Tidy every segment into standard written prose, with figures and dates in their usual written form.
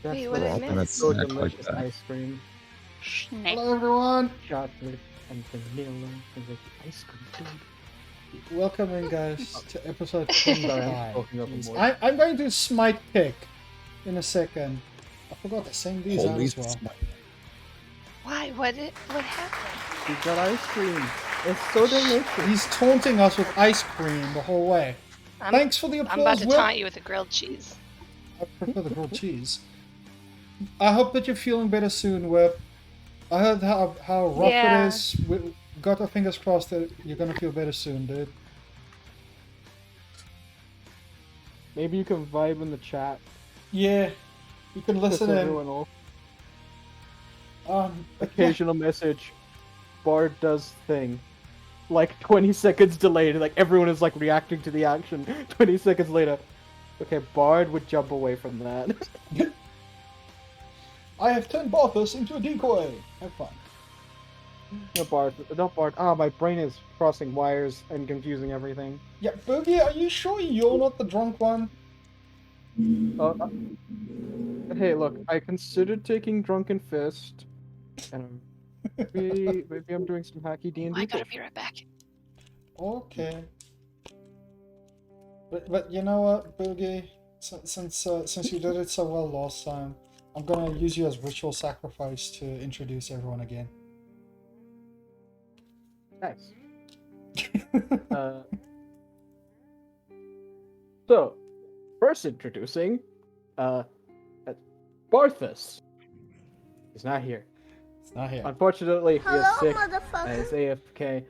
That's Wait, the what did I Often miss? it's so snack like delicious that. ice cream. Snack. Hello, everyone. Chocolate and vanilla and the ice cream, dude. Welcome in, guys, to episode Sorry, 25. I'm talking over Jeez. more. I'm going to smite pick in a second. I forgot to send these out Holy as well. smite. Why? What happened? He's got ice cream. It's so delicious. He's taunting us with ice cream the whole way. Thanks for the applause, I'm about to Will. taunt you with a grilled cheese. I prefer the grilled cheese. I hope that you're feeling better soon, Whip. I heard how rough Yeah. it is. We got our fingers crossed that you're gonna feel better soon, dude. Maybe you can vibe in the chat. Yeah, you can Piss listen in. everyone off. But yeah, Occasional message. Bard does thing. Like 20 seconds delayed. Like everyone is like reacting to the action. 20 seconds later. Okay, Bard would jump away from that. I have turned Barthus into a decoy. Have fun. No Bard. No Bard. Ah, my brain is crossing wires and confusing everything. Yeah, Boogie, are you sure you're not the drunk one? Hey, look, I considered taking Drunken Fist, and maybe I'm doing some hacky D&D. I gotta be right back. Okay. But you know what, Boogie? Since you did it so well last time, I'm gonna use you as ritual sacrifice to introduce everyone again. Nice. So, first introducing, Barthus. He's not here. It's not here. Unfortunately, he is sick. motherfucker. He's AFK,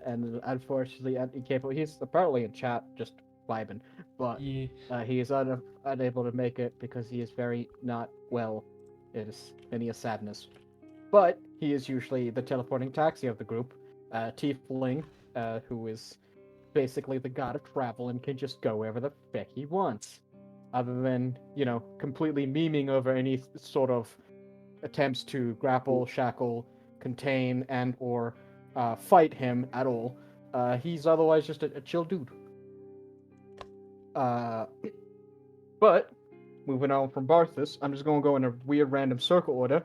and unfortunately incapable. He's apparently in chat, just vibing, but Yeah. he is unable to make it because he is very not well. It is many a sadness. But he is usually the teleporting taxi of the group, Tiefling, who is basically the god of travel and can just go wherever the feck he wants. Other than, completely memeing over any sort of attempts to grapple, shackle, contain, and or fight him at all. He's otherwise just a chill dude. But, moving on from Barthus, I'm just going to go in a weird random circle order.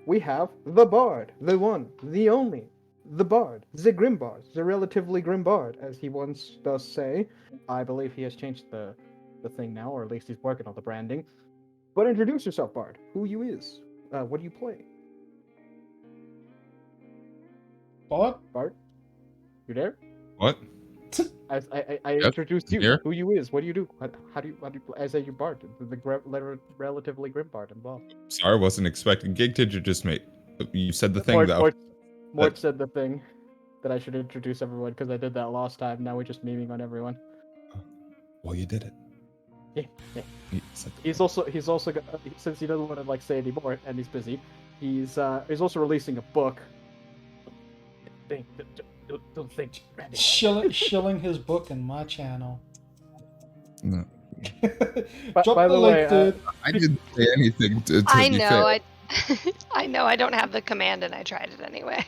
We have the Bard, the one, the only, the Bard, the Grim Bard, the relatively Grim Bard, as he once does say. I believe he has changed the thing now, or at least he's working on the branding. But introduce yourself, Bard. Who you is? What do you play? What? Bard? You there? What? I Yep, introduced you. here. Who you is? What do you do? How do you play? I say you Bard, the relatively Grim Bard involved. Sorry, I wasn't expecting. Gig, did you just make? You said the thing though. Mort said the thing that I should introduce everyone because I did that last time. Now we're just memeing on everyone. Well, you did it. Yeah. You said the He's also got, since he doesn't want to say anymore and he's busy. He's also releasing a book. Don't think. Randy. Shilling his book in my channel. No. Drop by the the link, way, dude. I didn't say anything to I be know. fair. I know. I don't have the command, and I tried it anyway.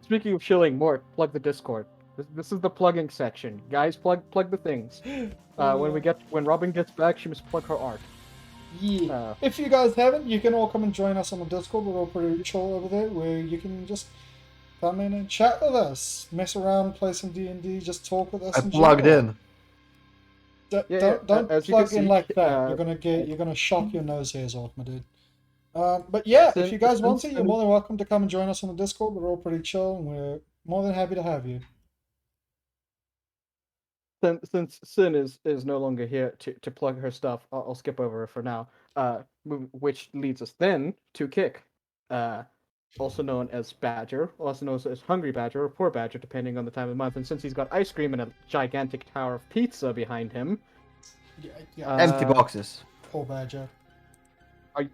Speaking of shilling, Mort, plug the Discord. This is the plugging section. Guys, plug the things. When Robin gets back, she must plug her art. Yeah. If you guys haven't, you can all come and join us on the Discord. We're all pretty chill over there, where you can just come in and chat with us, mess around, play some D&D, just talk with us. I plugged in. Don't as you plug can in see, like that. You're gonna shock your nose hairs off, my dude. But yeah, if you guys want to, you're more than welcome to come and join us on the Discord. We're all pretty chill, and we're more than happy to have you. Since Sin is no longer here to plug her stuff, I'll skip over her for now. Which leads us then to Kick, also known as Badger, also known as Hungry Badger or Poor Badger, depending on the time of month. And since he's got ice cream and a gigantic tower of pizza behind him, Yeah, Empty boxes. poor Badger.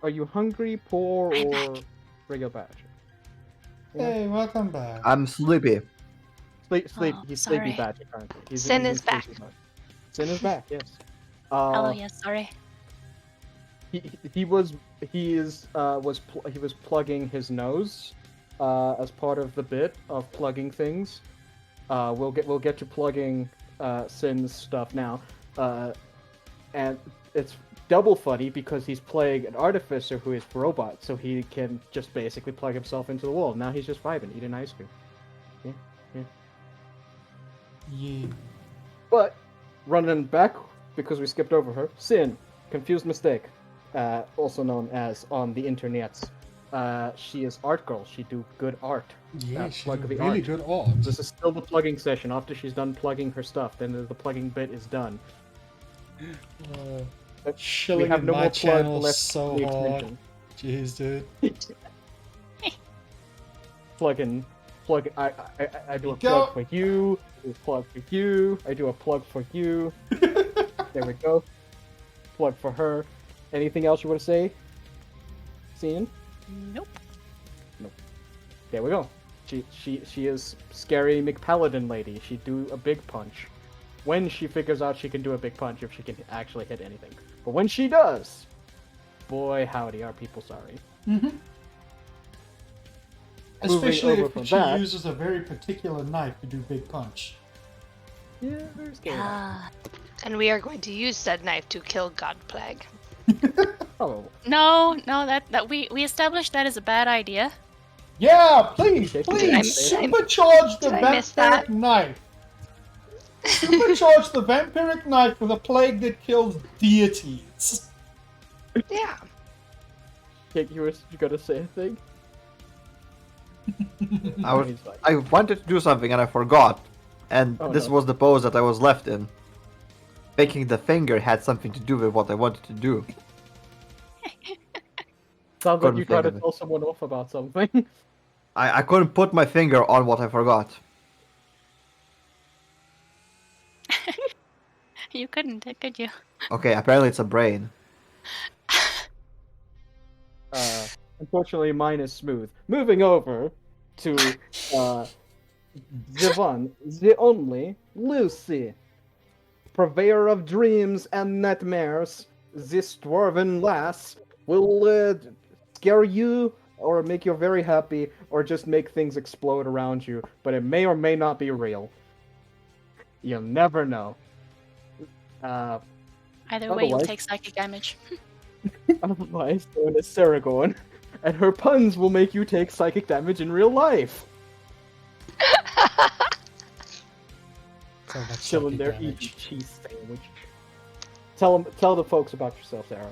are you hungry, poor, I'm or back. regular Badger? Hey, welcome back. I'm sleepy. Sleep. Oh, He's sorry. Sleepy Badger currently. Sin he's is back. sleepy mode. Sin is back. Yes. Hello, yes, sorry. He was plugging his nose as part of the bit of plugging things. We'll get to plugging Sin's stuff now, and it's double funny because he's playing an artificer who is robot, so he can just basically plug himself into the wall. Now he's just vibing, eating ice cream. Yeah. But, running back, because we skipped over her, Sin, confused mistake, also known as on the internets. She is art girl. She do good art. Yeah, she's plug the really art. good art. This is still the plugging session. After she's done plugging her stuff, then the plugging bit is done. Shilling have in no my more plug channel left so for the hard. extension. Jeez, dude. I do a Go. plug for you. I do a plug for you. I do a plug for you. There we go. Plug for her. Anything else you want to say? Scene? Nope. There we go. She is scary McPaladin lady. She do a big punch. When she figures out she can do a big punch, if she can actually hit anything. But when she does, boy howdy, are people sorry. Mm-hmm. Moving Especially over if from she that- uses a very particular knife to do big punch. Yeah, very scary. And we are going to use said knife to kill Godplague. Oh, No, that we established that is a bad idea. Yeah, please, Did I- please, did I- supercharge the did I miss vampiric that? knife. Supercharge the vampiric knife with a plague that kills deities. Yeah. Kate, you gotta say a thing? He's like, I wanted to do something and I forgot. And Oh, this no. was the pose that I was left in. Thinking the finger had something to do with what I wanted to do. sounds like couldn't you try think to of it. tell someone off about something. I couldn't put my finger on what I forgot. You couldn't, could you? Okay, apparently it's a brain. Unfortunately, mine is smooth. Moving over to the one, the only, Lucy. Purveyor of dreams and nightmares, this dwarven lass will scare you or make you very happy or just make things explode around you, but it may or may not be real. You'll never know. Either way, you'll Otherwise- take psychic damage. Otherwise, known as Saragorn, and her puns will make you take psychic damage in real life. So much Chilling psychic there damage. eating cheese sandwich. Tell the folks about yourself, Sarah.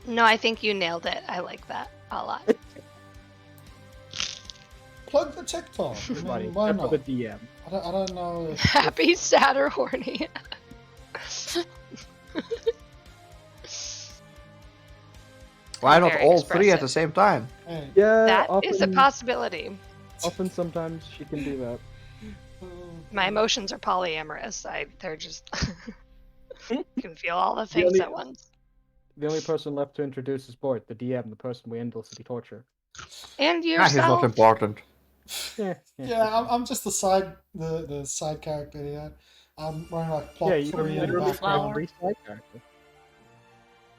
No, I think you nailed it. I like that a lot. Plug the TikTok. I mean, Buddy, why except for not? the DM. I don't know. If, Happy, sad, or horny. Why not Very all three at expressive. the same time? hey, Yeah, That often, is a possibility. often sometimes she can do that. My emotions are polyamorous. They're just can feel all the things only- at once. The only person left to introduce is Bort, the DM, the person we endlessly torture. And Ah, he's not yourself. important. Yeah. yeah, I'm just the side character here. I'm running like plot Yeah, you're 3 in the literally background. every side character.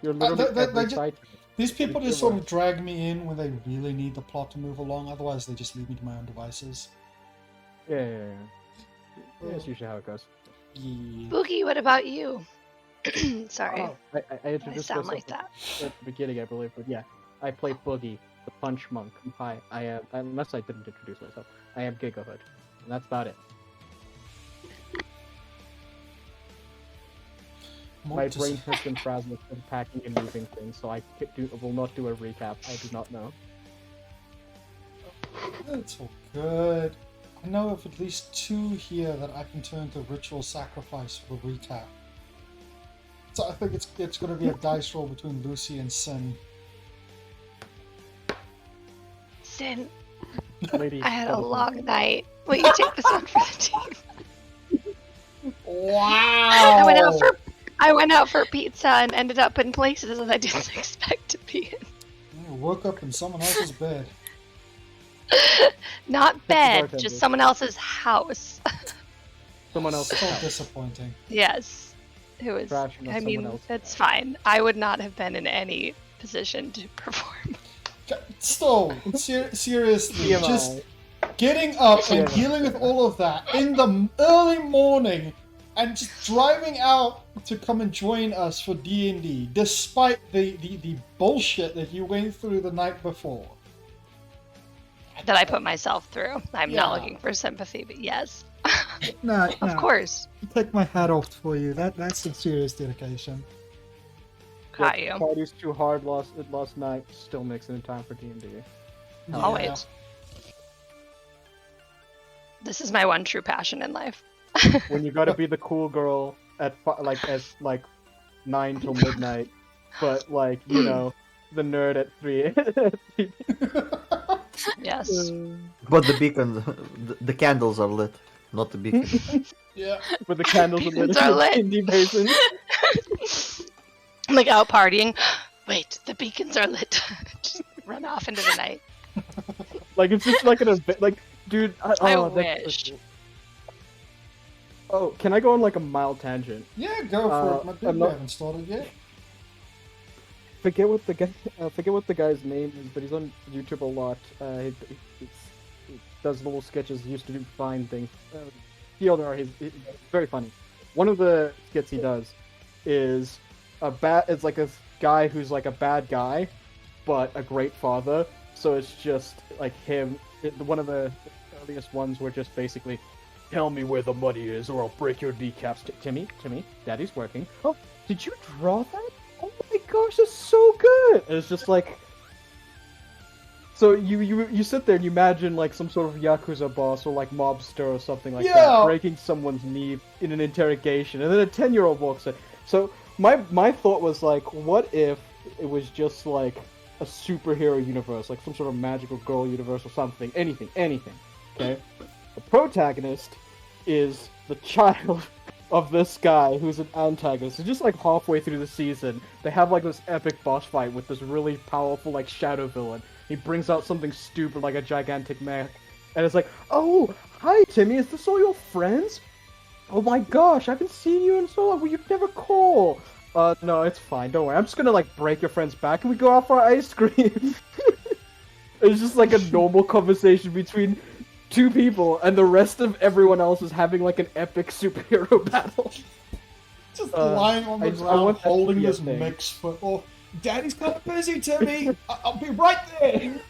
You're literally they every just- side character. These people You're just sort of right. drag me in when they really need the plot to move along. Otherwise, they just leave me to my own devices. Yeah. That's usually how it goes. Yeah. Boogie, what about you? Sorry, Oh, I I introduced sound myself like that. at the beginning, I believe, but yeah. I play Boogie, the Punch Monk. Hi, I am, unless I didn't introduce myself, I am Gigahood. And that's about it. more My to brain say. has been frazzled from packing and moving things, so I will not do a recap. I do not know. It's all good. I know of at least 2 here that I can turn to ritual sacrifice for the recap. So I think it's going to be a dice roll between Lucy and Sin. Sin, Lady, I had a Telephone. long night. Will you take this on for the team? Wow! I went out for pizza and ended up in places that I didn't expect to be in. I woke up in someone else's bed. Not bed, bartender. just someone else's house. Someone else. So disappointing. Yes. It was. Trashing of I someone mean, else. it's fine. I would not have been in any position to perform. Still, seriously, TMI. just getting up and TMI. dealing with all of that in the early morning and just driving out to come and join us for D&D, despite the bullshit that you went through the night before. That I put myself through. I'm Yeah. not looking for sympathy, but yes. No, Of course. Take my hat off for you. That's some serious dedication. Got you. Party's too hard last night. Still makes it in time for D&D. Yeah. Always. This is my one true passion in life. When you gotta be the cool girl at 9 till midnight, but like you know the nerd at 3. Yes. But the beacons, the candles are lit, not the beacon. Yeah. With the candles and Beacons are lit. D&D basins. Like out partying. Wait, the beacons are lit. Just run off into the night. Like it's just like an event. Like, dude, I that's wish. so cool. Oh, can I go on like a mild tangent? Yeah, go for it. My dude, I'm not- haven't started yet. Forget what the guy's name is, but he's on YouTube a lot. He does little sketches. He used to do Vine things. He's very funny. One of the skits he does is it's like a guy who's like a bad guy, but a great father. So it's just like him. One of the earliest ones were just basically, tell me where the money is, or I'll break your kneecaps. Timmy, Daddy's working. Oh, did you draw that? Oh my gosh, that's so good! And it's just like, so you sit there and you imagine like some sort of Yakuza boss or like mobster or something like that breaking someone's knee in an interrogation, and then a 10-year-old walks in. So my thought was like, what if it was just like a superhero universe, like some sort of magical girl universe or something, anything, okay? The protagonist is the child of this guy who's an antagonist. It's just like halfway through the season, they have like this epic boss fight with this really powerful like shadow villain. He brings out something stupid like a gigantic mech, and it's like, oh, hi Timmy, is this all your friends? Oh my gosh, I haven't seen you in so long. Well, you'd never call. No, it's fine. Don't worry. I'm just gonna like break your friend's back and we go out for ice cream. It's just like a normal conversation between two people, and the rest of everyone else is having like an epic superhero battle. Just lying on the I ground want that to holding be a this thing. mixed football. Daddy's kind of busy, Timmy. I'll be right there.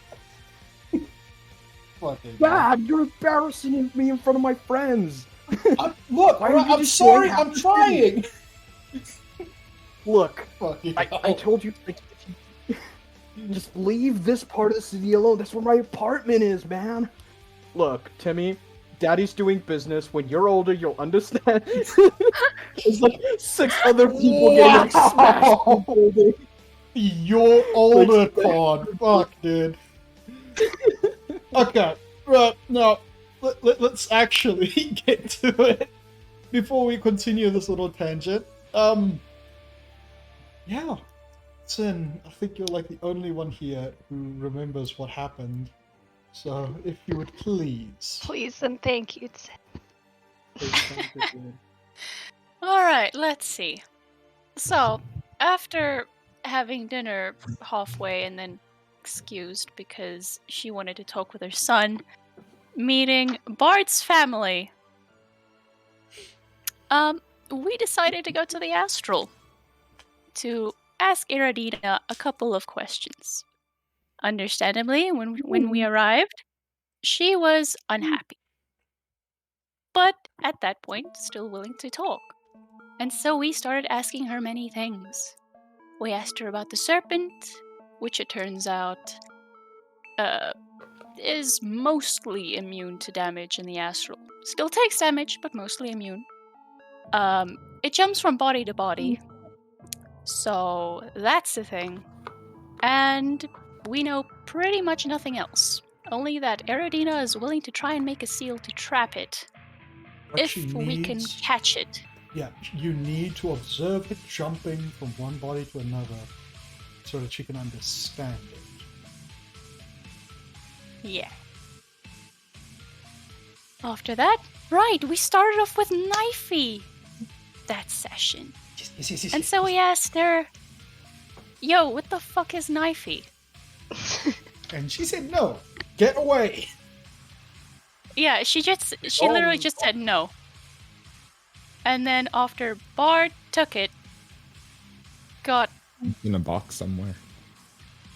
Fucking Dad, you're embarrassing me in front of my friends. look, Why are you I'm just sorry, going I'm trying. Look, Fucking I hell. told you, like, just leave this part of the city alone. That's where my apartment is, man. Look, Timmy, Daddy's doing business. When you're older, you'll understand. There's like 6 other people getting like smashed in the building. You're older, Pod. Fuck, dude. Okay, right, now, let's actually get to it before we continue this little tangent. Yeah. Sin, I think you're like the only one here who remembers what happened. So, if you would please. Please and thank you. Alright, let's see. So, after having dinner halfway and then excused because she wanted to talk with her son, meeting Bart's family, we decided to go to the Astral to ask Iradina a couple of questions. Understandably, when we arrived, she was unhappy. But at that point, still willing to talk. And so we started asking her many things. We asked her about the serpent, which it turns out is mostly immune to damage in the astral. Still takes damage, but mostly immune. It jumps from body to body. So that's the thing. And we know pretty much nothing else. Only that Eridina is willing to try and make a seal to trap it. What if she we can needs- catch it. Yeah, you need to observe it jumping from one body to another so that you can understand it. Yeah. After that, right, we started off with Knifey that session. Yes. And so we asked her, yo, what the fuck is Knifey? And she said, no, get away. Yeah, she literally just said no. and then after Bard took it, got In a box somewhere.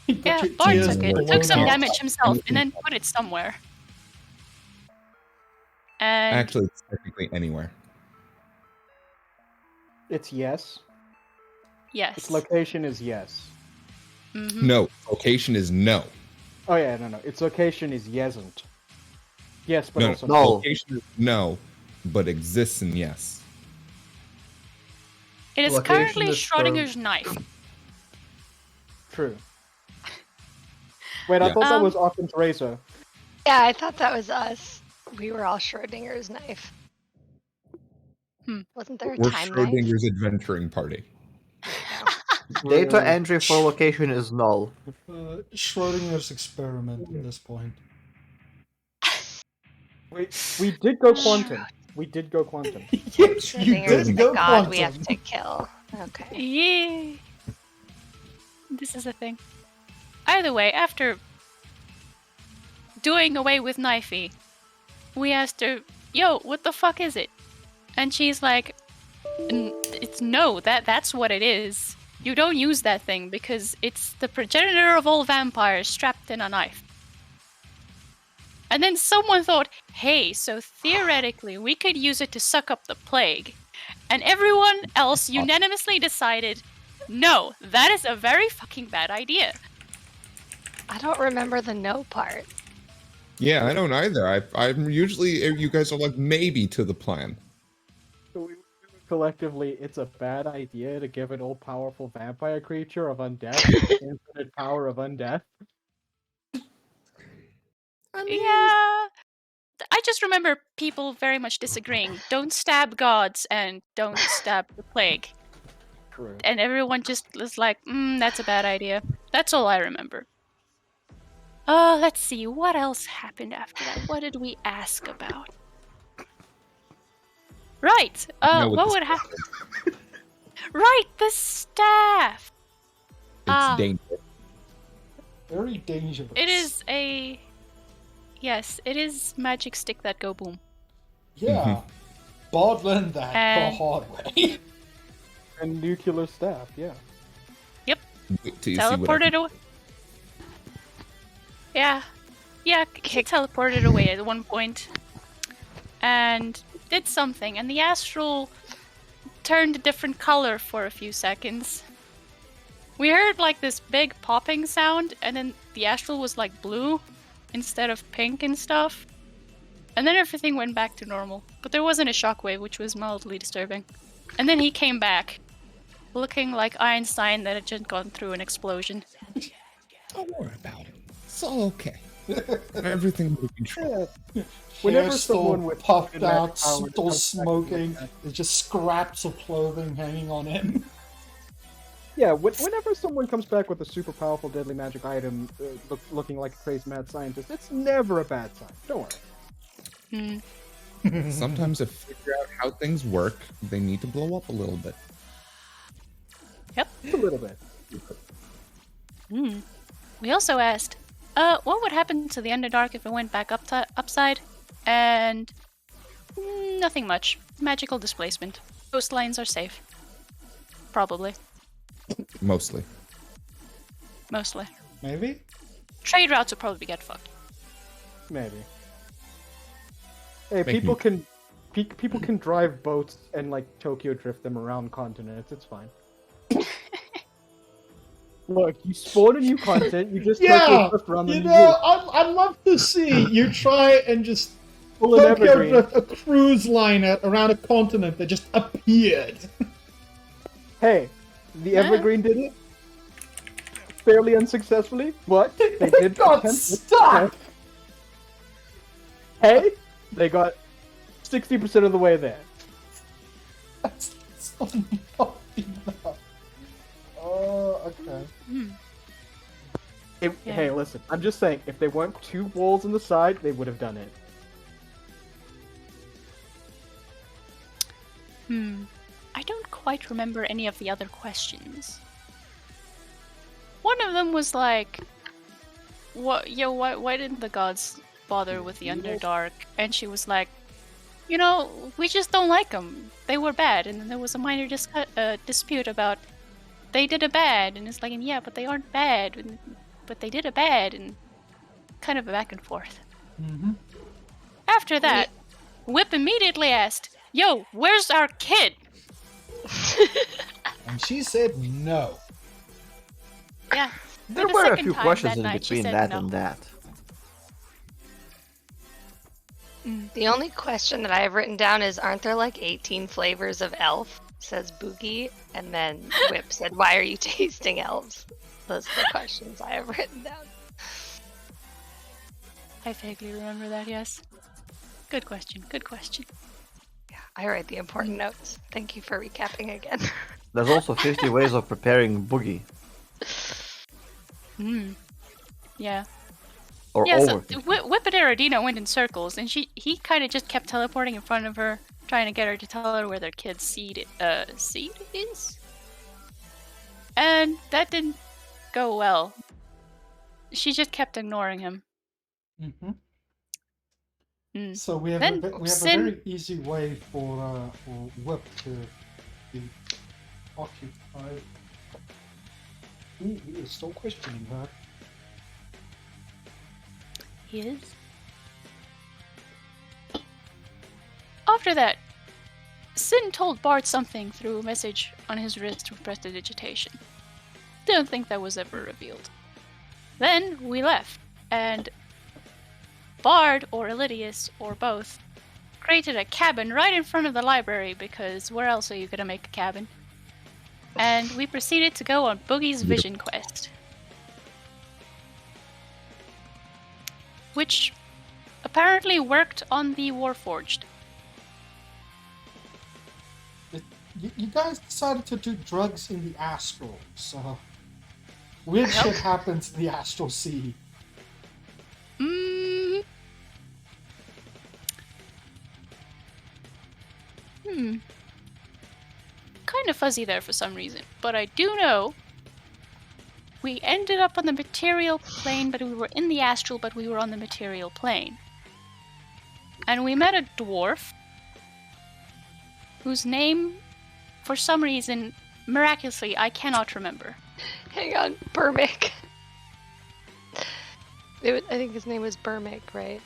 yeah, Your Bard ears took it, blown took some out. damage himself, and then put it somewhere. And Actually, it's technically anywhere. It's yes. yes, Its location is yes. Mhm. No, location is no. Oh yeah, no. Its location is yesn't. Yes, but No, also no. location is no, but exists in yes. It is Location currently is Schrodinger's knife. True. Wait, I Yeah. thought that was Occam's razor. Yeah, I thought that was us. We were all Schrodinger's knife. Wasn't there a We're time knife? Schrodinger's adventuring party. Data entry for location is null. Schrodinger's experiment at this point. We did go quantum. We did go quantum. Yes, you Schrodinger's did the go god we have quantum. to kill. Okay. Yay! This is a thing. Either way, after doing away with Knifey, we asked her, "Yo, what the fuck is it?" And she's like, "It's no, that's what it is. You don't use that thing because it's the progenitor of all vampires strapped in a knife." And then someone thought, "Hey, so theoretically we could use it to suck up the plague." And everyone else unanimously decided, "No, that is a very fucking bad idea." I don't remember the no part. Yeah, I don't either. I'm usually you guys are like maybe to the plan. Collectively, it's a bad idea to give an all-powerful vampire creature of undeath infinite power of undeath. Yeah. I just remember people very much disagreeing. Don't stab gods and don't stab the plague. True. And everyone just was like, that's a bad idea. That's all I remember. Let's see, what else happened after that? What did we ask about? Right, what would happen? Right, the staff! It's dangerous. Very dangerous. It is a... Yes, it is magic stick that go boom. Yeah. Bard learned that And- the hard way. And nuclear staff, yeah. Wait till you see what I Teleported away. Yeah, he teleported away at one point and did something, and the astral turned a different color for a few seconds. We heard like this big popping sound, and then the astral was like blue instead of pink and stuff. And then everything went back to normal, but there wasn't a shockwave, which was mildly disturbing. And then he came back, looking like Einstein that had just gone through an explosion. Don't worry about it. It's all okay. Everything under control. Whenever Hair someone still with puffed magic out, power still comes back smoking. to life. There's just scraps of clothing hanging on him. Yeah, whenever someone comes back with a super powerful deadly magic item looking like a crazy mad scientist, it's never a bad sign. Don't worry. Sometimes to figure out how things work, they need to blow up a little bit. Just a little bit. We also asked, what would happen to the Underdark if it went back upside? And nothing much. Magical displacement. Coastlines are safe. Probably. Mostly. Mostly. Maybe? Trade routes will probably get fucked. Maybe. Hey, Make people can drive boats and like Tokyo drift them around continents. It's fine. Look, you spawn a new content. You just Yeah, Tokyo drift around the you new know, I'd love to see you try and just Pull an Tokyo evergreen. drift a cruise liner around a continent that just appeared. Hey, the Huh? Evergreen did it fairly unsuccessfully, but they did got attempt it. stuck. Hey, they got 60% of the way there. That's so not enough. Oh, okay. Yeah. Yeah. Hey, listen, I'm just saying, if they weren't two walls on the side, they would have done it. I don't quite remember any of the other questions. One of them was like, why didn't the gods bother with the Underdark? And she was like, you know, we just don't like them. They were bad, and then there was a minor dispute about they did a bad, and it's like, yeah, but they aren't bad, but they did a bad, and kind of a back and forth. Mm-hmm. After that, Whip immediately asked, "Yo, where's our kid?" And she said no. Yeah. There the were a second few time questions that in night, she between said that no. and that. The only question that I have written down is, aren't there like 18 flavors of elf? Says Boogie, and then Whip said, "Why are you tasting elves?" Those are the questions I have written down. I vaguely remember that, yes. Good question, good question. Yeah, I write the important notes. Thank you for recapping again. There's also 50 ways of preparing boogie. Yeah. Or Yeah, over. so Whip and Aradina went in circles, and he kind of just kept teleporting in front of her, trying to get her to tell her where their kid's seed is. And that didn't go well. She just kept ignoring him. Mm-hmm. Mm. So we have Then a Sin- very easy way for Whip to be occupied. Ooh, he is still questioning her. He is. After that, Sin told Bart something through a message on his wrist with prestidigitation. Didn't think that was ever revealed. Then we left, and Bard or Elidius or both created a cabin right in front of the library, because where else are you gonna make a cabin? And we proceeded to go on Boogie's vision quest, which apparently worked on the Warforged. You guys decided to do drugs in the astral, so weird shit happens in the astral sea. Kind of fuzzy there for some reason, but I do know we ended up on the material plane, but we were in the astral, but we were on the material plane. And we met a dwarf whose name, for some reason, miraculously, I cannot remember. Hang on, Burmick. I think his name was Burmick, right?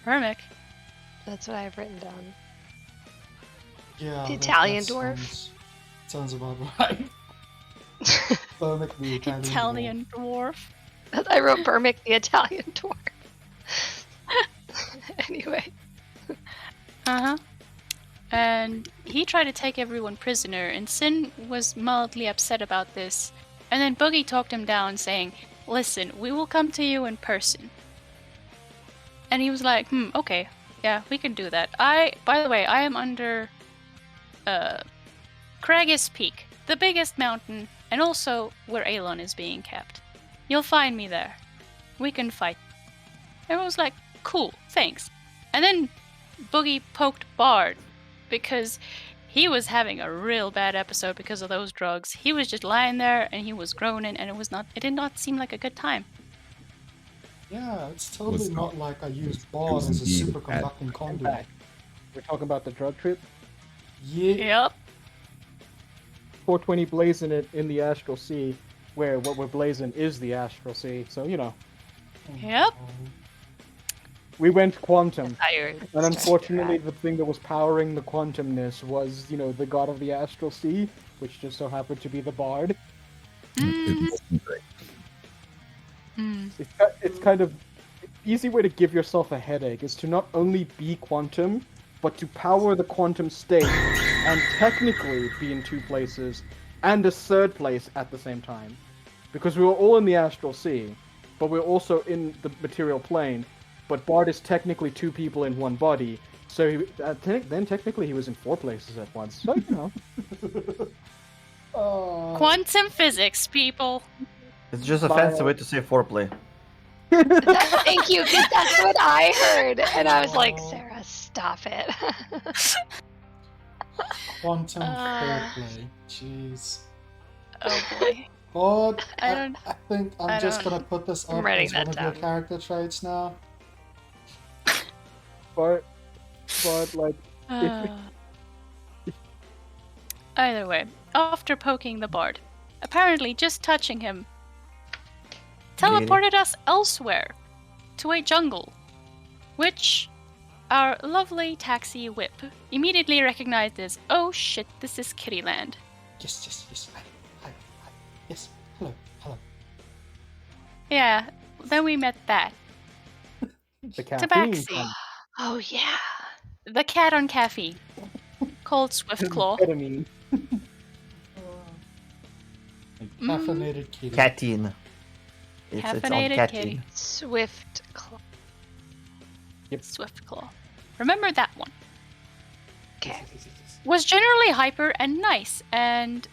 Hermic. That's what I have written down. Yeah, The Italian that dwarf? sounds about right. Burmick, the Italian dwarf. I wrote Burmick, the Italian dwarf. Anyway. And he tried to take everyone prisoner, and Sin was mildly upset about this. And then Boogie talked him down, saying, "Listen, we will come to you in person." And he was like, okay, yeah, we can do that. By the way, I am under Cragis Peak, the biggest mountain, and also where Aelon is being kept. You'll find me there. We can fight. Everyone was like, cool, thanks. And then Boogie poked Bard, because he was having a real bad episode because of those drugs. He was just lying there and he was groaning, and it did not seem like a good time. Yeah, it's totally Was not like I used Bard as a indeed superconducting conduit. Back. We're talking about the drug trip. Yeah. Yep. 420 blazing it in the astral sea, where what we're blazing is the astral sea. So Yep. we went quantum, Tired. and unfortunately, the thing that was powering the quantumness was the god of the astral sea, which just so happened to be the bard. It's kind of easy way to give yourself a headache is to not only be quantum, but to power the quantum state and technically be in two places and a third place at the same time. Because we were all in the astral sea, but we're also in the material plane, but Bard is technically two people in one body, so then technically he was in four places at once. So, Quantum physics, people. It's just a fancy way to say foreplay. Thank you, because that's what I heard. And I was like, Sarah, stop it. Quantum foreplay. Jeez. Oh boy. Bard, I I think I'm just gonna put this I'm up writing as one that of your down. character traits now. Bard, But like, Either way, after poking the bard, apparently just touching him teleported us elsewhere to a jungle, which our lovely taxi whip immediately recognized as, oh shit, this is Kittyland. Yes. Hi. Yes. Hello. Yeah, then we met that. the caffeine. Tabaxi, Oh yeah. the cat on caffeine, called Swiftclaw. Ketamine. Caffeinated kitty. Catine. It's on Caffeinated catine. kitty. Swift claw. Swiftclaw. Remember that one. Okay. Was generally hyper and nice, and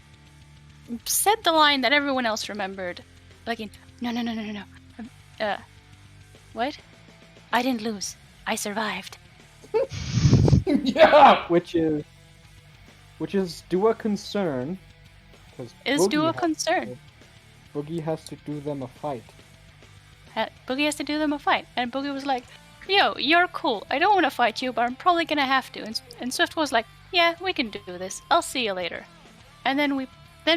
said the line that everyone else remembered. Like in, no. What? I didn't lose. I survived. Yeah! Which is do a concern. 'Cause Is Boogie do a has concern. to- Boogie has to do them a fight. Boogie has to do them a fight. And Boogie was like, yo, you're cool. I don't want to fight you, but I'm probably going to have to. And Swift was like, yeah, we can do this. I'll see you later. And then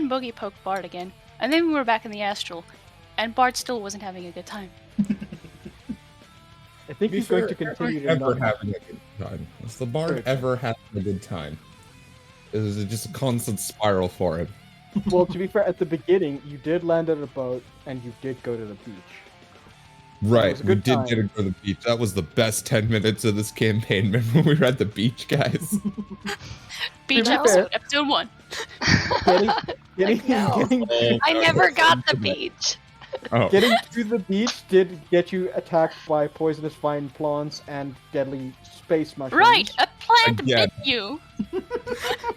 Boogie poked Bard again. And then we were back in the astral. And Bard still wasn't having a good time. I think he's going to continue to ever not having a good time. Was the bard Good. ever having a good time? It was just a constant spiral for him. Well, to be fair, at the beginning, you did land at a boat, and you did go to the beach. Right, was a we good did time. get to go to the beach. That was the best 10 minutes of this campaign. Remember when we were at the beach, guys? Beach be episode, fair- episode 1. Getting I never got the beach. Oh, Getting to the beach did get you attacked by poisonous vine plants and deadly space mushrooms. Right, a plant Again. bit you.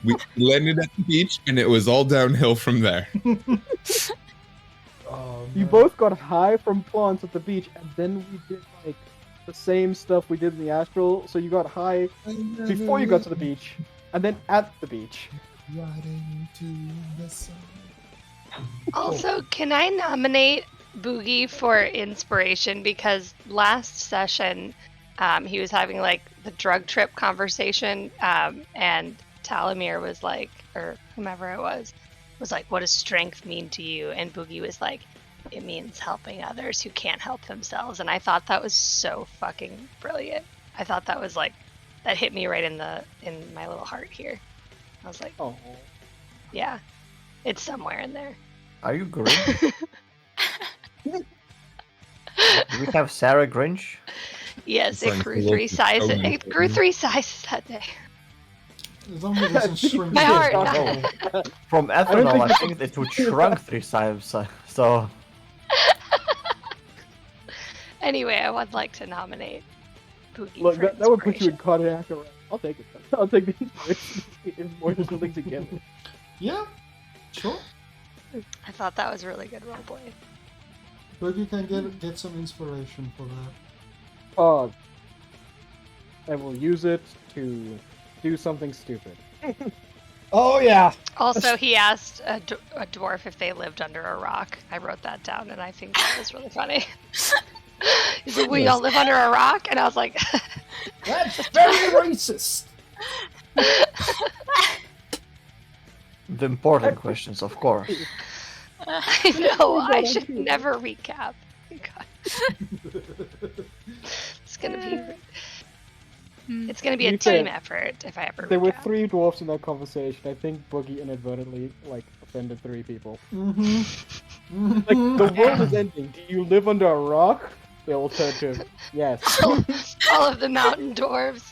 we landed at the beach and it was all downhill from there. Oh, You no. both got high from plants at the beach, and then we did like the same stuff we did in the astral. So you got high before you got to the beach, and then at the beach. Riding to the sun. Also, can I nominate Boogie for inspiration? Because last session, he was having like the drug trip conversation, and Talamir was like, or whomever it was like, what does strength mean to you? And Boogie was like, it means helping others who can't help themselves. And I thought that was so fucking brilliant. I thought that was like, that hit me right in my little heart here. I was like, Oh, yeah, it's somewhere in there. Are you Grinch? Do we have Sarah Grinch? Yes, It's it like grew the 3 local sizes. showman It grew 3 sizes that day. As long as it doesn't shrink. My heart. Oh. From ethanol, think I think it would shrunk 3 times. So Anyway, I would like to nominate Pookie look, for that would put you in inspiration. cardiac arrest. I'll take it. I'll take the inspiration link again. Yeah, sure. I thought that was really good roleplay. But you can get some inspiration for that. I will use it to do something stupid. Oh yeah. Also, he asked a dwarf if they lived under a rock. I wrote that down, and I think that was really funny. He's like, we all live under a rock? And I was like, That's very racist. the important questions, of course. I know, I should never recap. God. It's gonna be To a be fair, team effort if I ever There were recap. 3 dwarfs in that conversation. I think Boogie inadvertently offended 3 people. Mm-hmm. Like the world is ending. Do you live under a rock? They all turn to him. Yes. All of the mountain dwarves.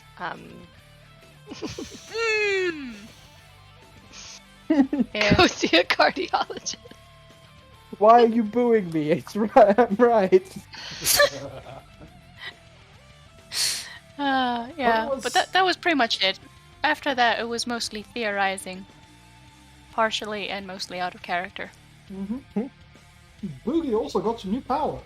Yeah. Go see a cardiologist. Why are you booing me? It's right. I'm right. Yeah, was- but that was pretty much it. After that, it was mostly theorizing. Partially and mostly out of character. Mm-hmm. Boogie also got some new power.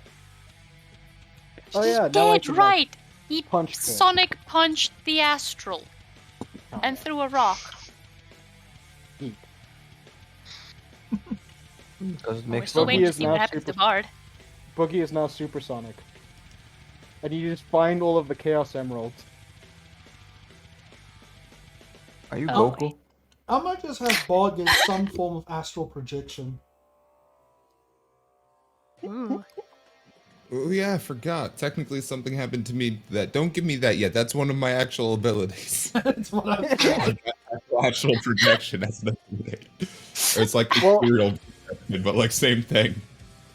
Oh He yeah. Now I did can, right! He punch things. Sonic punched the astral and threw a rock. Does it We're make still sense? Boogie waiting to is see now what happens to super- Bard. Boogie is now supersonic. And you just find all of the Chaos Emeralds. Are you Oh, Goku? I might just have Bard get some form of astral projection. Ooh. Oh yeah, I forgot. Technically, something happened to me that. Don't give me that yet. That's one of my actual abilities. That's what I thought. Actual projection. That's an ability. Or it's like Well- ethereal projection, but like same thing.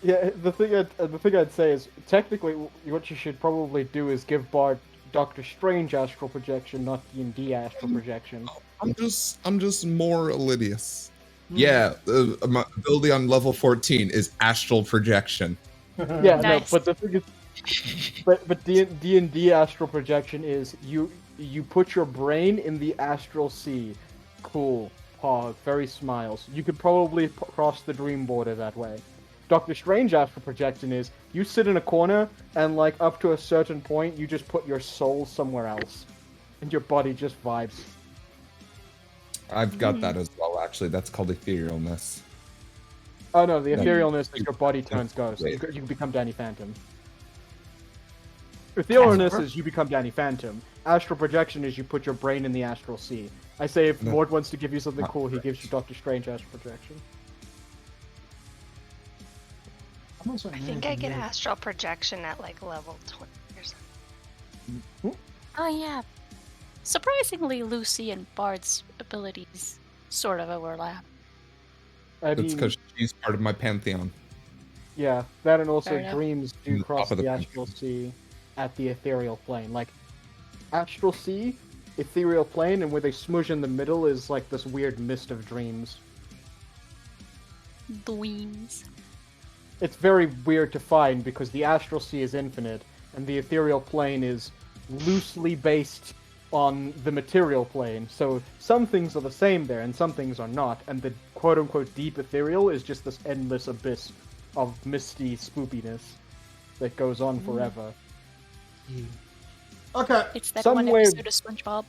Yeah, the thing I'd say is technically what you should probably do is give Bard Doctor Strange astral projection, not D&D astral projection. I'm just more Elidius. Yeah, my ability on level 14 is astral projection. Yeah, Nice. no, but the thing is, but D&D astral projection is you put your brain in the astral sea. Cool, pog, very smiles. You could probably cross the dream border that way. Doctor Strange astral projection is you sit in a corner and like up to a certain point you just put your soul somewhere else, and your body just vibes. I've got that as well, actually. That's called etherealness. Oh no, the No, etherealness is your body turns ghost. Wait. You become Danny Phantom. Etherealness is you become Danny Phantom. Astral projection is you put your brain in the astral sea. I say if No. Mort wants to give you something Not cool, he correct. gives you Doctor Strange astral projection. I'm also I think I get astral projection at like level 20 or something. Oh yeah. Surprisingly, Lucy and Bard's abilities sort of overlap. I That's mean, because she's part of my pantheon. yeah, that and also Fair enough. dreams On do the cross top of the the astral sea at the ethereal plane. Like, astral sea, ethereal plane, and where they smoosh in the middle is like this weird mist of dreams. Dweens. It's very weird to find because the astral sea is infinite, and the ethereal plane is loosely based on the material plane. So some things are the same there, and some things are not. And the quote-unquote deep ethereal is just this endless abyss of misty spoopiness that goes on forever. Okay. It's that Somewhere- one episode of SpongeBob.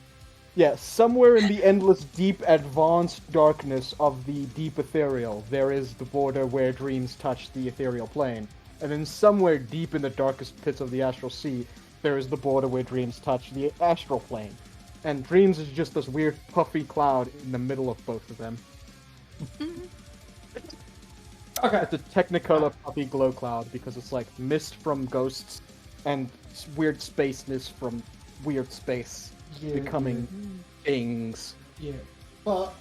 Yeah, somewhere in the endless, deep, advanced darkness of the deep ethereal, there is the border where dreams touch the ethereal plane. And then somewhere deep in the darkest pits of the astral sea, there is the border where dreams touch the astral plane. And dreams is just this weird, puffy cloud in the middle of both of them. Okay. It's a Technicolor puffy glow cloud because it's like mist from ghosts and weird space mist from weird space Yeah, becoming things. Yeah. But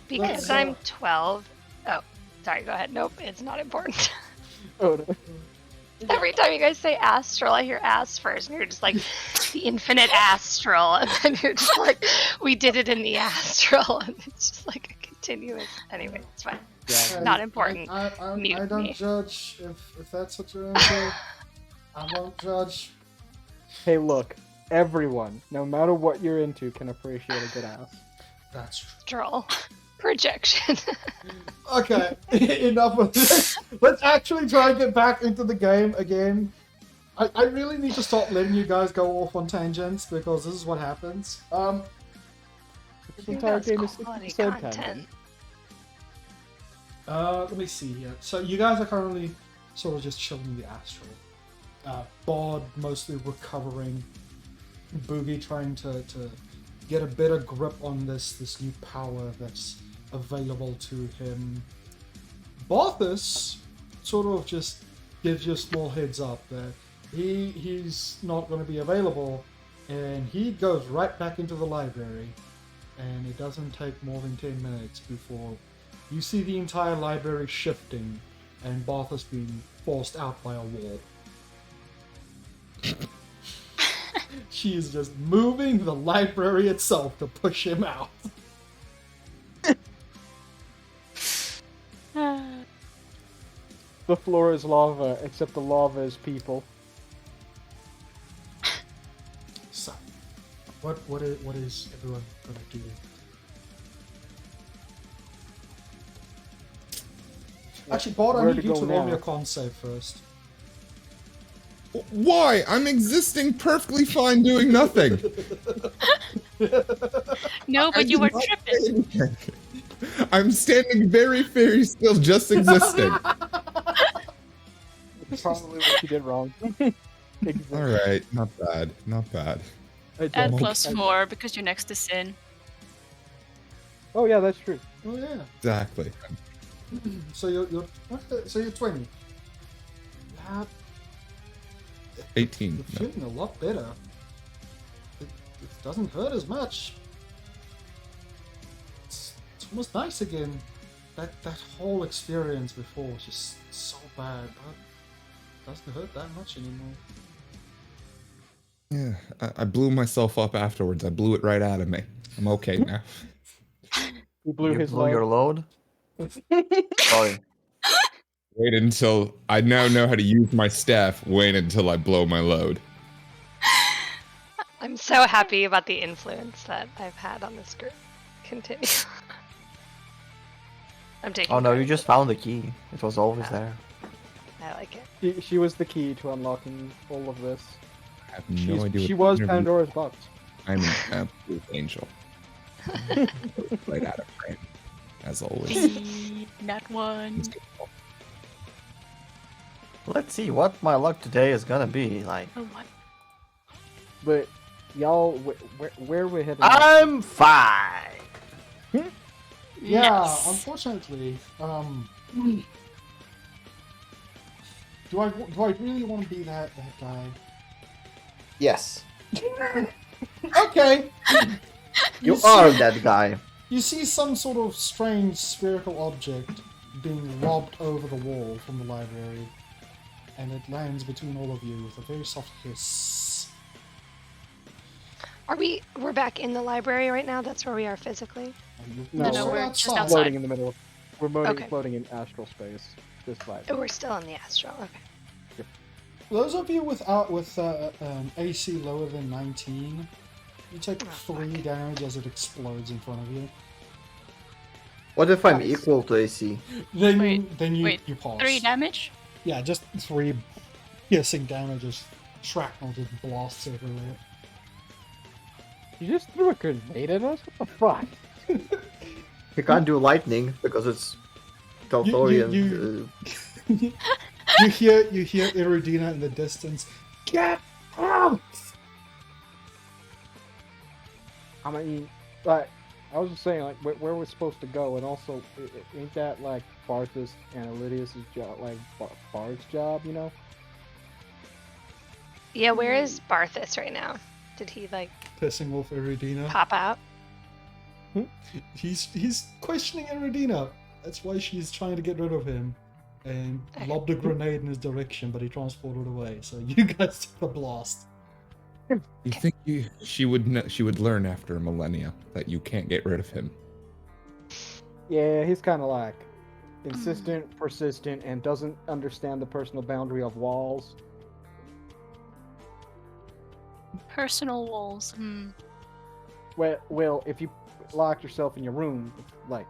Because let's, I'm 12. Oh, sorry, go ahead. Nope, it's not important. Oh, no. Every time you guys say astral, I hear ass first, and you're just like, the infinite astral. And then you're just like, we did it in the astral. And it's just like a continuous. Anyway, it's fine. Yeah. Not important. I Mute don't me. judge if that's what you're into. I won't judge. Hey, look, everyone, no matter what you're into, can appreciate a good ass. That's true. Astral projection. Okay, enough of this. Let's actually try and get back into the game again. I really need to stop letting you guys go off on tangents because this is what happens. This entire That's game is quality 60% content. tangent. Let me see here. So you guys are currently sort of just chilling in the astral. Bod mostly recovering. Boogie trying to get a better grip on this new power that's available to him. Barthus sort of just gives you a small heads up that he's not going to be available, and he goes right back into the library, and it doesn't take more than 10 minutes before you see the entire library shifting and Barthus being forced out by a wall. She is just moving the library itself to push him out. The floor is lava, except the lava is people. So, what is everyone gonna do? Actually, Bart, I Where need to you go to roll me now? a con save first. Why? I'm existing perfectly fine doing nothing. No, but you were tripping. I'm standing very, very still, just existing. That's probably what you did wrong. Exactly. All right, not bad, not bad. I Add don't- plus I- 4 because you're next to Sin. Oh yeah, that's true. Oh yeah. Exactly. So you're 20. Yeah, 18. you're No. feeling a lot better. It doesn't hurt as much. It's almost nice again. That whole experience before was just so bad, but it doesn't hurt that much anymore. Yeah, I blew myself up afterwards. I blew it right out of me. I'm okay now. He blew You his blew load. your load? Sorry. Wait until I now know how to use my staff. Wait until I blow my load. I'm so happy about the influence that I've had on this group. Continue. I'm taking. Oh no, you credit just for found the key. It was always Yeah. there. that. I like it. She was the key to unlocking all of this. I have no idea. She what was interview- Pandora's box. I'm an absolute angel. Right out of frame, as always. B, not one. Let's see what my luck today is gonna be like. Oh, what? But y'all, where we heading? I'm fine. Yeah, Nice. unfortunately. Do I really want to be that guy? Yes. Okay. You see- are that guy. You see some sort of strange spherical object being lobbed over the wall from the library, and it lands between all of you with a very soft hiss. We're back in the library right now? That's where we are physically? And you No, No, saw we're just outside. outside. Floating in the middle. We're Okay. floating in astral space. This vibe. Oh, we're still in the astral. Okay. Those of you with AC lower than 19, you take 3 damage as it explodes in front of you. What if I'm Nice. equal to AC? Then Wait, you pause. 3 damage? Yeah, just 3 piercing damage as shrapnel just blasts everywhere. You just threw a grenade at us? What the fuck? You can't do lightning because it's Talthorian. you- You hear Iridina in the distance. Get out! I mean, like, I was just saying, like, where we're supposed to go, and also, ain't that like Barthus and Elidius' job, like Bard's job, you know? Yeah, where is Barthus right now? Did he like Pissing off Iridina. pop out? He's questioning Iridina. That's why she's trying to get rid of him. And Okay. lobbed a grenade in his direction, but he transported away. So you guys took the blast. You think she would learn after a millennia that you can't get rid of him? Yeah, he's kind of like insistent, persistent, and doesn't understand the personal boundary of walls. Personal walls. Well, if you locked yourself in your room, like,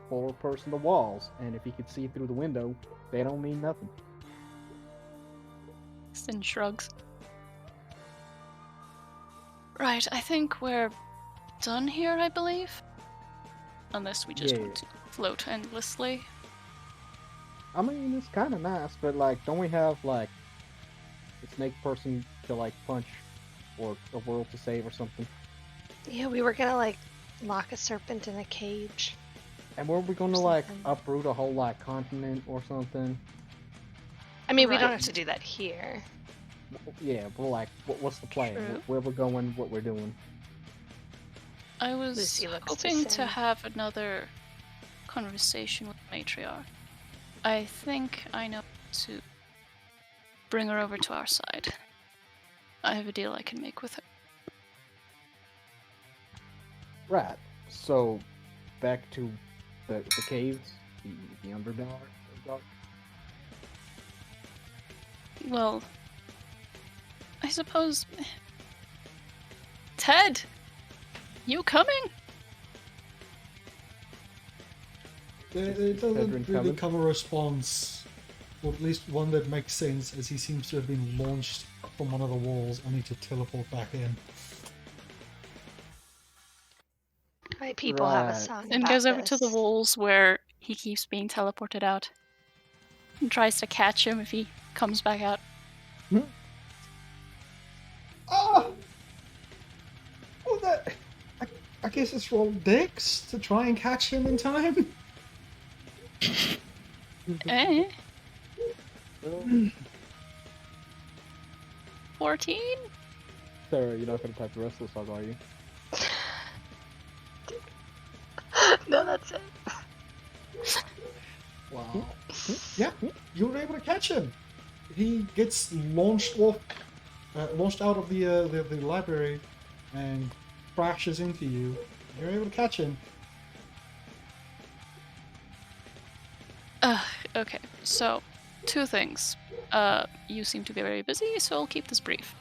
4 personal walls, and if you could see through the window, they don't mean nothing. Sin shrugs. Right, I think we're done here, I believe. Unless we just Yeah. want to float endlessly. I mean, it's kind of nice, but like, don't we have like a snake person to like punch, or a world to save or something? Yeah, we were gonna like lock a serpent in a cage. And weren't we going to like Something. uproot a whole like continent or something? I mean, we don't Right. have to do that here. Yeah, but like, what's the plan? True. Where we're going? What we're doing? I was Lucy looks the hoping to same. have another conversation with Matriarch. I think I know to bring her over to our side. I have a deal I can make with her. Right. So, back to the caves, the Underdark. Well, I suppose. Ted! You coming? It doesn't Pedrin really coming. cover a response, or at least one that makes sense, as he seems to have been launched from one of the walls, only to teleport back in. My people have a Right. song And about goes over to the this. walls where he keeps being teleported out. And tries to catch him if he comes back out. Ah! Oh, that! I I guess it's roll Dex to try and catch him in time. Eh? Well, 14? Sarah, you're not gonna type the rest of the song, are you? No, that's it. Wow. Yeah, you were able to catch him. He gets launched out of the library and crashes into you. You're able to catch him. Okay, so 2 things. You seem to be very busy, so I'll keep this brief.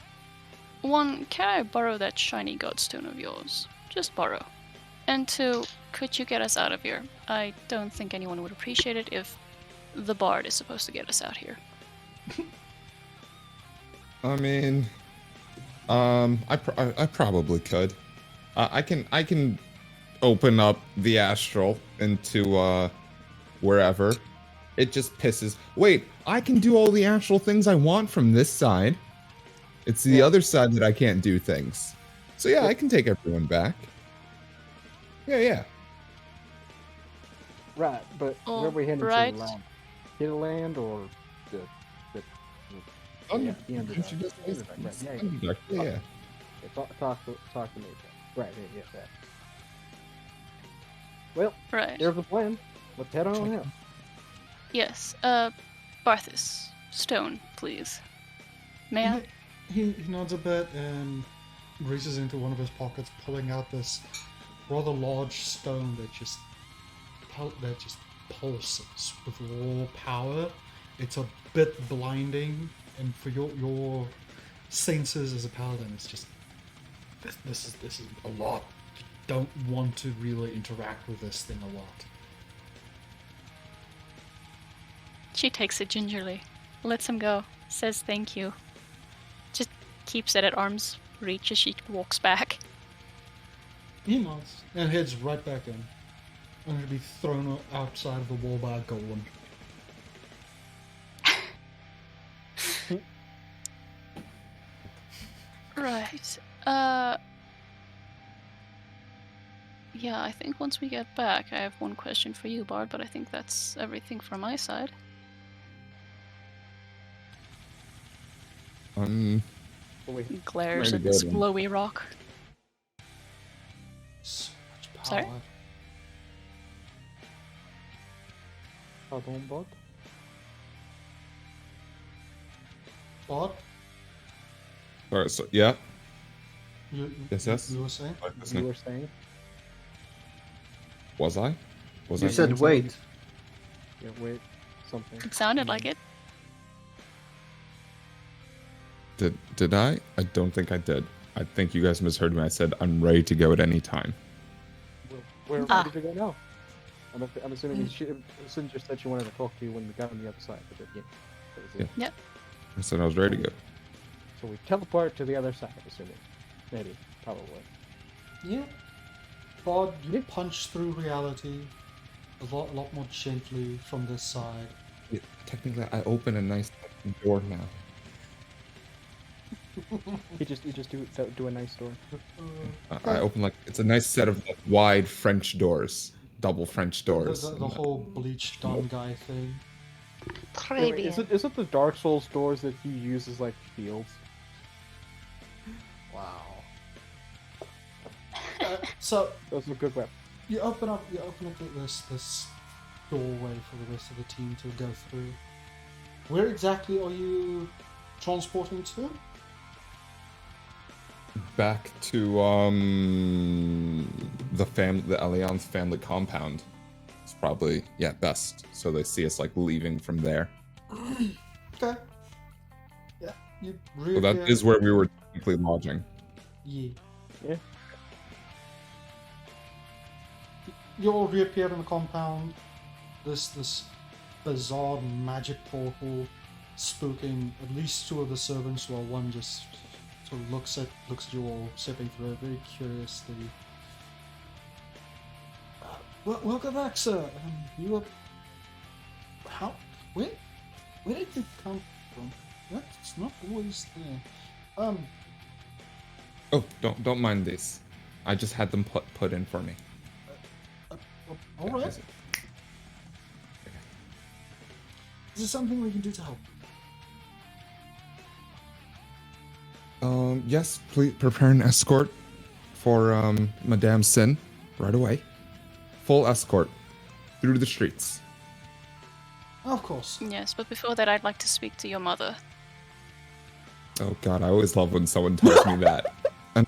1, can I borrow that shiny godstone of yours? Just borrow. And 2, could you get us out of here? I don't think anyone would appreciate it if the bard is supposed to get us out here. I mean, I probably could. I can open up the astral into wherever. It just pisses. Wait, I can do all the astral things I want from this side. It's the other side that I can't do things. So yeah, I can take everyone back. Yeah. Right, but where are we heading Alright. to land? Hinterland or the Oh, the end of don't you that? just- Right, Yeah. Yeah, talk to me. Right, yeah. Well, Right. there's the plan. Let's head on out. Yes, Barthus, stone, please. May I? He nods a bit and reaches into one of his pockets, pulling out this rather large stone that just pulses with raw power. It's a bit blinding, and for your senses as a paladin, it's just this is a lot. You don't want to really interact with this thing a lot. She takes it gingerly, lets him go, says thank you. Just keeps it at arm's reach as she walks back. He nods and heads right back in, only to be thrown outside of the wall by a golem. Right. Yeah, I think once we get back, I have one question for you, Bard, but I think that's everything from my side. He glares Ready at to this go then. glowy rock. So much power. Sorry? Pardon, bot? Bard, Alright, so yeah. yes. You were saying? You were saying? Was I? Was I You saying said something? wait. Yeah, wait. Something. It sounded like it. Did I? I don't think I did. I think you guys misheard me. I said I'm ready to go at any time. Where Ah. did you go now? I'm assuming you just said you wanted to talk to you when we got on the other side. But yeah, that was it. Yeah. I said I was ready to go. So we teleport to the other side, I'm assuming. Maybe. Probably. Yeah. Bard, you punch through reality a lot more gently from this side. Yeah, technically, I open a nice door now. You just do a nice door. I open it's a nice set of wide French doors, double French doors. The whole bleached done guy thing. Wait, Très bien. is it the Dark Souls doors that he uses like shields? Wow. So Those are good weapons. you open up this doorway for the rest of the team to go through. Where exactly are you transporting to? Back to the Allianz family compound. It's probably best. So they see us leaving from there. Okay. Yeah, you So reappear. that is where we were technically lodging. Yeah. Yeah. You all reappear in the compound. This bizarre magic portal spooking at least two of the servants, while one just sort of looks at you all stepping through it very curiously. Welcome back, sir. You were where did you come from? That's not always there. Oh, don't mind this. I just had them put in for me. All right. Is it- Is there something we can do to help? Yes, please prepare an escort for Madame Sin right away. Full escort through the streets. Of course. Yes, but before that, I'd like to speak to your mother. Oh God, I always love when someone tells me that. And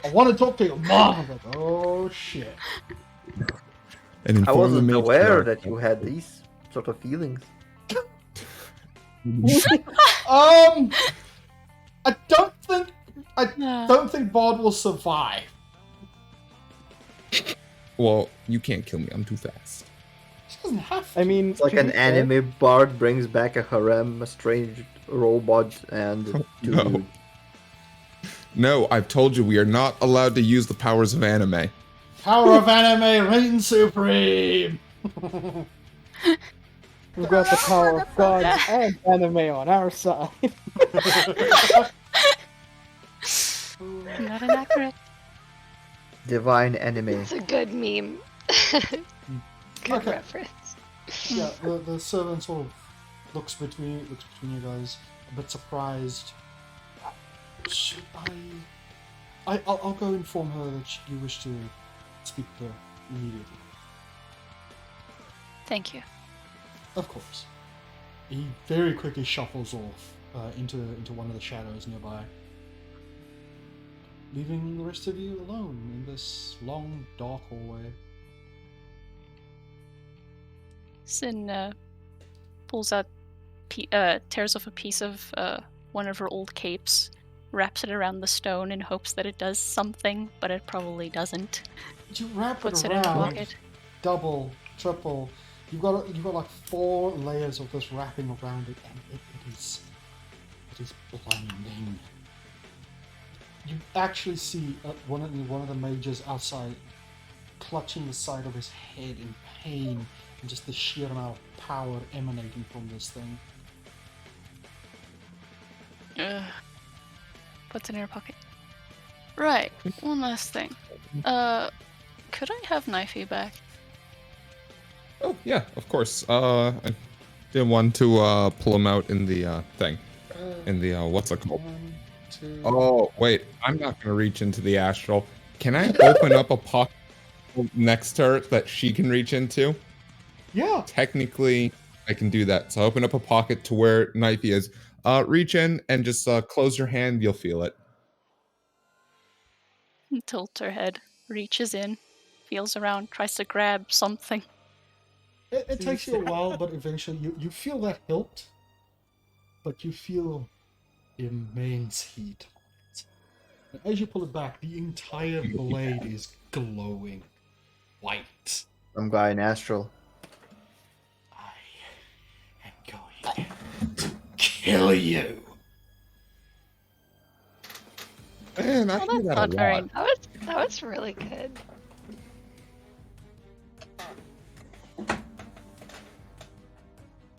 I want to talk to your mom. I'm like, oh shit. and I inform wasn't the aware matriarch that you had these sort of feelings. I don't think Bard will survive. Well, you can't kill me. I'm too fast. She doesn't have to. I mean, It's like to an be fair- anime bard brings back a harem, a strange robot, and two No. dudes. No, I've told you we are not allowed to use the powers of anime. Power of anime reign supreme. We've got the power of gods and anime on our side. Not inaccurate. Divine anime. It's a good meme. Good Okay. reference. Yeah, the servant sort of looks between you guys, a bit surprised. Should I'll go inform her that you wish to speak to her immediately. Thank you. Of course. He very quickly shuffles off into one of the shadows nearby, leaving the rest of you alone in this long, dark hallway. Sin pulls out, tears off a piece of one of her old capes, wraps it around the stone in hopes that it does something, but it probably doesn't. You wrap Puts it it in her around, pocket. double, triple. You've got like 4 layers of this wrapping around it, and it is blinding. You actually see one of the mages outside clutching the side of his head in pain, and just the sheer amount of power emanating from this thing. Puts it in her pocket. Right, one last thing. Could I have Knifey back? Oh yeah, of course. I didn't want to pull him out in the thing, in the what's it called? 1, 2. Oh wait, I'm not gonna reach into the astral. Can I open up a pocket next to her that she can reach into? Yeah. Technically, I can do that. So open up a pocket to where Knifey is. Reach in and just close your hand. You'll feel it. Tilts her head, reaches in, feels around, tries to grab something. It takes you a while, but eventually you feel that hilt, but you feel immense heat. And as you pull it back, the entire blade is glowing white. Some guy in astral. I am going to kill you. Man, I Well, hear that's that not a very. lot. That was really good.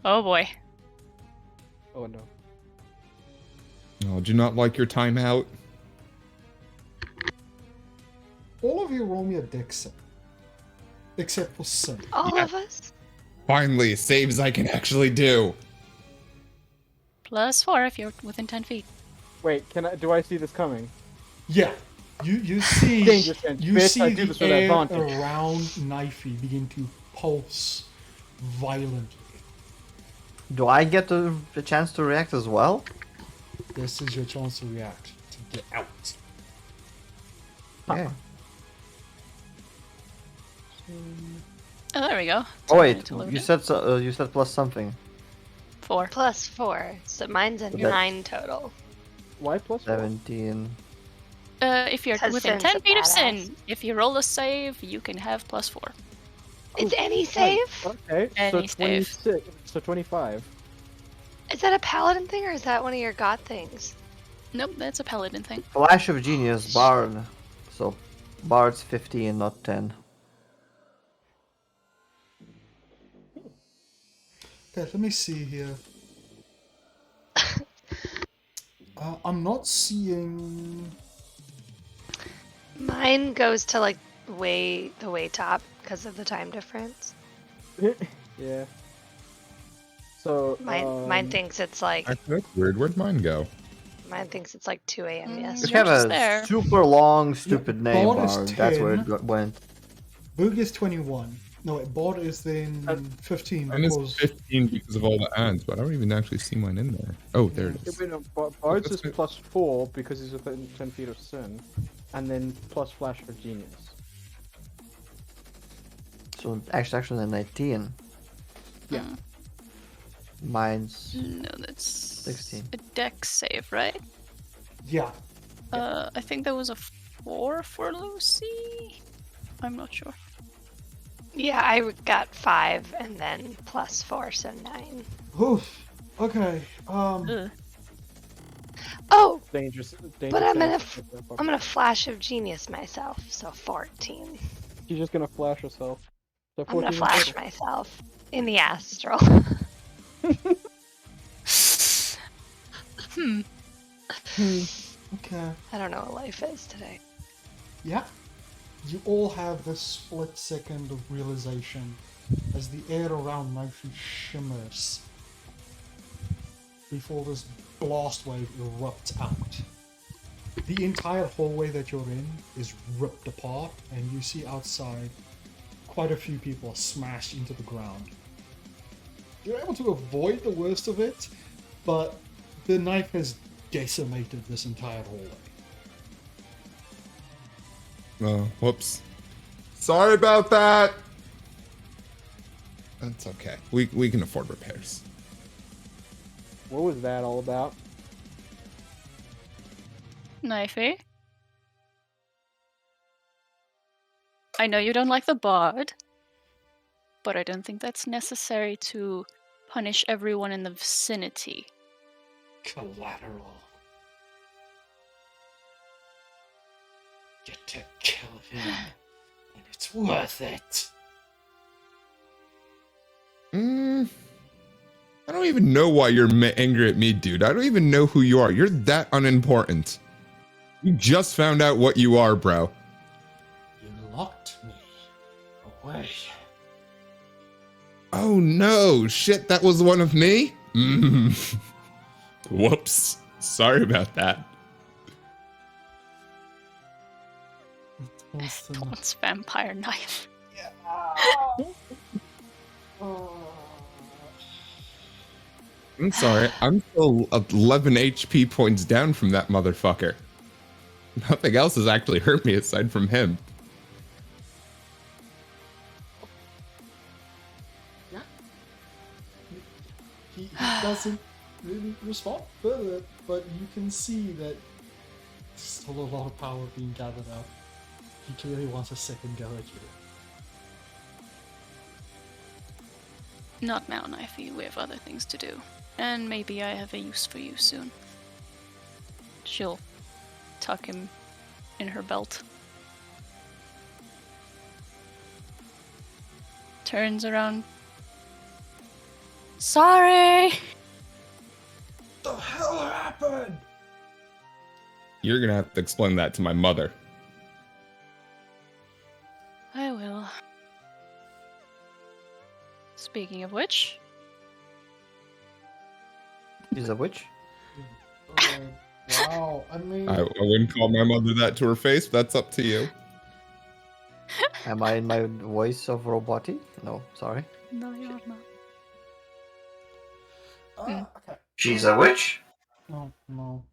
Oh boy. Oh no. Oh, do you not like your timeout? All of you roll me a dex save. Except for Sin. All Yeah. of us? Finally, saves I can actually do. +4 if you're within 10 feet. Wait, do I see this coming? Yeah. You see Danger sense, you bitch, see I do the this with air advantage. around Knifey begin to pulse violently. Do I get the chance to react as well? This is your chance to react, to get out. Yeah. Oh, there we go. Oh wait, To load you it. said plus something. 4. +4. So mine's a Okay. 9 total. Why plus 4? 17. If you're 'Cause within Sin's 10 a feet of badass. Sin, if you roll a save, you can have +4. It's any save? Okay, so Any save. 26. So 25. Is that a paladin thing or is that one of your god things? Nope, that's a paladin thing. Flash of Genius, Bard. So, Bard's 15, not 10. Okay, let me see here. I'm not seeing. Mine goes to like the way top because of the time difference. Yeah. So Mine thinks it's like Actually, that's weird. Where'd mine go? 2 a.m. Mm, Yes. We have Yours is a there. super long, stupid name Bod is bar. That's where 10. it went. Boog is 21. No, wait, Bod is then 15 Mine is because 15 because of all the ads, but I don't even actually see mine in there. Oh, there it Yeah, is. wait, no, Bard's is That's it. +4 because he's within 10 feet of Sin, and then plus Flash for Genius. So actually 19. Yeah. Mine's No, that's 16. a dex save, right? yeah. I think that was a 4 for Lucy. I'm not sure. Yeah, I got 5 and then +4, so 9. Oof. Okay. Ugh. Oh, Dangerous. but I'm gonna flash of genius myself, so 14. She's just gonna flash herself. So I'm gonna 14 in flash total. myself in the astral. Okay. I don't know what life is today. Yeah. You all have this split second of realization as the air around Knifey shimmers before this blast wave erupts out. The entire hallway that you're in is ripped apart, and you see outside quite a few people are smashed into the ground. You're able to avoid the worst of it, but the knife has decimated this entire hallway. Oh, whoops. Sorry about that. That's okay. We can afford repairs. What was that all about? Knifey? I know you don't like the bard, but I don't think that's necessary to punish everyone in the vicinity. Collateral. Get to kill him, and it's worth it. I don't even know why you're angry at me, dude. I don't even know who you are. You're that unimportant. You just found out what you are, bro. You locked me away. Oh no, shit, that was one of me? Whoops. Sorry about that. Dawn's vampire knife. I'm sorry, I'm still 11 HP points down from that motherfucker. Nothing else has actually hurt me aside from him. Yeah. He doesn't really respond further, but you can see that there's still a lot of power being gathered up. He clearly wants a second go at you. Not now, Knifey. We have other things to do. And maybe I have a use for you soon. She'll tuck him in her belt. Turns around. Sorry! The hell happened? You're gonna have to explain that to my mother. I will. Speaking of which, Is a witch? Wow, I mean... I wouldn't call my mother that to her face, but that's up to you. Am I in my voice of roboty? No, sorry. no, you're not. okay. She's a witch? No, no.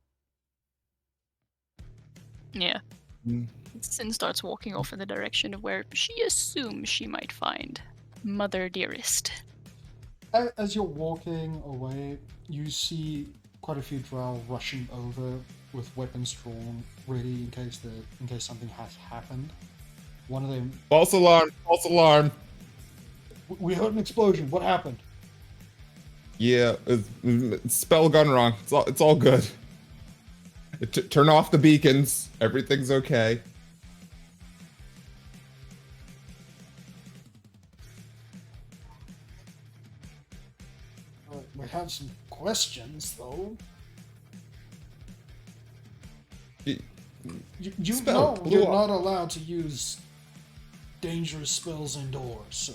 Yeah. Mm. Sin starts walking off in the direction of where she assumes she might find Mother Dearest. As you're walking away, you see quite a few drow rushing over with weapons drawn, ready in case something has happened. One of them, False alarm, false alarm. we heard an explosion. What happened? Yeah, spell gone wrong. It's all good. Turn off the beacons. Everything's okay. We have some questions, though. You Spell know blew you're up. not allowed to use dangerous spells indoors, sir.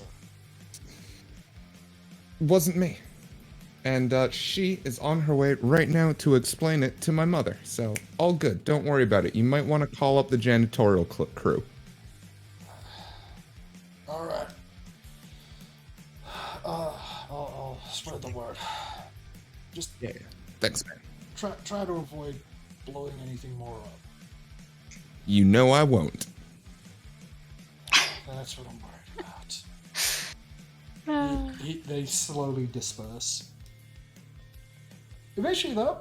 Wasn't me. And she is on her way right now to explain it to my mother. So, all good. Don't worry about it. You might want to call up the janitorial crew. Alright. I'll spread the word. Just Yeah. Thanks, man. try to avoid blowing anything more up. You know I won't. That's what I'm worried about. They slowly disperse. Eventually, though,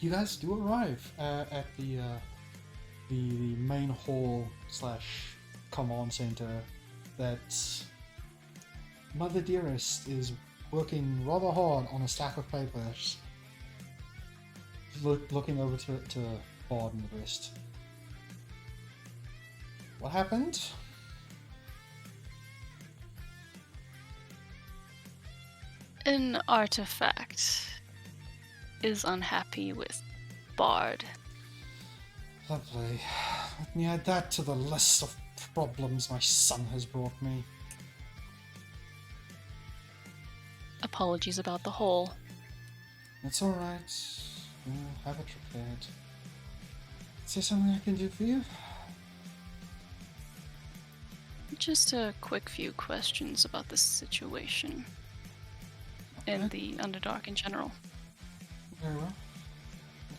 you guys do arrive at the main hall / command center that Mother Dearest is working rather hard on a stack of papers. Looking over to Bard and the rest. What happened? An artifact is unhappy with Bard. Lovely. Let me add that to the list of problems my son has brought me. Apologies about the hole. It's alright. We'll have it repaired. Is there something I can do for you? Just a quick few questions about the situation. And the Underdark in general. Very well.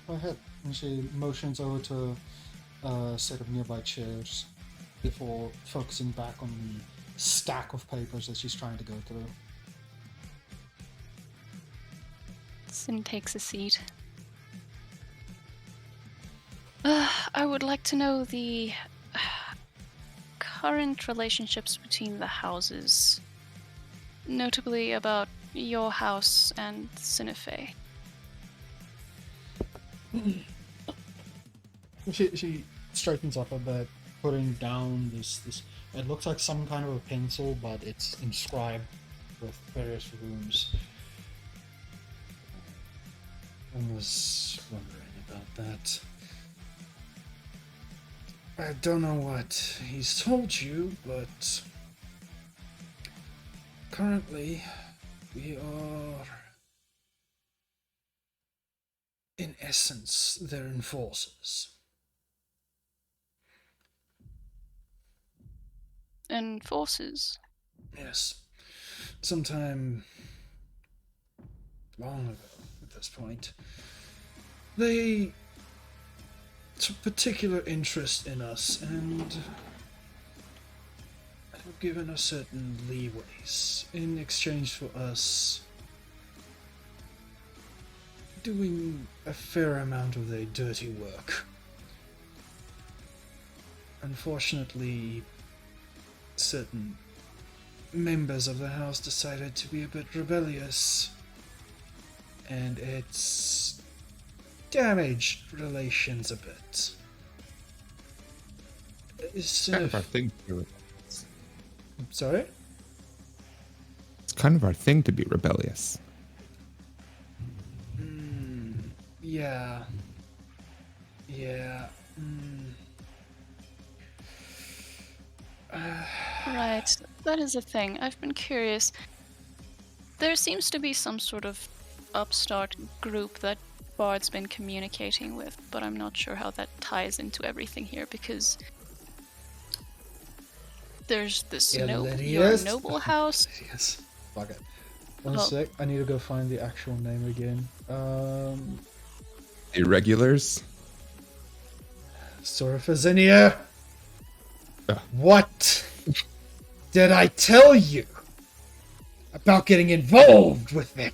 Go ahead. And she motions over to a set of nearby chairs before focusing back on the stack of papers that she's trying to go through. Sin takes a seat. I would like to know the current relationships between the houses. Notably about your house and Sinife. She straightens up a bit, putting down this. It looks like some kind of a pencil, but it's inscribed with various runes. I was wondering about that. I don't know what he's told you, but currently we are, in essence, their enforcers. Enforcers? Yes. Sometime long ago, at this point, they took particular interest in us and have given us certain leeways in exchange for us doing a fair amount of their dirty work. Unfortunately, certain members of the house decided to be a bit rebellious, and it's damaged relations a bit. It's kind of our thing to be rebellious. Sorry? It's kind of our thing to be rebellious. Yeah. Yeah. Right, that is a thing. I've been curious. There seems to be some sort of upstart group that Bard's been communicating with, but I'm not sure how that ties into everything here because there's this your noble house. Yes. Fuck it. One Oh. sec. I need to go find the actual name again. Irregulars? Soraphazinia. Ugh. What did I tell you about getting involved with them?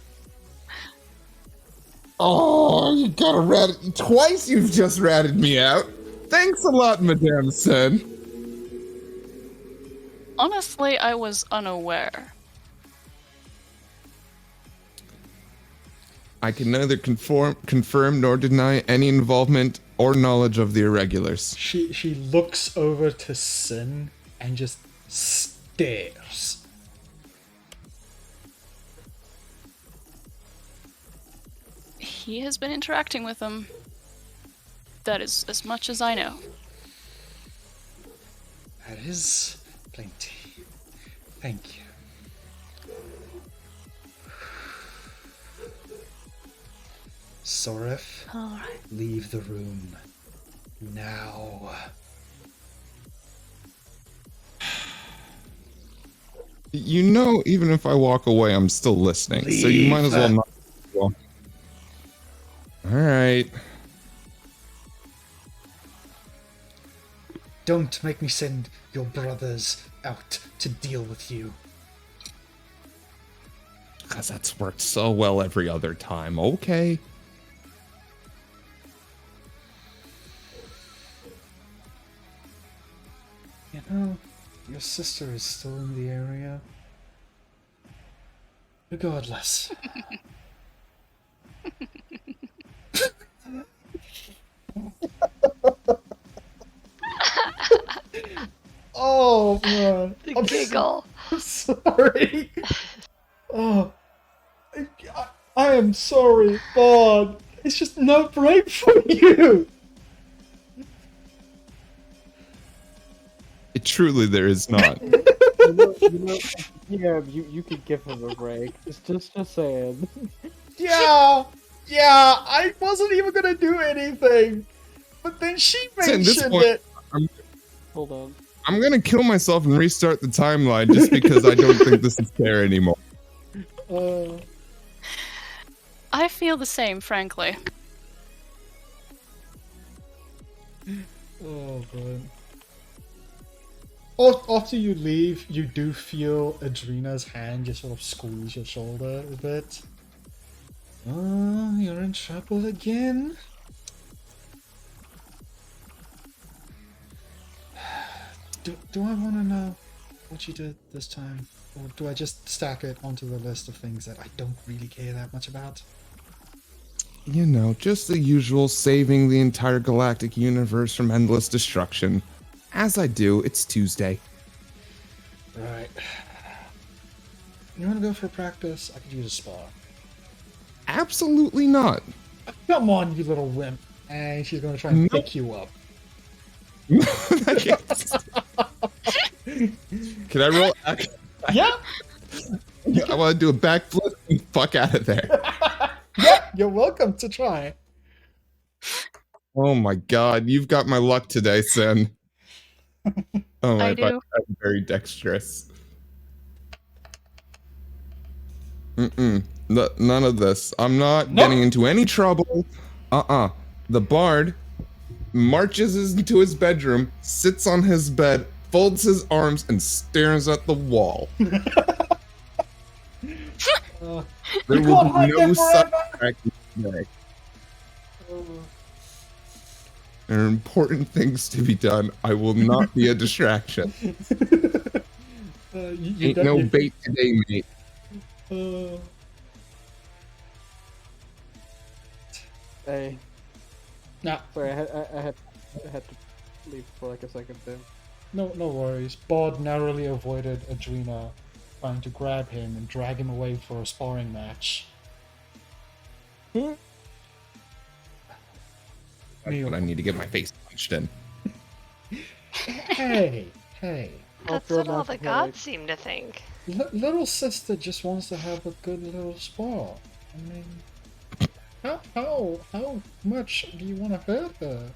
Oh, you gotta rat it. Twice you've just ratted me out. Thanks a lot, Madame Sen. Honestly, I was unaware. I can neither confirm nor deny any involvement or knowledge of the irregulars. She looks over to Sin and just stares. He has been interacting with them. That is as much as I know. That is plenty. Thank you. Sorif, Alright. leave the room. Now. You know, even if I walk away, I'm still listening. So you might as well not. Well, all right. Don't make me send your brothers out to deal with you. Because that's worked so well every other time. Okay. You know, your sister is still in the area. Regardless. Oh man, The giggle. I'm sorry. Oh, I am sorry, Bod. It's just no break for you. Truly, there is not. Yeah, you could give him a break. Just saying. Yeah, I wasn't even gonna do anything, but then she So at this mentioned point, it. Hold on. I'm gonna kill myself and restart the timeline just because I don't think this is fair anymore. I feel the same, frankly. Oh god. After you leave, you do feel Adrena's hand just sort of squeeze your shoulder a bit. Oh, you're in trouble again? Do I want to know what you did this time? Or do I just stack it onto the list of things that I don't really care that much about? You know, just the usual, saving the entire galactic universe from endless destruction. As I do, it's Tuesday. Right. You want to go for practice? I could use a spa. Absolutely not. Come on, you little wimp. And she's going to try and pick you up. Can I roll? Yeah. I want to do a backflip and fuck out of there. Yeah, you're welcome to try. Oh my god, you've got my luck today, Sin. Oh my I do. I'm very dexterous. None of this. I'm not getting into any trouble. The bard marches into his bedroom, sits on his bed, folds his arms, and stares at the wall. There will be no subtraction today. There are important things to be done. I will not be a distraction. Ain't no bait today, mate. Hey. Nah. Sorry, I had to leave for like a second there. No worries. Bod narrowly avoided Adrena trying to grab him and drag him away for a sparring match. That's what I need to get my face punched in. Hey. That's what all the gods seem to think. Little sister just wants to have a good little spar. I mean, how much do you want to hurt her?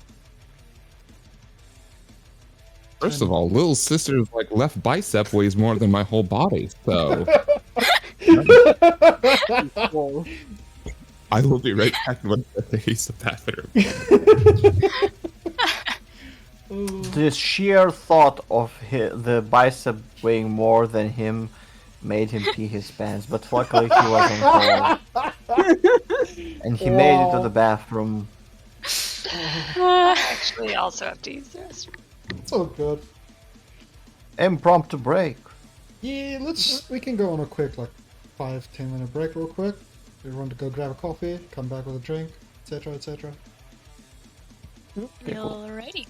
First of all, little sister's like left bicep weighs more than my whole body, so I will be right back when I use the bathroom. The sheer thought of the bicep weighing more than him made him pee his pants, but luckily he wasn't cold. And he made it to the bathroom. I actually also have to use the restroom. It's all good. Impromptu break. Yeah, we can go on a quick 5-10 minute break real quick. Everyone to go grab a coffee, come back with a drink, etc, etc. Alrighty.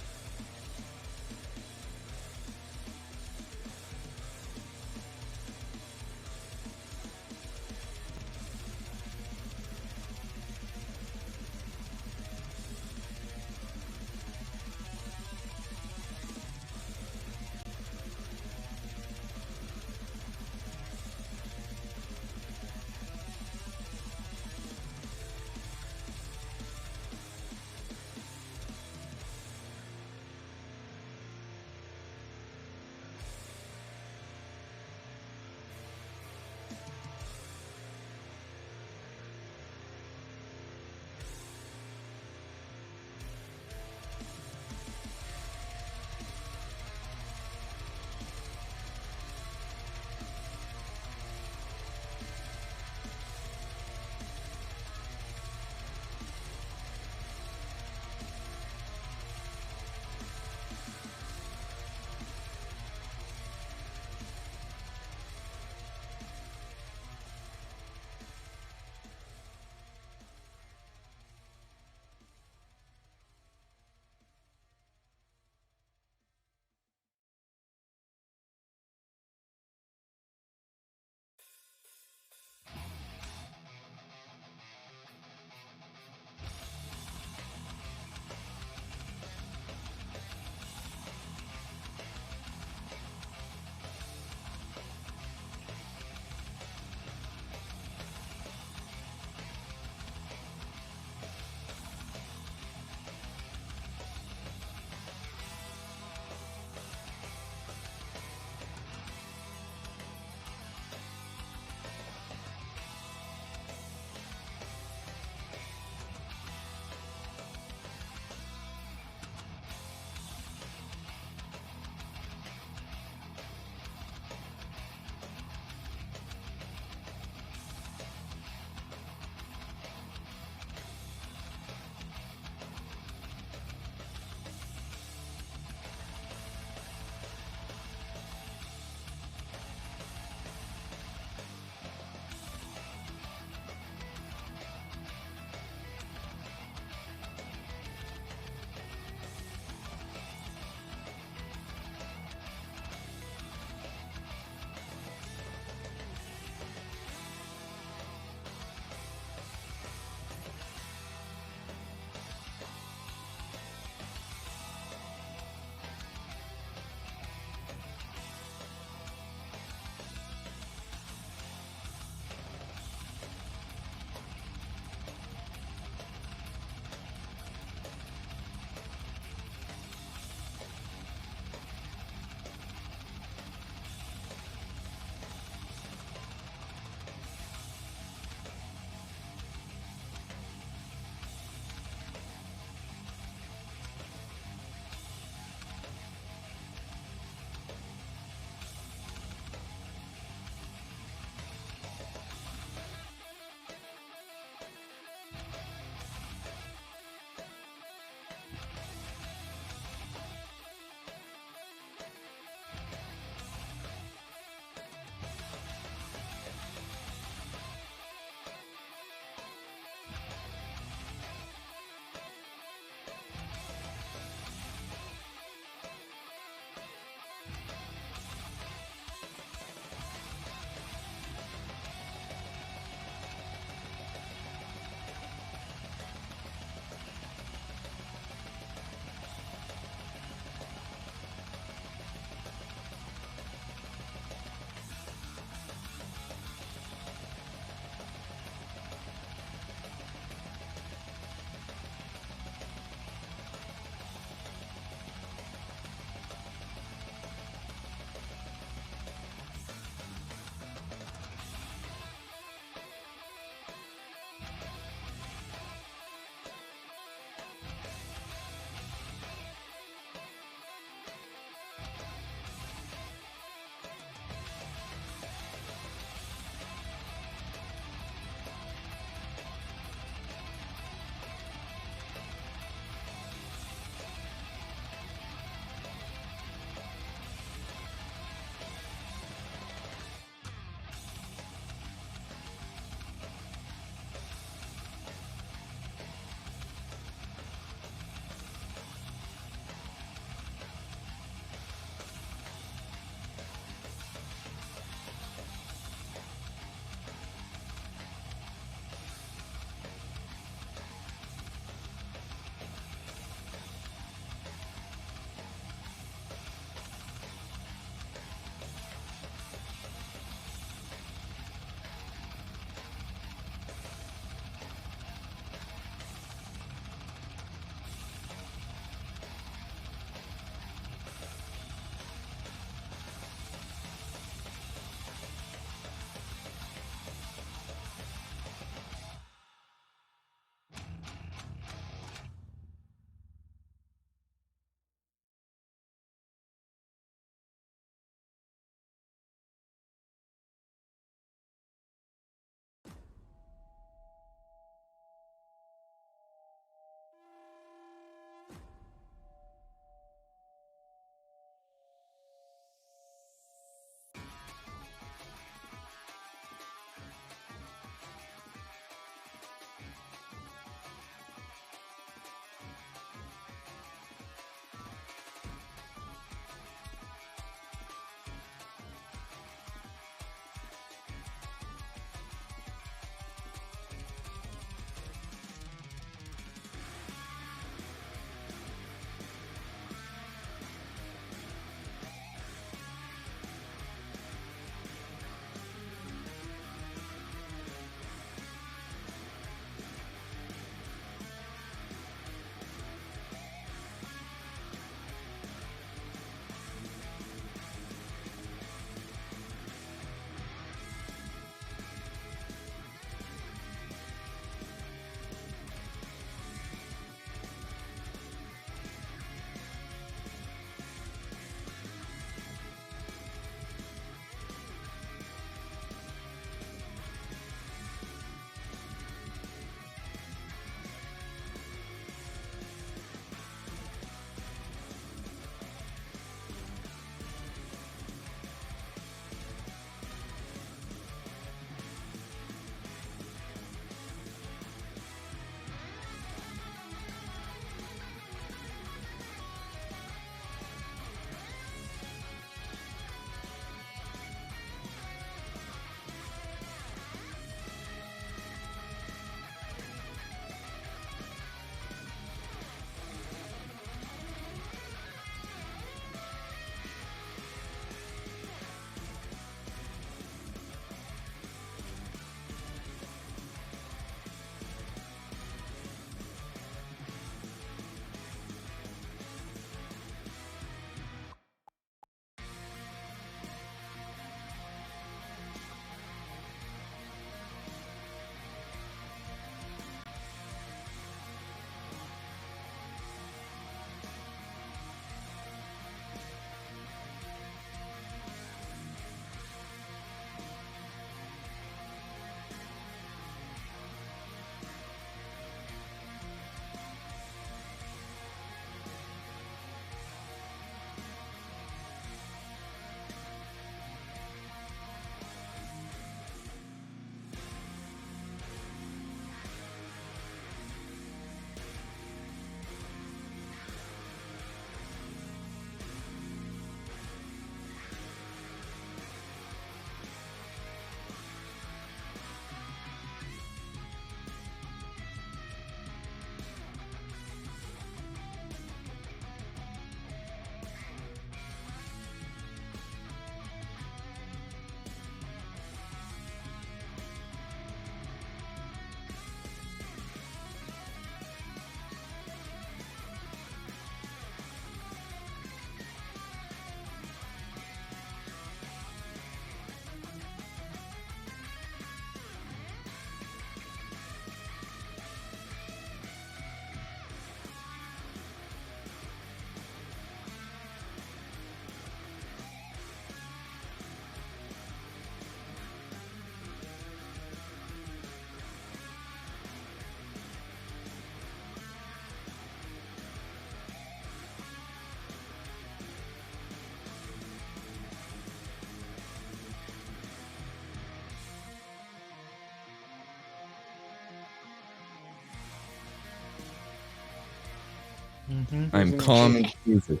Mm-hmm. I'm Cruising calm and and cruising.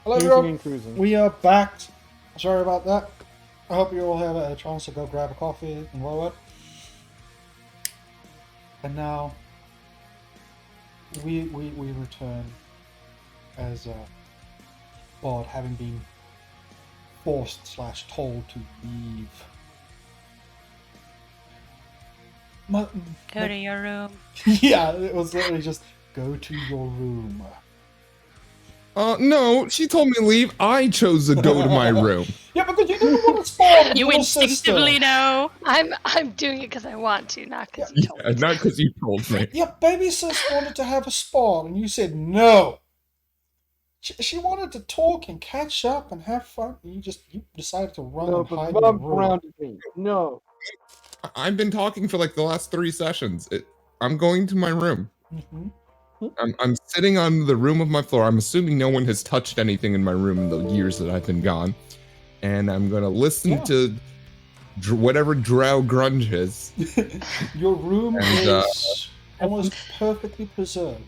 Hello, cruising everyone. and cruising. We are back. Sorry about that. I hope you all have a chance to go grab a coffee and whatnot. And now we return as Bod having been forced / told to leave. Go to your room. Yeah, it was literally just go to your room. No, she told me to leave. I chose to go to my room. Yeah, because you didn't want to spawn with You little instinctively sister. know. I'm doing it because I want to, not because you told Yeah, me to. not because you told me. Yeah, baby sis wanted to have a spawn, and you said no. She wanted to talk and catch up and have fun, and you decided to run No, and but hide in your Mom room. grounded me. No. I've been talking for like the last 3 sessions. I'm going to my room. Mm-hmm. I'm sitting on the room of my floor. I'm assuming no one has touched anything in my room in the years that I've been gone. And I'm going to listen to whatever drow grunge is. Your room And, is almost perfectly preserved.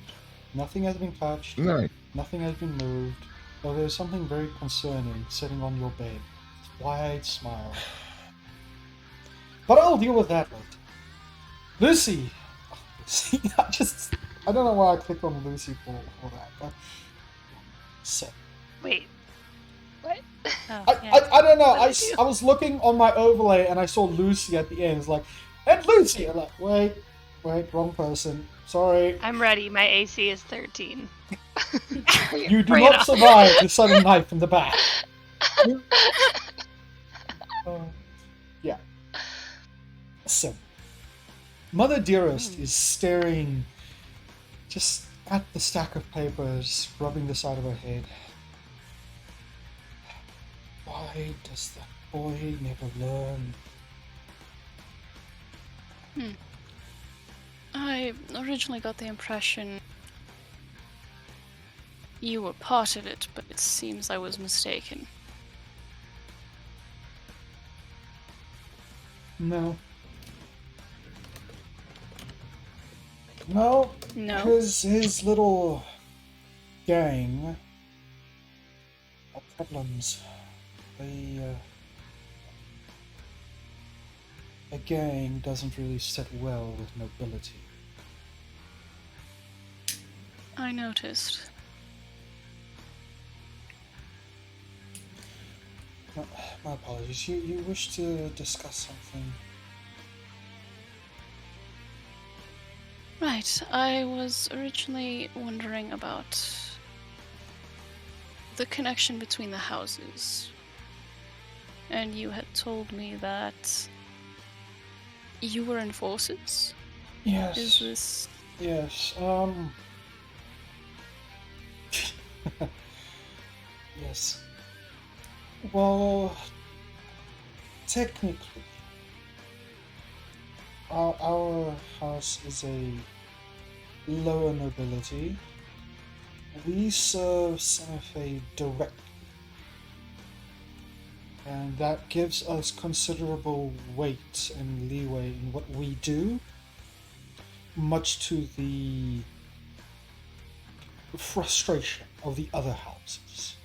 Nothing has been touched. Nice. Nothing has been moved. Though there's something very concerning sitting on your bed. Wide smile. But I'll deal with that later. Lucy! Oh, Lucy, I don't know why I clicked on Lucy for that, but... So, Wait. What? Oh, I don't know, What did I do? I was looking on my overlay and I saw Lucy at the end. It's like, and Lucy! I'm like, wait, wrong person. Sorry. I'm ready. My AC is 13. You do Bring it not on. survive the sudden knife in the back. Yeah. So, Mother Dearest is staring just at the stack of papers, rubbing the side of her head. Why does that boy never learn? I originally got the impression you were part of it, but it seems I was mistaken. No. No. No? His little gang of problems. A gang doesn't really sit well with nobility. I noticed. My apologies. You wish to discuss something? Right, I was originally wondering about the connection between the houses. And you had told me that you were in forces? Yes. Is this... Yes, yes. Well, technically, our house is a lower nobility. We serve Santa Fe directly, and that gives us considerable weight and leeway in what we do, much to the frustration of the other houses.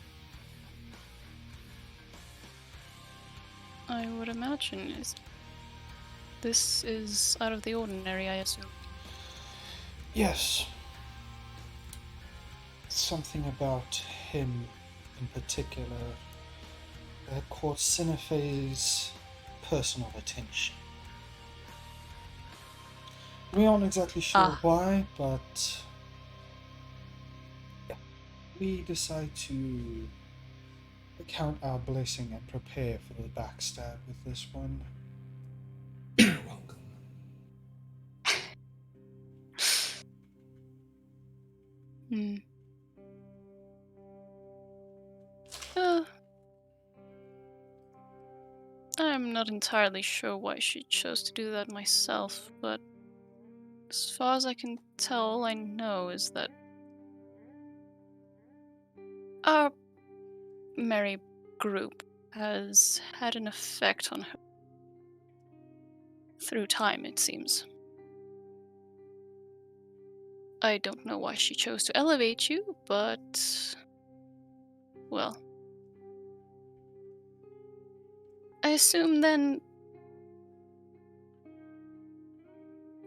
I would imagine this is out of the ordinary, I assume. Yes. Something about him in particular that caught Cinefe's personal attention. We aren't exactly sure why, but yeah, we decide to count our blessing and prepare for the backstab with this one. You're welcome. I'm not entirely sure why she chose to do that myself, but as far as I can tell, all I know is that our merry group has had an effect on her. Through time, it seems. I don't know why she chose to elevate you, but... well... I assume then...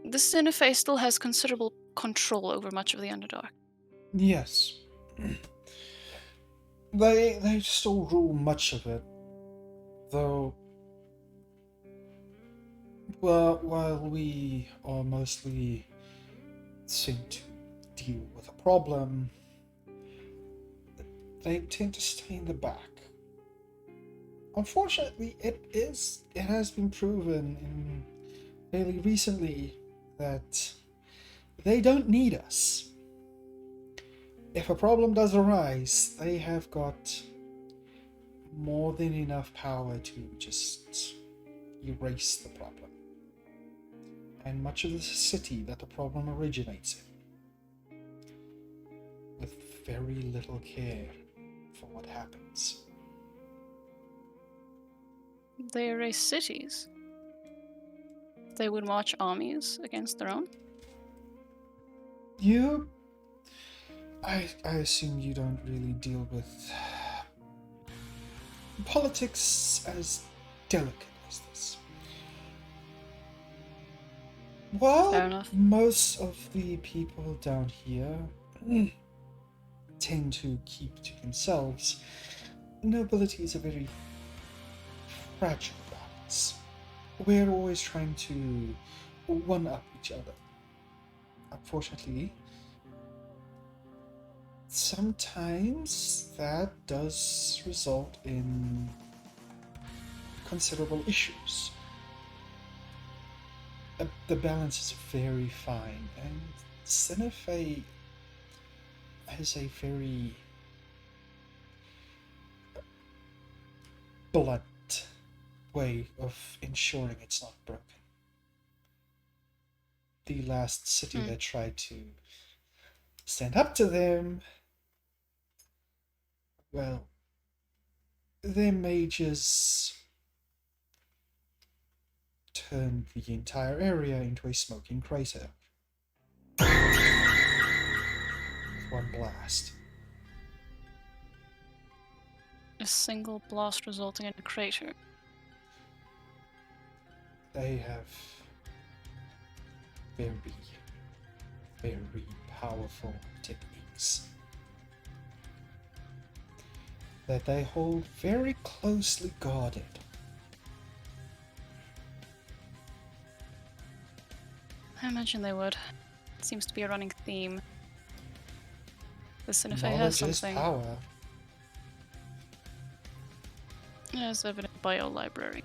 the Cinefae still has considerable control over much of the Underdark. Yes. They still rule much of it, though. Well, while we are mostly seen to deal with a problem, they tend to stay in the back. Unfortunately, it has been proven fairly recently that they don't need us. If a problem does arise, they have got more than enough power to just erase the problem. And much of the city that the problem originates in, with very little care for what happens. They erase cities. They would march armies against their own. I assume you don't really deal with politics as delicate as this. Well, Fair enough. most of the people down here tend to keep to themselves. Nobility is a very fragile balance. We're always trying to one-up each other. Unfortunately, sometimes that does result in considerable issues. The balance is very fine, and Cinefae has a very blunt way of ensuring it's not broken. The last city that tried to stand up to them, well, their mages turned the entire area into a smoking crater. With one blast. A single blast resulting in a crater. They have very, very powerful techniques that they hold very closely guarded. I imagine they would. It seems to be a running theme. The Cinefae has Knowledge is something. power. As evident by your library.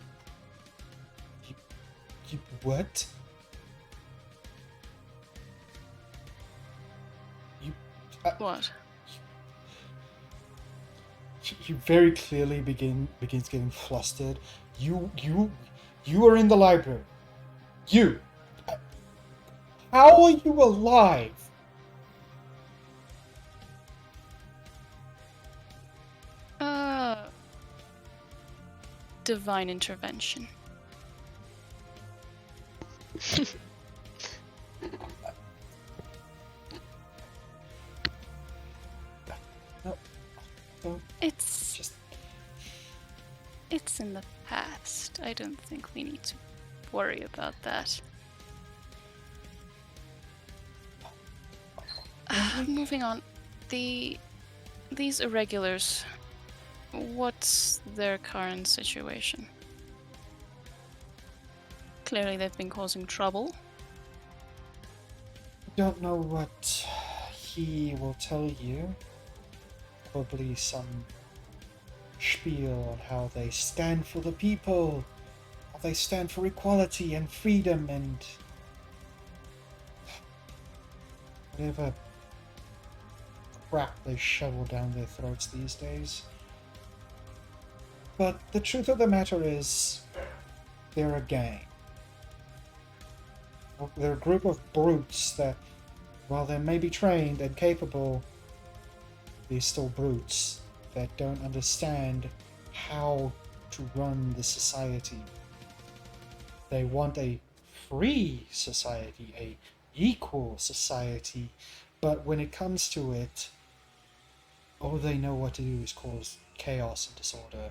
You what? What? You very clearly begins getting flustered. You are in the library. You. How are you alive? Divine intervention. No, don't. It's Just. It's in the past. I don't think we need to worry about that. Moving on. These irregulars. What's their current situation? Clearly they've been causing trouble. Don't know what he will tell you. Probably some spiel on how they stand for the people, how they stand for equality and freedom and whatever crap they shovel down their throats these days. But the truth of the matter is, they're a gang. They're a group of brutes that, while they may be trained and capable, they're still brutes that don't understand how to run the society. They want a free society, a equal society, but when it comes to it, all they know what to do is cause chaos and disorder.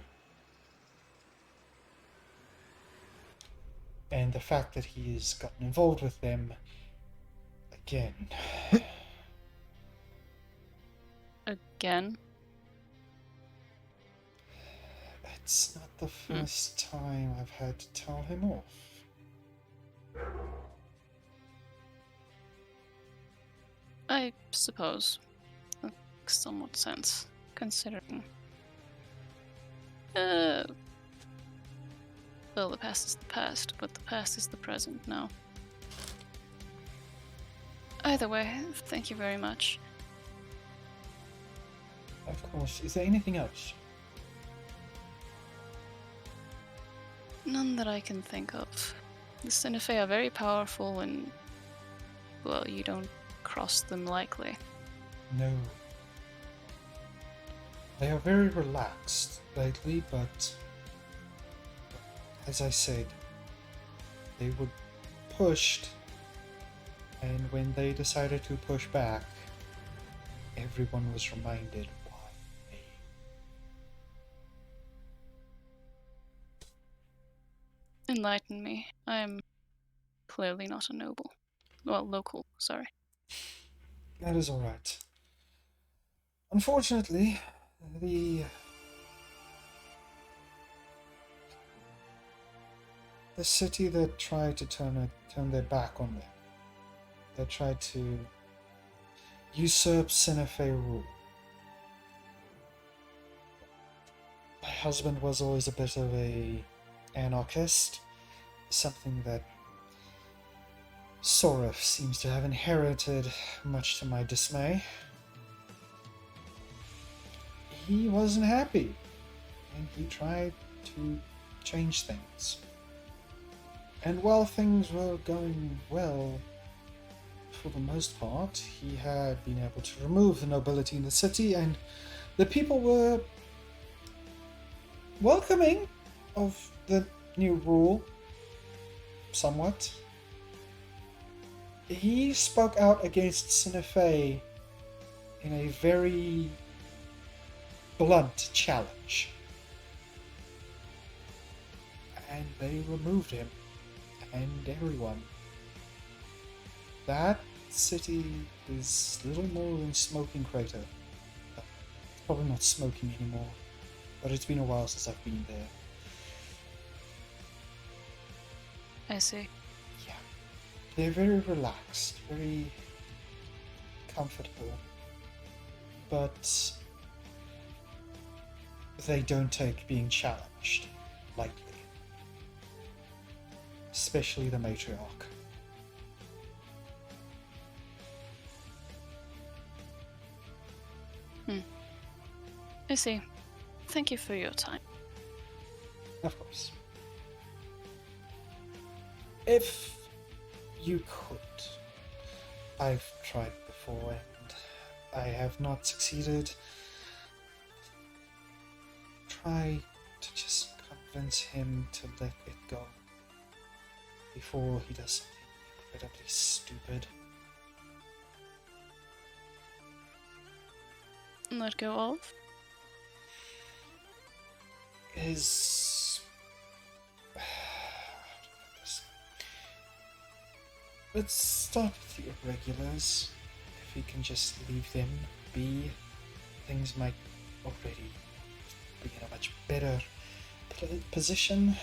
And the fact that he has gotten involved with them, again, Again? it's not the first time I've had to tell him off. I suppose. That makes somewhat sense, considering. Well, the past is the past, but the past is the present now. Either way, thank you very much. Of course. Is there anything else? None that I can think of. The Sinifei are very powerful and, well, you don't cross them likely. No. They are very relaxed lately, but as I said, they were pushed, and when they decided to push back, everyone was reminded why they. Enlighten me. I am clearly not a noble. Well, local, sorry. That is alright. Unfortunately, the city that tried to turn their back on them, that tried to usurp Sinifei rule. My husband was always a bit of a anarchist, something that Soref seems to have inherited, much to my dismay. He wasn't happy, and he tried to change things. And while things were going well, for the most part, he had been able to remove the nobility in the city, and the people were welcoming of the new rule, somewhat. He spoke out against Sinifei in a very blunt challenge, and they removed him and everyone. That city is little more than smoking crater. It's probably not smoking anymore, but it's been a while since I've been there. I see. Yeah. They're very relaxed, very comfortable, but they don't take being challenged lightly. Especially the matriarch. I see. Thank you for your time. Of course. If you could, I've tried before and I have not succeeded. Try to just convince him to let it go before he does something incredibly stupid. Let go of? Is let's start with the irregulars. If he can just leave them be, things might already be in a much better position.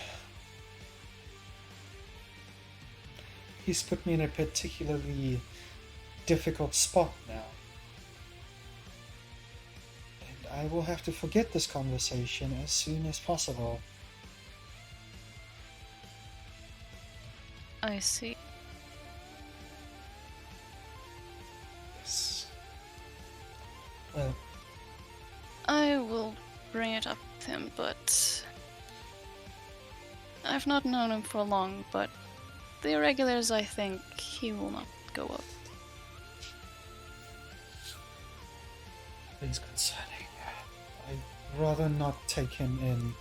He's put me in a particularly difficult spot now. And I will have to forget this conversation as soon as possible. I see. Yes. Well, I will bring it up with him, but I've not known him for long, but the irregulars, I think he will not go up. things concerning. I'd rather not take him in.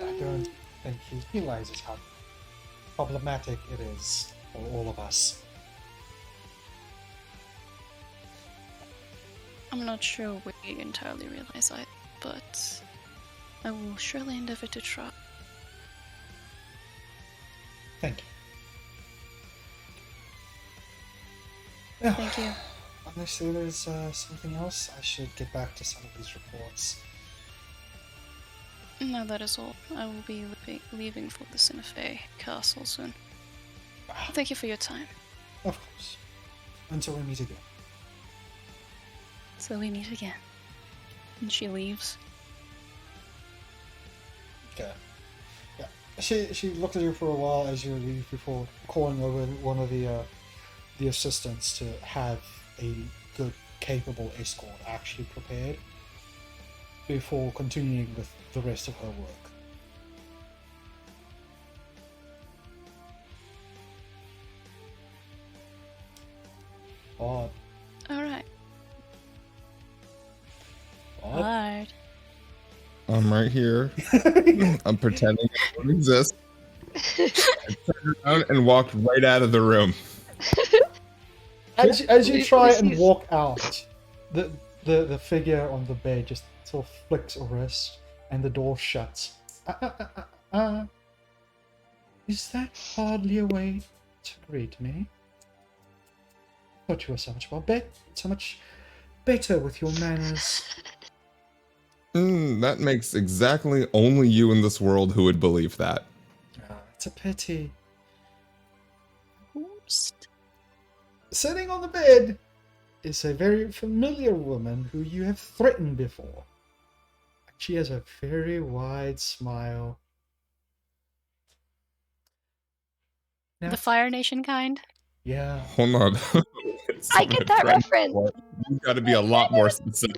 I don't think he realizes how problematic it is for all of us. I'm not sure we entirely realize that, but I will surely endeavor to try. Thank you. Thank you. Unless there is something else, I should get back to some of these reports. No, that is all. I will be leaving for the Sinifei castle soon. Thank you for your time. Of course. Until we meet again. So we meet again. And she leaves. Okay. Yeah. She looked at you for a while as you leave before calling over one of the assistants to have a good, capable escort actually prepared before continuing with the rest of her work. Odd. Alright. Odd. Bye. I'm right here. I'm pretending I don't exist. I turned around and walked right out of the room. As you try and Lucy's- walk out, the figure on the bed just sort of flicks a wrist and the door shuts. Is that hardly a way to greet me? I thought you were so much better with your manners. That makes exactly only you in this world who would believe that. It's a pity. Oops. Sitting on the bed is a very familiar woman who you have threatened before. She has a very wide smile. Now, The Fire Nation kind? yeah. Hold on. I get that reference. You've got to be a lot more specific.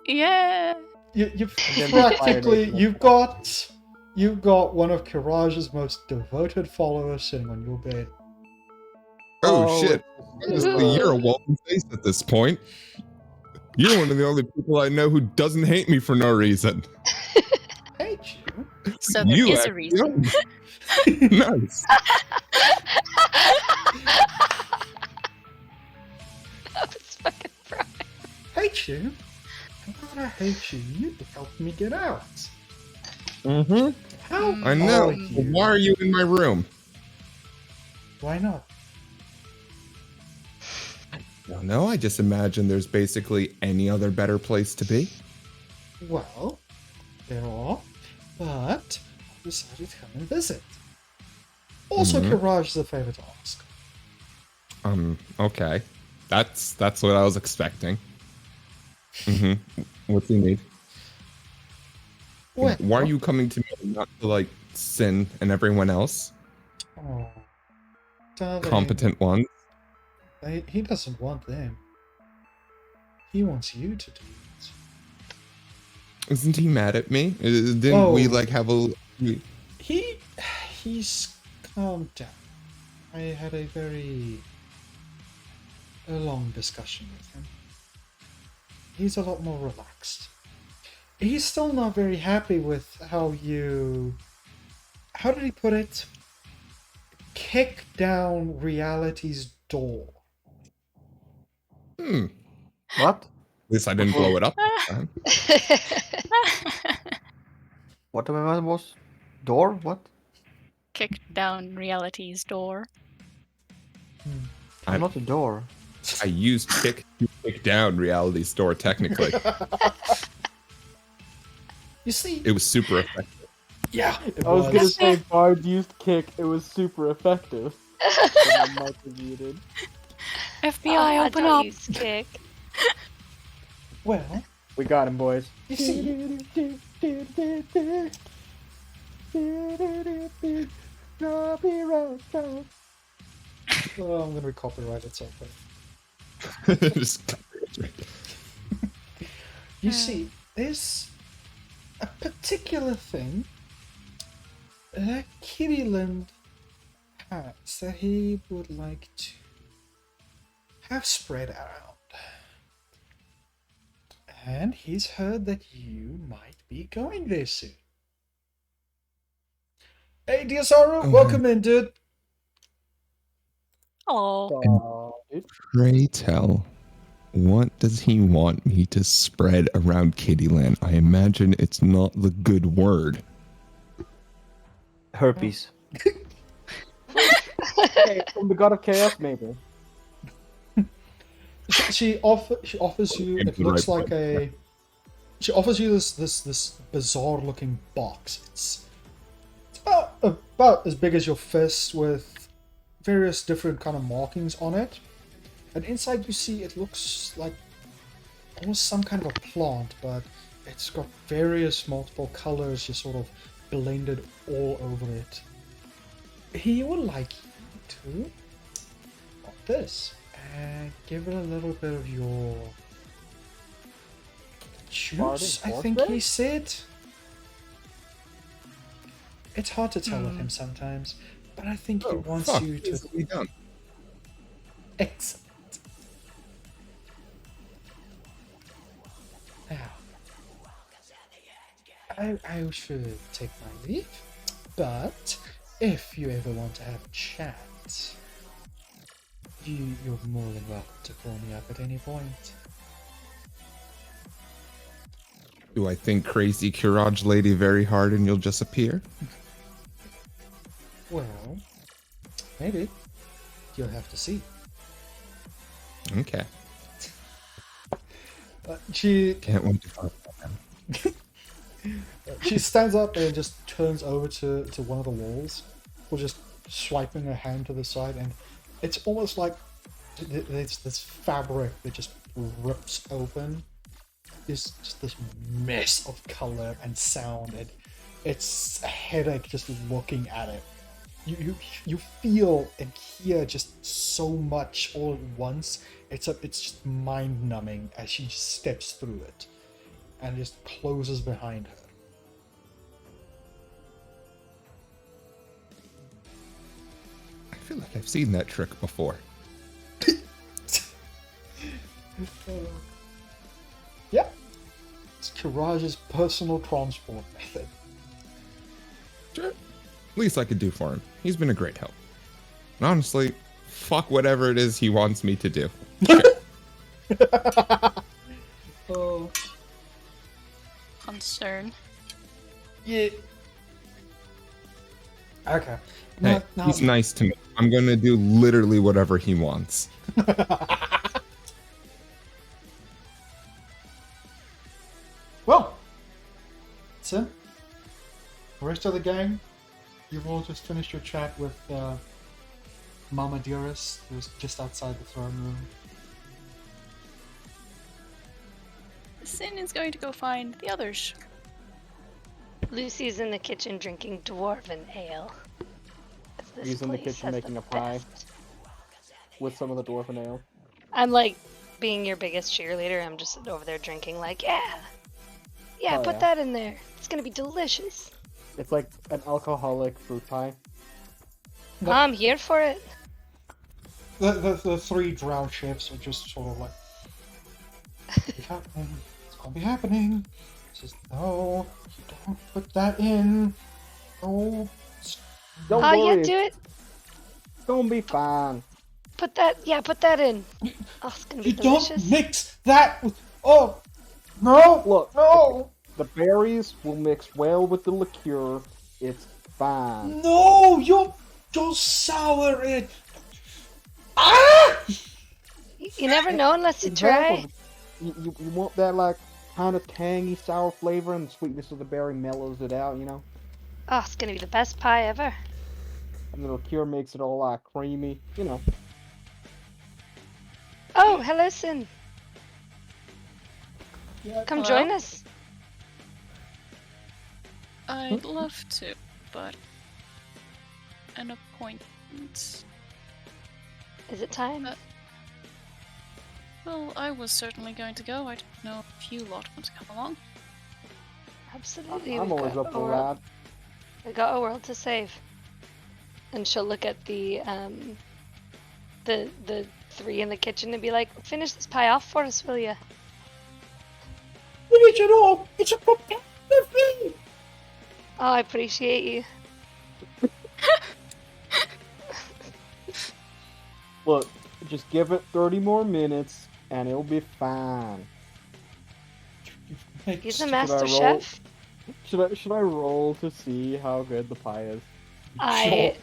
Yeah. You've then the practically Fire you've got one of Kiraj's most devoted followers sitting on your bed. Oh, shit. Honestly, you're a welcome face at this point. You're one of the only people I know who doesn't hate me for no reason. Hate you? So there You is a actually reason. are. Nice. That was fucking Brian. Hate you? How about I hate you? You helped me get out. Mm-hmm. How I know. are you? Why are you in my room? Why not? No, I just imagine there's basically any other better place to be. Well, there are, but I decided to come and visit. Also, Kiraj is a favor to ask. Okay. That's what I was expecting. Mm-hmm. What do you need? Well, Why are you coming to me, not to, like, Sin and everyone else? Oh, darling, Competent ones? He doesn't want them. He wants you to do it. Isn't he mad at me? Didn't we, Oh. like, have a... He's calmed down. I had a long discussion with him. He's a lot more relaxed. He's still not very happy with how you... How did he put it? Kick down reality's door. What? At least I didn't blow it up. What the word was? Door? What? Kicked down reality's door. I'm- Not a door. I used kick to kick down reality's door, technically. You see, It was super effective. yeah, it I was gonna was. say Bard used kick. It was super effective. And my mic was muted. FBI, open don't up! use kick. Well, We got him, boys. you see, oh, I'm gonna be copyrighted something. Just- You see, there's a particular thing that Kittyland has that he would like to have spread around. And he's heard that you might be going there soon. Hey, Diasaru, Oh, welcome in, dude. Oh, Dude. Pray tell, what does he want me to spread around Kittyland? I imagine it's not the good word. Herpes. Hey, from the God of Chaos, maybe. She offers you. Into It the looks right like a. She offers you this bizarre looking box. It's about as big as your fist with various different kind of markings on it. And inside you see it looks like almost some kind of a plant, but it's got various multiple colors just sort of blended all over it. He would like you to want this and give it a little bit of your juice, I think he said. It's hard to tell with him sometimes, but I think he wants you to. Easily done. Excellent. Now, I should take my leave, but if you ever want to have a chat, you're more than welcome to call me up at any point. Do I think crazy Courage lady very hard and you'll just appear? Well, maybe. You'll have to see. Okay. She Can't wait to talk about them. she stands up and just turns over to one of the walls, or just swiping her hand to the side, and it's almost like there's this fabric that just rips open. There's just this mess of color and sound, and it's a headache just looking at it. You feel and hear just so much all at once. It's just mind numbing as she steps through it, and just closes behind her. I feel like I've seen that trick before. Yeah, it's Courage's personal transport method. Sure. Least I could do for him. He's been a great help. And honestly, fuck whatever it is he wants me to do. Oh, concern. yeah. Okay. Hey, he's nice to me. I'm gonna do literally whatever he wants. Well, that's it. The rest of the gang, you've all just finished your chat with Mama Dearest, who's just outside the throne room. Sin is going to go find the others. Lucy's in the kitchen drinking dwarven ale. This He's in the place kitchen has making the a pie. best. With some of the dwarven ale. I'm like being your biggest cheerleader. I'm just over there drinking like, yeah, Oh, put yeah. that in there. It's gonna be delicious. It's like an alcoholic fruit pie. But I'm here for it. the three drow chefs are just sort of like, it's happening. It's gonna be happening. Says, no, you don't put that in. No. Don't Oh worry, yeah, do it. it's gonna be fine. Put that in. Oh, it's gonna be You delicious. don't mix that with. Oh, no. Look, No. the berries will mix well with the liqueur. It's fine. No, you'll sour it. Ah! You never know unless you try. Exactly. You want that like kind of tangy sour flavor, and the sweetness of the berry mellows it out, you know? Oh, it's gonna be the best pie ever. And the liqueur makes it all like creamy, you know. Oh, hello, Sin. Come Hello? join us. I'd love to, but an appointment. Is it time? Well, I was certainly going to go. I don't know if you lot want to come along. Absolutely. I'm we've always got up a for world- that. We got a world to save. And she'll look at the three in the kitchen and be like, "Finish this pie off for us, will ya?" Finish it all. It's a competitive thing. Oh, I appreciate you. Just give it 30 more minutes, and it'll be fine. He's a I master roll? chef. Should I roll to see how good the pie is? I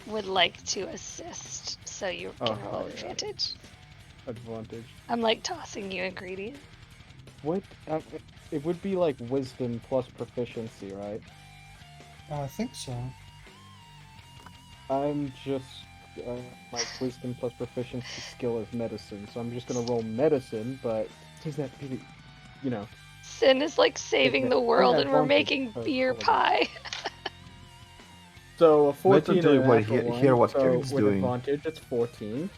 would like to assist, so you can Oh, roll yeah. advantage. Advantage. I'm like tossing you ingredients. What? It would be like wisdom plus proficiency, right? I think so. I'm just my wisdom plus proficiency skill is medicine, so I'm just gonna roll medicine. But does that be, you know? Sin is like saving the world, and we're advantage, making so beer hold on. pie. So a 14 Wait until and a you natural hear one, what so Karen's with doing. advantage, it's 14.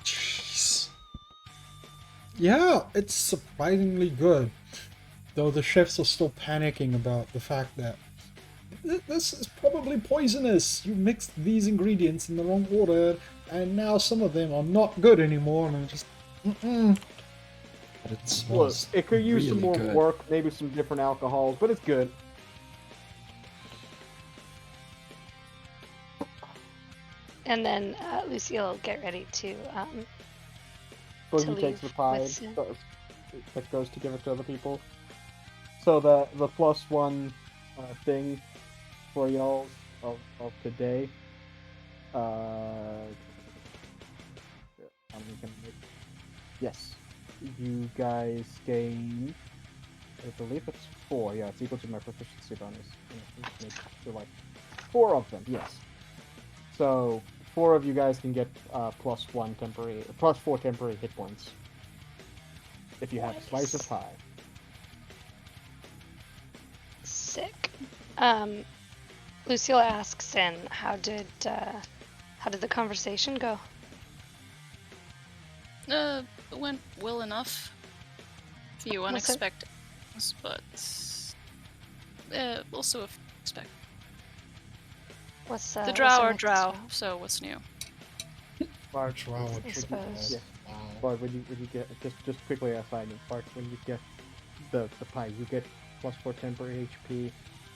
Jeez. Yeah, it's surprisingly good. Though the chefs are still panicking about the fact that this is probably poisonous. You mixed these ingredients in the wrong order, and now some of them are not good anymore. And I'm just, But it Look, smells it could use some really more good. work, maybe some different alcohols, but it's good. And then Lucille will get ready to So to he takes leave the pie with Sin. that goes to give it to other people. So the +1 thing for y'all of today. Yes, you guys gain. I believe it's 4. Yeah, it's equal to my proficiency bonus. So like 4 of them. Yes. So 4 of you guys can get +4 temporary hit points if you have a slice of pie. Sick. Lucille asks Sin, how did the conversation go? It went well enough. Few Was it? unexpected things, but also expected. What's The what's drow our are next drow, round? so what's new? Bart, Wow, I tricky suppose. balls. Yeah. Wow. Bart, when you get just quickly aside, Bart, when you get the pie, you get +4 temporary HP.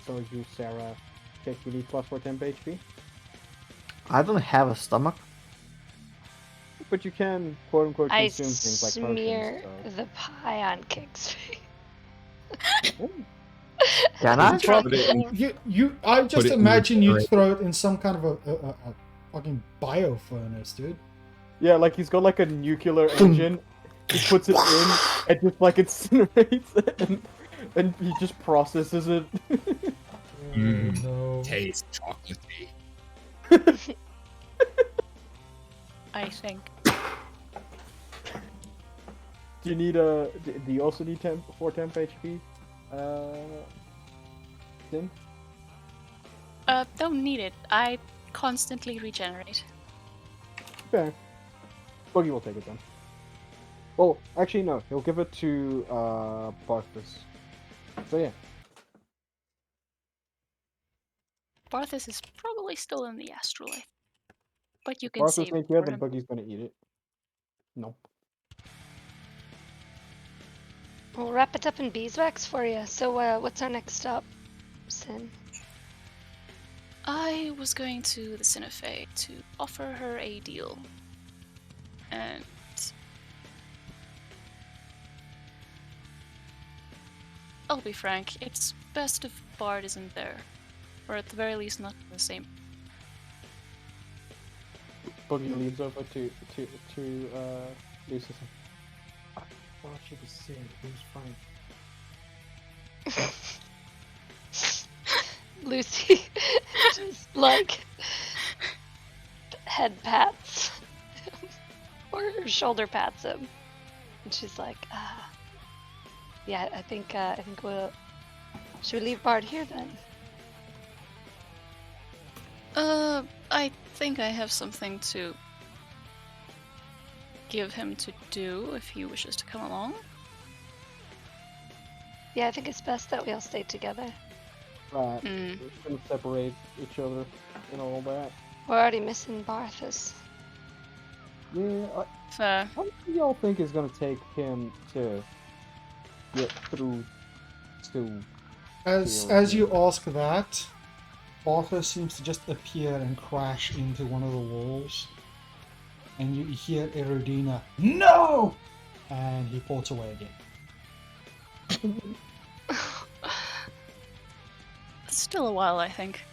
So you, Sarah, okay, you need +4 temporary HP. I don't have a stomach. But you can quote unquote I consume things like smear potions. the pie on Kick's face. So. Can I? Just put it in- I Put just it in imagine the you'd current- throw it in some kind of a fucking bio furnace, dude. Yeah, like he's got like a nuclear engine. He puts it in and just like incinerates it, and he just processes it. No. Taste chocolatey. I think. Do you need do you also need 4 temp HP? Tim? Don't need it. I constantly regenerate. Okay. Boogie will take it then. Well, actually no, he'll give it to Barthus. So yeah. Barthus is probably still in the astral life, but you can Barthus save it ain't here, for then him. Boogie's gonna eat it. Nope. We'll wrap it up in beeswax for you. So what's our next stop, Sin? I was going to the Cinefe to offer her a deal. And I'll be frank, it's best if Bard isn't there. Or at the very least not in the same. Boogie leads over to Lucius. I thought she was sick. It was fine. Lucy just like head pats or shoulder pats him, and she's like, "Yeah, I think we'll. Should we leave Bard here then?" I think I have something to give him to do if he wishes to come along. Yeah, I think it's best that we all stay together. Right. Mm. We're gonna separate each other and all that. We're already missing Barthus. Yeah. Fair. How long do y'all think is gonna take him to get through to? As you ask that, Arthur seems to just appear and crash into one of the walls. And you hear Erudina, no! And he ports away again. Still a while, I think.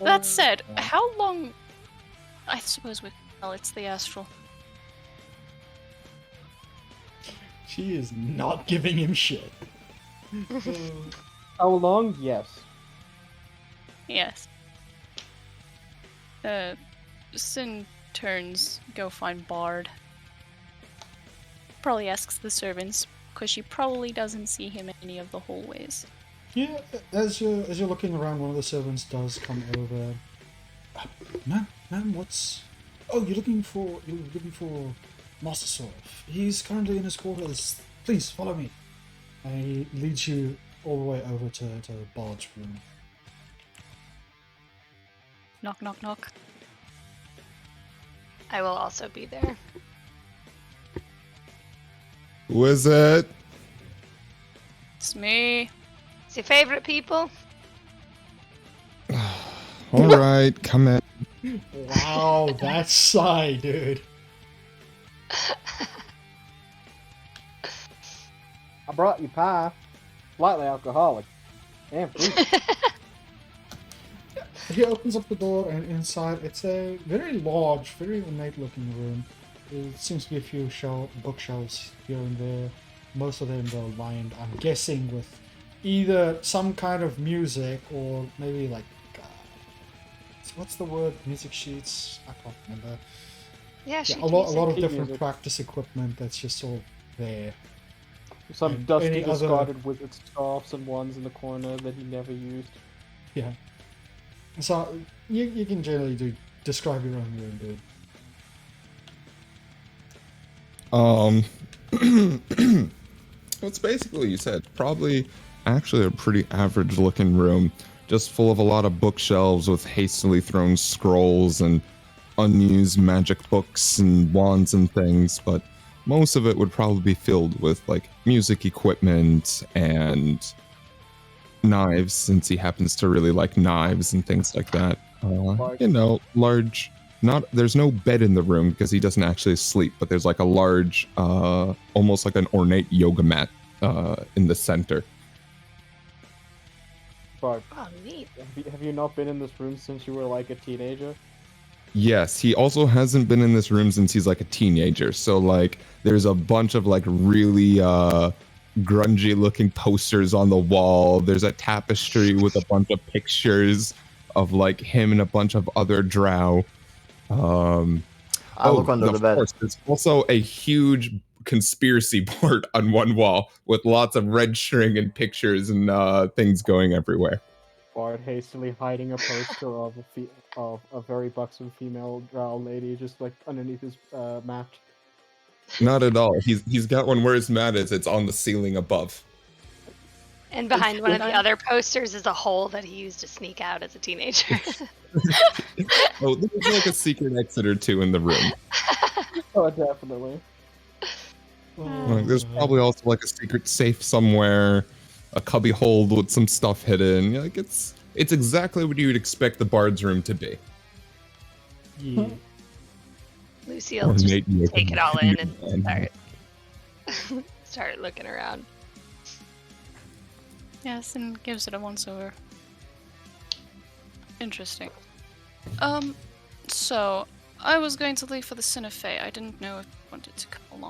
That said, how long... I suppose we... Well, it's the astral. She is not giving him shit. How long? Yes. Yes. Sin turns, go find Bard. Probably asks the servants, because she probably doesn't see him in any of the hallways. Yeah, as you're looking around, one of the servants does come over. Ma'am, what's... Oh, you're looking for Master Sorf. He's currently in his quarters. Please, follow me. And he leads you all the way over to Bard's room. Knock, knock, knock. I will also be there. Who is it? It's me. It's your favorite people? All right, come in. Wow, that sigh, dude. I brought you pie. Slightly alcoholic. Damn fruit. He opens up the door, and inside it's a very large, very ornate-looking room. There seems to be a few bookshelves here and there. Most of them are lined, I'm guessing, with either some kind of music or maybe like what's the word? Music sheets? I can't remember. Yeah, A lot of Sheet different music. practice equipment that's just all there. Some And dusty, any other- discarded wizard staffs and ones in the corner that he never used. Yeah. So you can generally describe your own room, dude. It's basically you said. Probably actually a pretty average looking room, just full of a lot of bookshelves with hastily thrown scrolls and unused magic books and wands and things, but most of it would probably be filled with like music equipment and knives, since he happens to really like knives and things like that. Large. There's no bed in the room because he doesn't actually sleep, but there's like a large, almost like an ornate yoga mat in the center. Bard, Oh, neat. have you not been in this room since you were like a teenager? Yes, he also hasn't been in this room since he's like a teenager. So like there's a bunch of like really grungy looking posters on the wall. There's a tapestry with a bunch of pictures of like him and a bunch of other drow. I look under the of bed. course, there's also a huge conspiracy board on one wall with lots of red string and pictures and things going everywhere. Bard hastily hiding a poster of a very buxom female drow lady just like underneath his mat. Not at all. He's got one where his mat is. It's on the ceiling above. And behind one of the other posters is a hole that he used to sneak out as a teenager. Oh, there's like a secret exit or two in the room. Oh, definitely. Like, there's probably also like a secret safe somewhere, a cubby hold with some stuff hidden. Like it's exactly what you would expect the bard's room to be. Yeah. Lucille just take it all in and start looking around. Yes, and gives it a once-over. Interesting. So, I was going to leave for the Cinefe. I didn't know if you wanted to come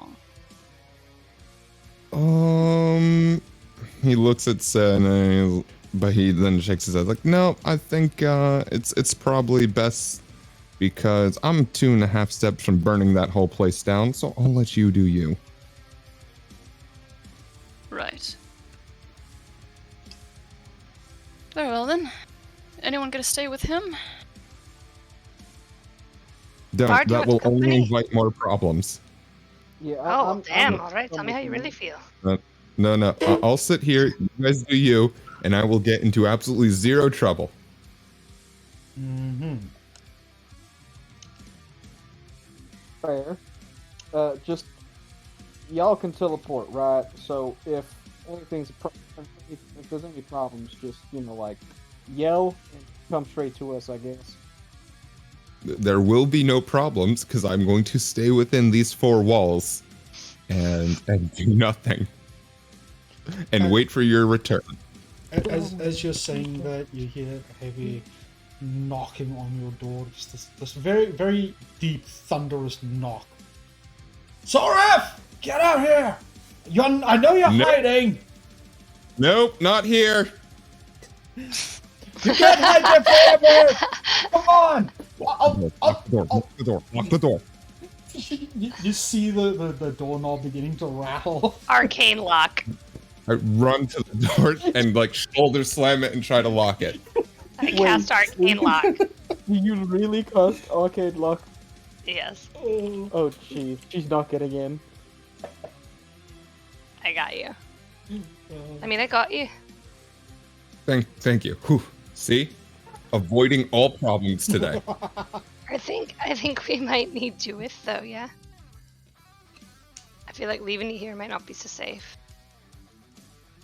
along. He looks at Sen, but he then shakes his head like, no, I think it's probably best because I'm 2.5 steps from burning that whole place down, so I'll let you do you. Right. Very well then. Anyone gonna stay with him? Don't. Bard, you That want will company? only invite more problems. Yeah. Oh, damn. All right, tell me how you really feel. No. I'll sit here. You guys do you, and I will get into absolutely zero trouble. Mm-hmm. Fair. Just y'all can teleport, right? So if anything's there's any problems, just, like, yell and come straight to us, I guess. There will be no problems because I'm going to stay within these 4 walls and do nothing and wait for your return. As you're saying that, you hear a heavy knocking on your door. Just this very, very deep, thunderous knock. Soref! Get out here! I know you're hiding! Nope, not here. You can't hide there forever! Come on! Lock the door. Lock the door. You see the doorknob beginning to rattle. Arcane lock. I run to the door and like shoulder slam it and try to lock it. I cast arcane lock. Do you really cast arcade lock? Yes, Oh, jeez. She's not getting in. I got you. I mean, I got you. Thank you. Whew. See? Avoiding all problems today. I think we might need Jewith though, yeah? I feel like leaving you here might not be so safe.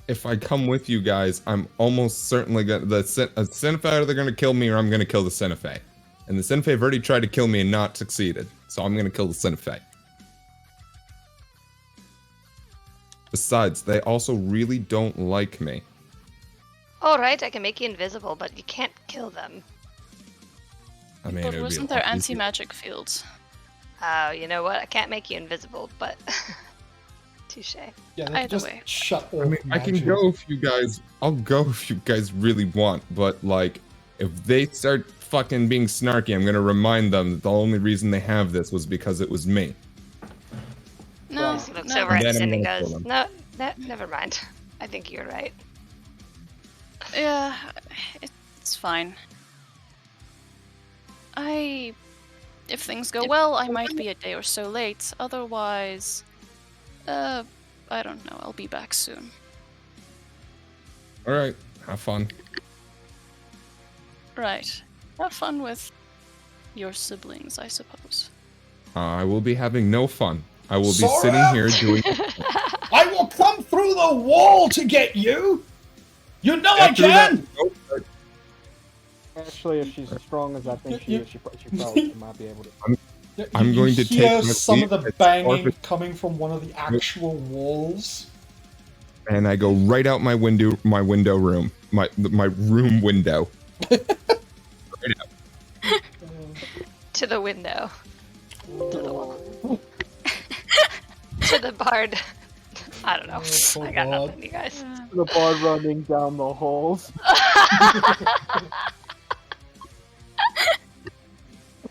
If I come with you guys, I'm almost certainly gonna the Cinephae are either gonna kill me or I'm gonna kill the Cinephae. And the Cinephae have already tried to kill me and not succeeded. So I'm gonna kill the Cinephae. Besides, they also really don't like me. Alright, I can make you invisible, but you can't kill them. I mean, But it would wasn't be a there lot easier. anti-magic fields? Oh, you know what? I can't make you invisible, but... Touche. Yeah, Either just way. shut off. I mean, I can magic. go if you guys. I'll go if you guys really want. But like, if they start fucking being snarky, I'm gonna remind them that the only reason they have this was because it was me. No, He looks no. over at Then I'm Sin and gonna goes, kill them. no, never mind. I think you're right. Yeah, it's fine. If things go well, I might be a day or so late. Otherwise, I don't know. I'll be back soon. All right, have fun. Right. Have fun with your siblings, I suppose. I will be having no fun. I will be Sora! sitting here doing. I will come through the wall to get you! You know I After can! that- Nope. Actually, if she's as strong as I think she You- is, she probably might be able to. I'm going to hear take my some leave of the as banging far as- coming from one of the actual walls. And I go right out my window room, my room window. Right out. To the window. To the wall. To the bard. I don't know. Oh, I got God. nothing, you guys. The bard running down the halls. I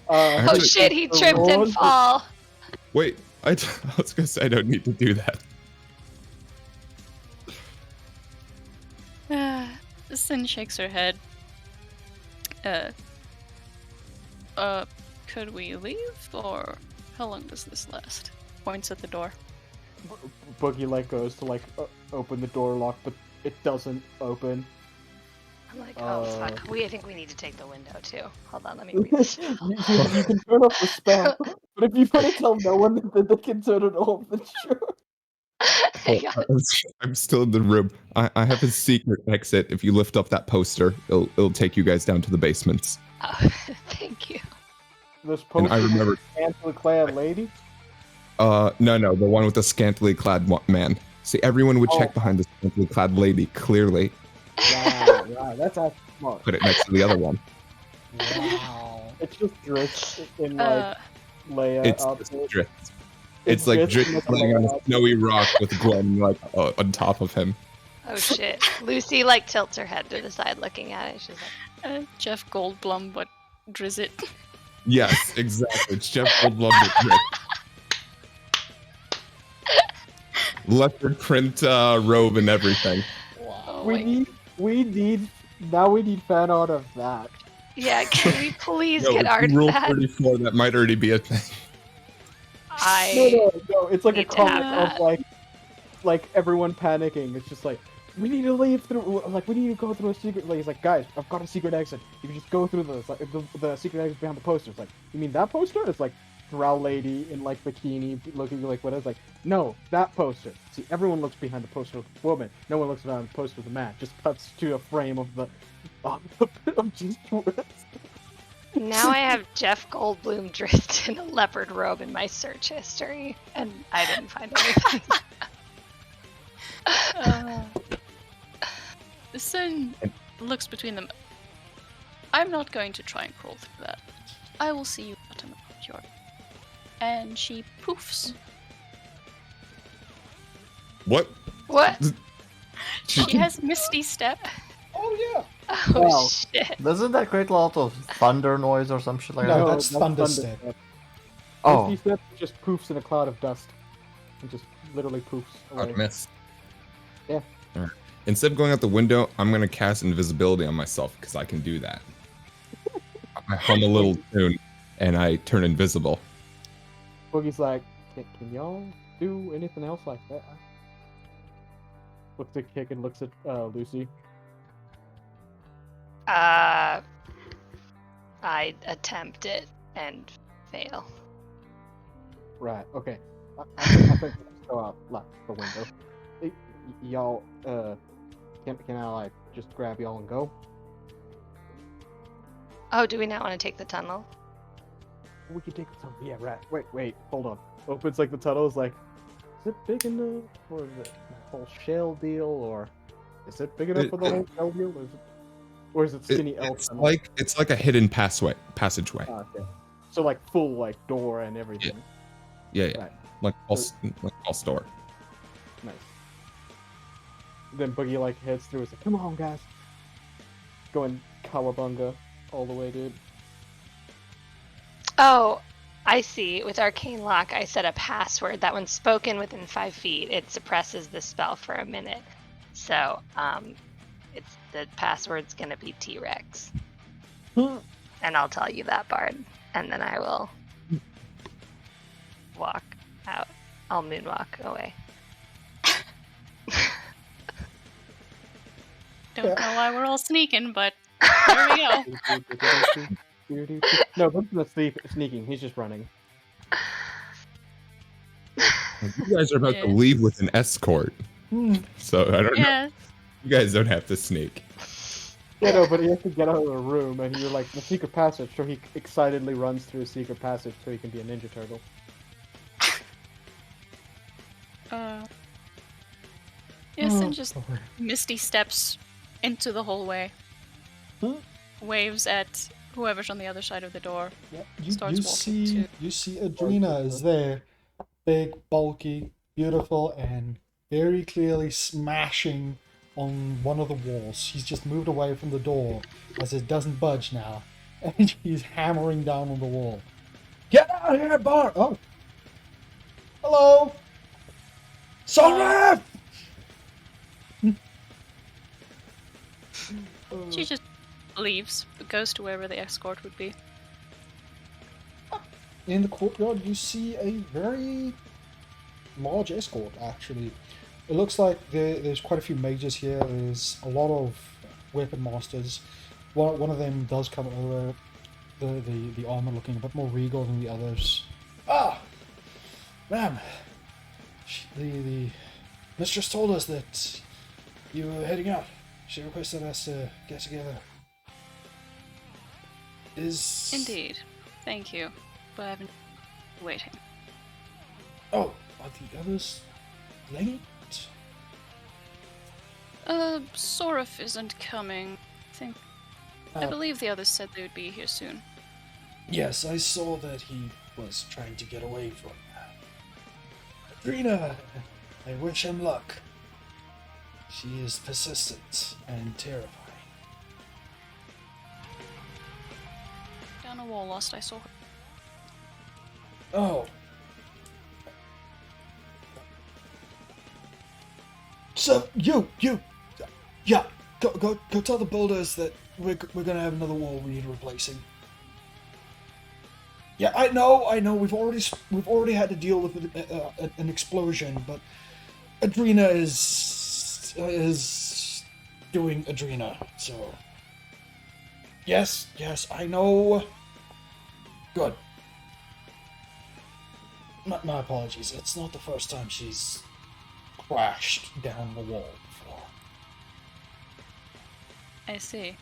Oh heard- shit, he the tripped and walls- fall. Wait, I was gonna say I don't need to do that. Sin shakes her head. Could we leave, or how long does this last? Points at the door. Boogie goes to open the door lock, but it doesn't open. I'm like, oh Uh, fuck. I think we need to take the window too. Hold on, let me read this. You can turn off the spell, but if you want to tell no one that they can turn it off, then sure. Hang on. I'm still in the room. I have a secret exit. If you lift up that poster, it'll take you guys down to the basements. Oh, thank you. This And I poster remember, scantily clad lady. no, the one with the scantily clad man. See, everyone would check Oh. behind the scantily clad lady. Clearly, Wow, that's actually smart. put it next to the other one. Wow. It's just drift in Leia It's outfit. drift. It's like Drift drift in playing on Leia a snowy rock with Gwen on top of him. Oh shit. Lucy tilts her head to the side looking at it. She's like, Jeff Goldblum, but Drizzt. Yes, exactly. It's Jeff Goldblum with drift. Leopard print robe and everything. Oh, We need fan art of that. yeah, can we please No, get it's art Rule of that? 34, that might already be a thing. No, it's like a need to comic have of like everyone panicking. It's just like we need to leave through, we need to go through a secret. Like, it's like, guys, I've got a secret exit. You can just go through the secret exit behind the poster. It's like, you mean that poster? It's like, drow lady in like bikini looking like what is like, no, that poster. See, everyone looks behind the poster of the woman. No one looks behind the poster of the man. Just cuts to a frame of the of just Now I have Jeff Goldblum dressed in a leopard robe in my search history, and I didn't find anything. Sin looks between them. I'm not going to try and crawl through that. I will see you bottom of the courtyard. And she poofs. What? What? She has Misty Step. Oh yeah. Oh Well, shit. Doesn't that create a lot of thunder noise or some shit like No, that? that's Thunderstep. Oh, Misty Step just poofs in a cloud of dust. And just literally poofs away. Miss. Yeah. Alright. Instead of going out the window, I'm gonna cast invisibility on myself because I can do that. I hum a little tune and I turn invisible. Boogie's like, can y'all do anything else like that? Looks at Kick and looks at Lucy. I attempt it and fail. Right. Okay. I think let's go out like the window. Y'all, can I like just grab y'all and go? Oh, do we not want to take the tunnel? We can take the tunnel. Yeah, right. Wait, hold on. Opens like the tunnel is like, is it big enough for the whole shell deal, or is it big enough for the whole shell deal, or is it skinny elf? It's like a hidden passageway. Ah, okay. So like full like door and everything. Yeah. Right. Like all store. Nice. Then Boogie like heads through. It's like, come on, guys. Going cowabunga all the way, dude. Oh, I see. With Arcane Lock, I set a password that when spoken within 5 feet, it suppresses the spell for a minute. So, it's the password's gonna be T-Rex. And I'll tell you that, Bard. And then I will walk out. I'll moonwalk away. Don't know why we're all sneaking, but there we go. No, Boogie's not sneaking. He's just running. You guys are about to leave with an escort. So I don't know. Yeah. You guys don't have to sneak. Yeah, no, but he has to get out of the room, and you're like, the secret passage, so he excitedly runs through a secret passage so he can be a Ninja Turtle. Yes, and just Misty steps into the hallway. Waves at whoever's on the other side of the door. Yeah, Starts you walking see, too. you see Adrena is there, big, bulky, beautiful, and very clearly smashing on one of the walls. She's just moved away from the door as it doesn't budge now, and she's hammering down on the wall. Get out here, Bart! Oh, hello, Sorry! She just leaves, goes to wherever the escort would be. In the courtyard, you see a very large escort, actually. It looks like there's quite a few mages here. There's a lot of weapon masters. One of them does come over, the armor looking a bit more regal than the others. Ah! Ma'am, the mistress told us that you were heading out. She requested us to get together. Indeed. Thank you. But I've been waiting. Oh, are the others late? Sorif isn't coming. I believe the others said they would be here soon. Yes, I saw that he was trying to get away from Adrena. I wish him luck. She is persistent and terrifying. Down a wall lost, I saw her. Oh. So, yeah, go tell the builders that we're gonna have another wall we need replacing. Yeah, I know. We've already had to deal with an explosion, but Adrena is doing Adrena. So yes, I know. Good. My apologies. It's not the first time she's crashed down the wall before. I see.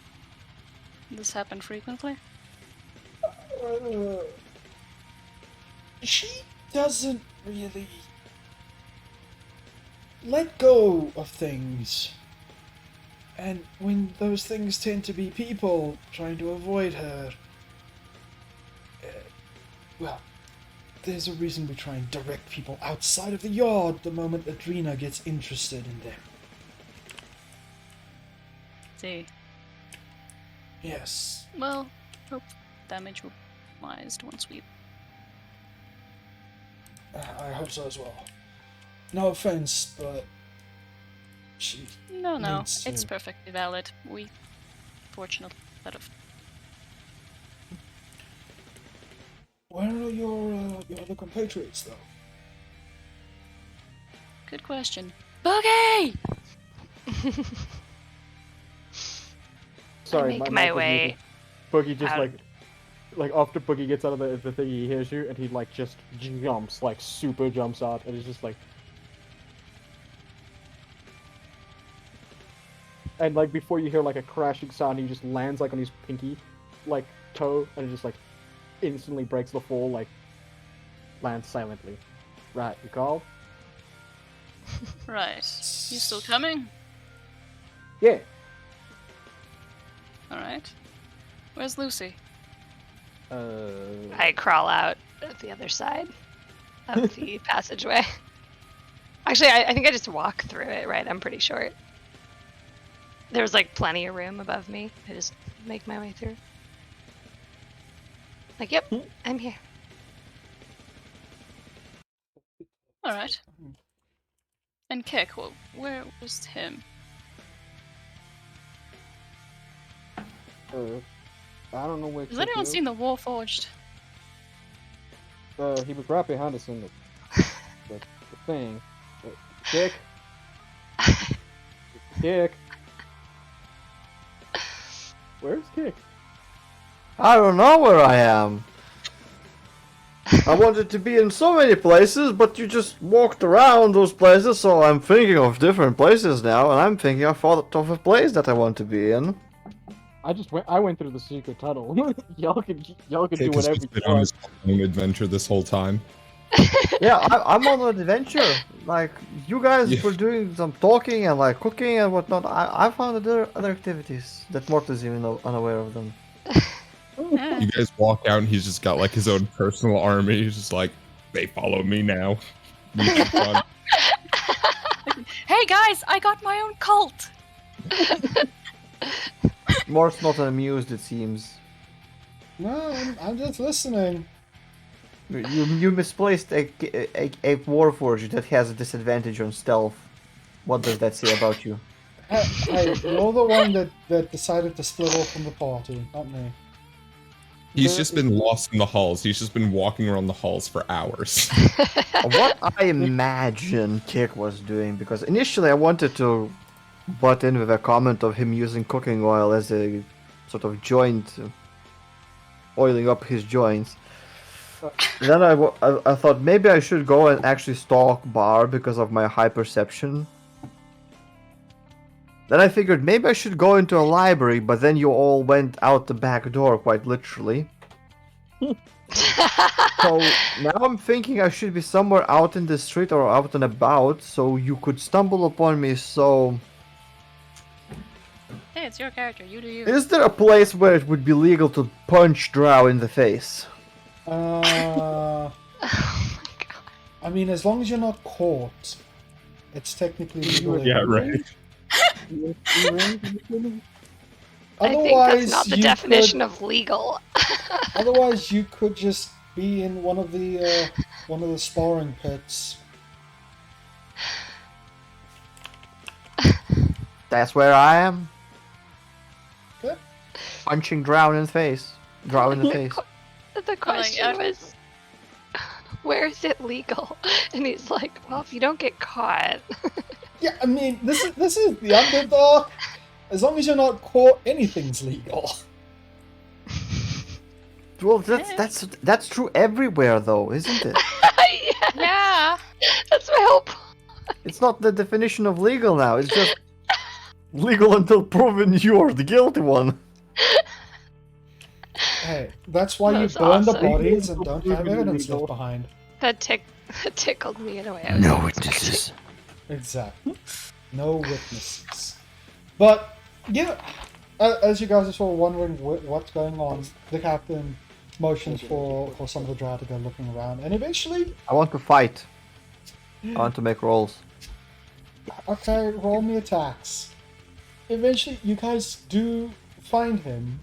This happened frequently? She doesn't really let go of things. And when those things tend to be people trying to avoid her, well, there's a reason we try and direct people outside of the yard the moment Adrena gets interested in them. See. Yes. Well, hope damage will be minimized once we... I hope so as well. No offense, but she No, needs to... it's perfectly valid. We, fortunately, out of... Where are your other compatriots, though? Good question. Boogie! Sorry, I make mic my was way muted. Boogie just out. like after Boogie gets out of the thing, he hears you, and he like just jumps, like super jumps out, and it's just like, and like before you hear like a crashing sound, he just lands like on his pinky, like toe, and it just like instantly breaks the fall, like lands silently. Right, you called? Right. You still coming? Yeah. Alright. Where's Lucy? I crawl out of the other side of the passageway. Actually, I think I just walk through it, right? I'm pretty short. There's like plenty of room above me. I just make my way through. Like, yep, I'm here. Alright. And Kick, where was him? I don't know where. Has anyone seen the Warforged? He was right behind us in the thing. Dick. Dick. Where's Kick? I don't know where I am. I wanted to be in so many places, but you just walked around those places, so I'm thinking of different places now, and I'm thinking I thought of a place that I want to be in. I went through the secret tunnel. y'all can do Kick has whatever just you been on want. his own adventure this whole time. Yeah, I'm on an adventure. Like, you guys Yeah. were doing some talking and like cooking and whatnot. I found other activities that Morta's even unaware of them. You guys walk out and he's just got like his own personal army. He's just like, they follow me now. This is fun. Hey guys, I got my own cult! Mort's not amused, it seems. No, I'm just listening. You misplaced a Warforged that has a disadvantage on stealth. What does that say about you? Hey, you're the one that decided to split off from the party, not me. He's just been lost in the halls. He's just been walking around the halls for hours. What I imagine Kick was doing, because initially I wanted to butt in with a comment of him using cooking oil as a sort of joint, oiling up his joints. Then I thought maybe I should go and actually stalk Bar because of my high perception. Then I figured maybe I should go into a library, but then you all went out the back door, quite literally. So now I'm thinking I should be somewhere out in the street or out and about, so you could stumble upon me, so... Hey, it's your character, you do you. Is there a place where it would be legal to punch Drow in the face? Oh my god. I mean, as long as you're not caught, it's technically legal. Yeah, right. I think that's not the definition of legal. Otherwise, you could just be in one of the sparring pits. That's where I am. Okay. Punching Drow in the face. Drow in the face. The question was, where is it legal? And he's like, well, if you don't get caught. Yeah, I mean, this is the Underdark. As long as you're not caught, anything's legal. Well, that's true everywhere, though, isn't it? Yeah. That's my hope. It's not the definition of legal now. It's just legal until proven you're the guilty one. Hey, that's why you That's burn the awesome. bodies and don't have evidence left behind. That tickled me in a way I was not expecting. Exactly. No witnesses. But, yeah, as you guys are sort of wondering what's going on, the captain motions for some of the drow to go looking around, and eventually... I want to fight. I want to make rolls. Okay, roll me attacks. Eventually, you guys do find him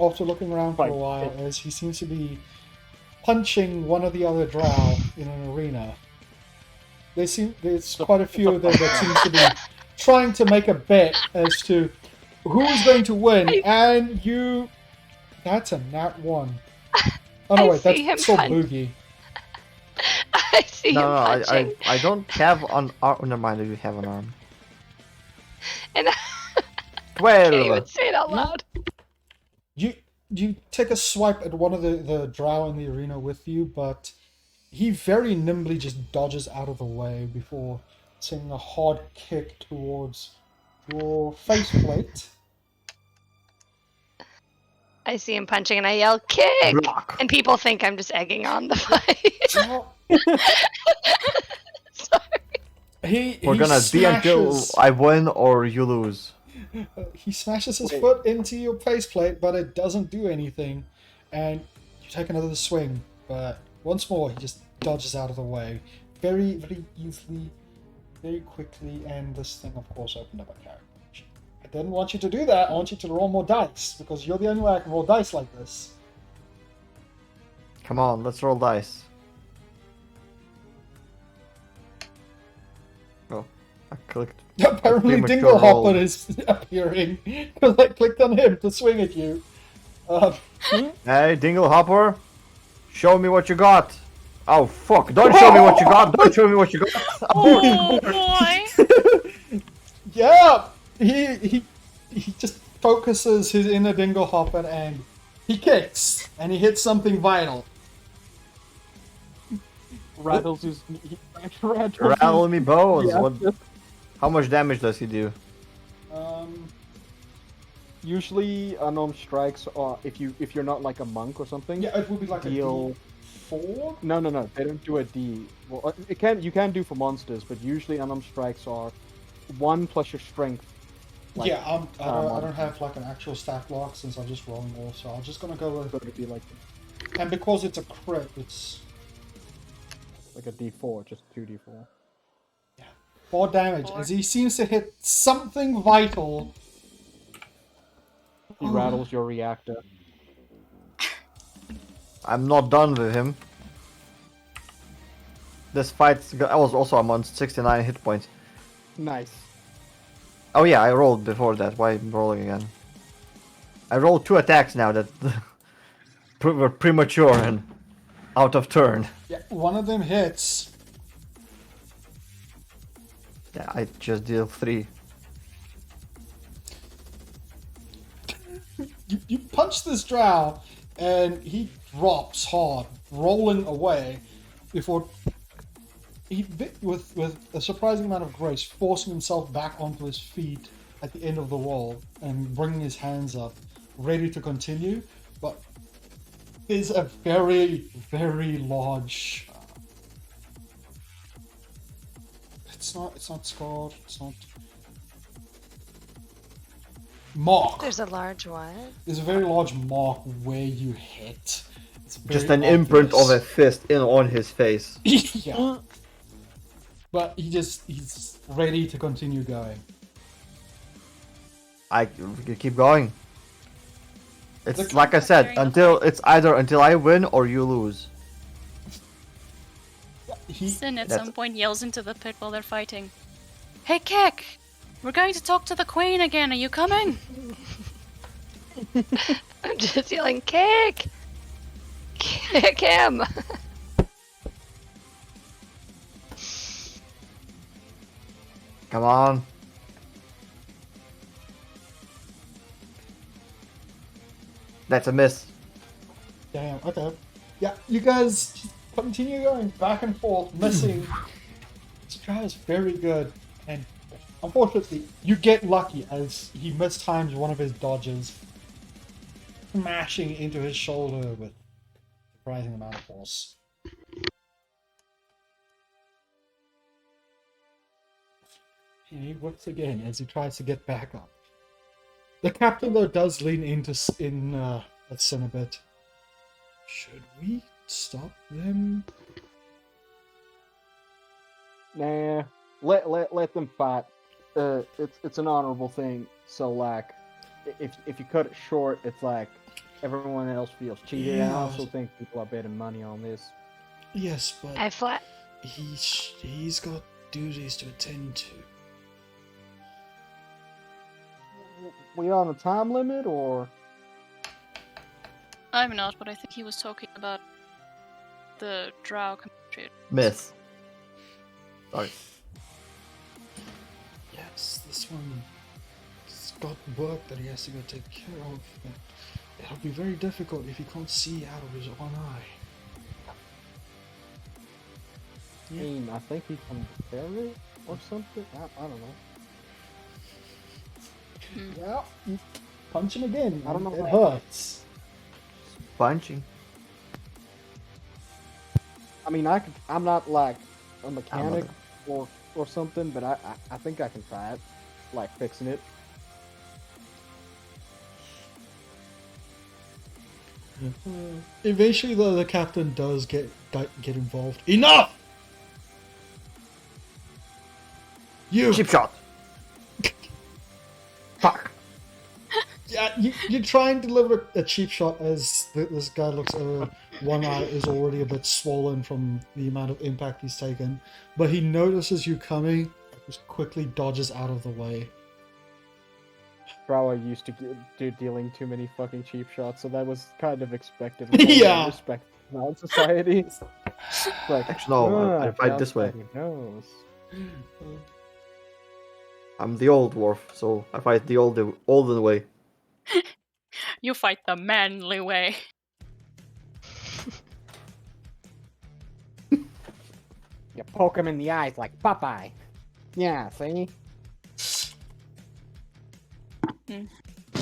after looking around for a while, as he seems to be punching one of the other drow in an arena. There's quite a few of them that seem to be trying to make a bet as to who is going to win, and you... That's a nat 1. Oh no, wait, that's still Boogie. I see him punching. I don't have an arm. Never mind, I do have an arm. And I 12! can't even say it out loud. You take a swipe at one of the drow in the arena with you, but he very nimbly just dodges out of the way before sending a hard kick towards your faceplate. I see him punching and I yell, kick! Block. And people think I'm just egging on the fight. Sorry. We're gonna be until I win or you lose. He smashes his foot into your faceplate, but it doesn't do anything. And you take another swing, but once more he just dodges out of the way. Very, very easily, very quickly, and this thing of course opened up a character. I didn't want you to do that, I want you to roll more dice, because you're the only way I can roll dice like this. Come on, let's roll dice. Oh, I clicked. Apparently Dinglehopper is appearing, because I clicked on him to swing at you. Hey, Dinglehopper, show me what you got. Oh fuck! Don't show me what you got. Don't show me what you got. Oh boy! Yeah, he just focuses his inner Dinglehopper and he kicks and he hits something vital. Rattles his... Rattle me bones. Yeah. What? How much damage does he do? Usually unarmed strikes are if you're not like a monk or something. Yeah, it would be like deal... a D4? No, they don't do a D. Well, you can do for monsters, but usually unarmed strikes are 1 plus your strength. Like, yeah, I don't have like an actual stat block since I'm just rolling all, so I'm just gonna go with... So it'd be like... And because it's a crit, it's... like a D4, just 2D4. Yeah, 4 damage, as he seems to hit something vital. He rattles your reactor. I'm not done with him. This fight, I was also on 69 hit points. Nice. Oh yeah, I rolled before that. Why am I rolling again? I rolled 2 attacks now that were premature and out of turn. Yeah, one of them hits. Yeah, I just deal 3. You punch this drow, and he drops hard, rolling away, before he, with a surprising amount of grace, forcing himself back onto his feet at the end of the wall and bringing his hands up, ready to continue. But there's a very, very large. It's not scarred. It's not. Mark. There's a large what? There's a very large mark where you hit. It's Just very an imprint of obvious. a fist on his face. Yeah. But he's ready to continue going. I keep going. It's Look- like I said, it's either until I win or you lose. Sin at That's- some point yells into the pit while they're fighting. Hey, Kek! We're going to talk to the queen again. Are you coming? I'm just yelling, kick! Kick him! Come on. That's a miss. Damn, okay. Yeah, you guys continue going back and forth, missing. This guy is very good, and unfortunately, you get lucky as he mistimes one of his dodges, smashing into his shoulder with surprising amount of force. And he whips again as he tries to get back up. The captain, though, does lean into at Sin a bit. Should we stop them? Nah, let them fight. It's an honorable thing. So like, if you cut it short, it's like everyone else feels cheated. Yeah. And I also think people are betting money on this. Yes, but I flat. he's got duties to attend to. We on a time limit or? I'm not, but I think he was talking about the drow compatriot. Myth. Sorry. Yes, this one's got work that he has to go take care of. But it'll be very difficult if he can't see out of his one eye. I mean, I think he can repair it or something. I don't know. Yeah, you punch him again. I don't know It why. hurts. Punching. I mean, I'm not like a mechanic not. or something, but I think I can try it, like fixing it. Eventually, though, the captain does get involved. Enough! You! Cheap shot. Fuck. Yeah, you try and deliver a cheap shot as this guy looks over. One eye is already a bit swollen from the amount of impact he's taken, but he notices you coming, just quickly dodges out of the way. Drow used to do dealing too many fucking cheap shots, so that was kind of expected. Yeah. Respect in our society. Like, Actually, no, I fight this way. Knows. I'm the old dwarf, so I fight the olden way. You fight the manly way. You poke him in the eyes like Popeye. Yeah, see?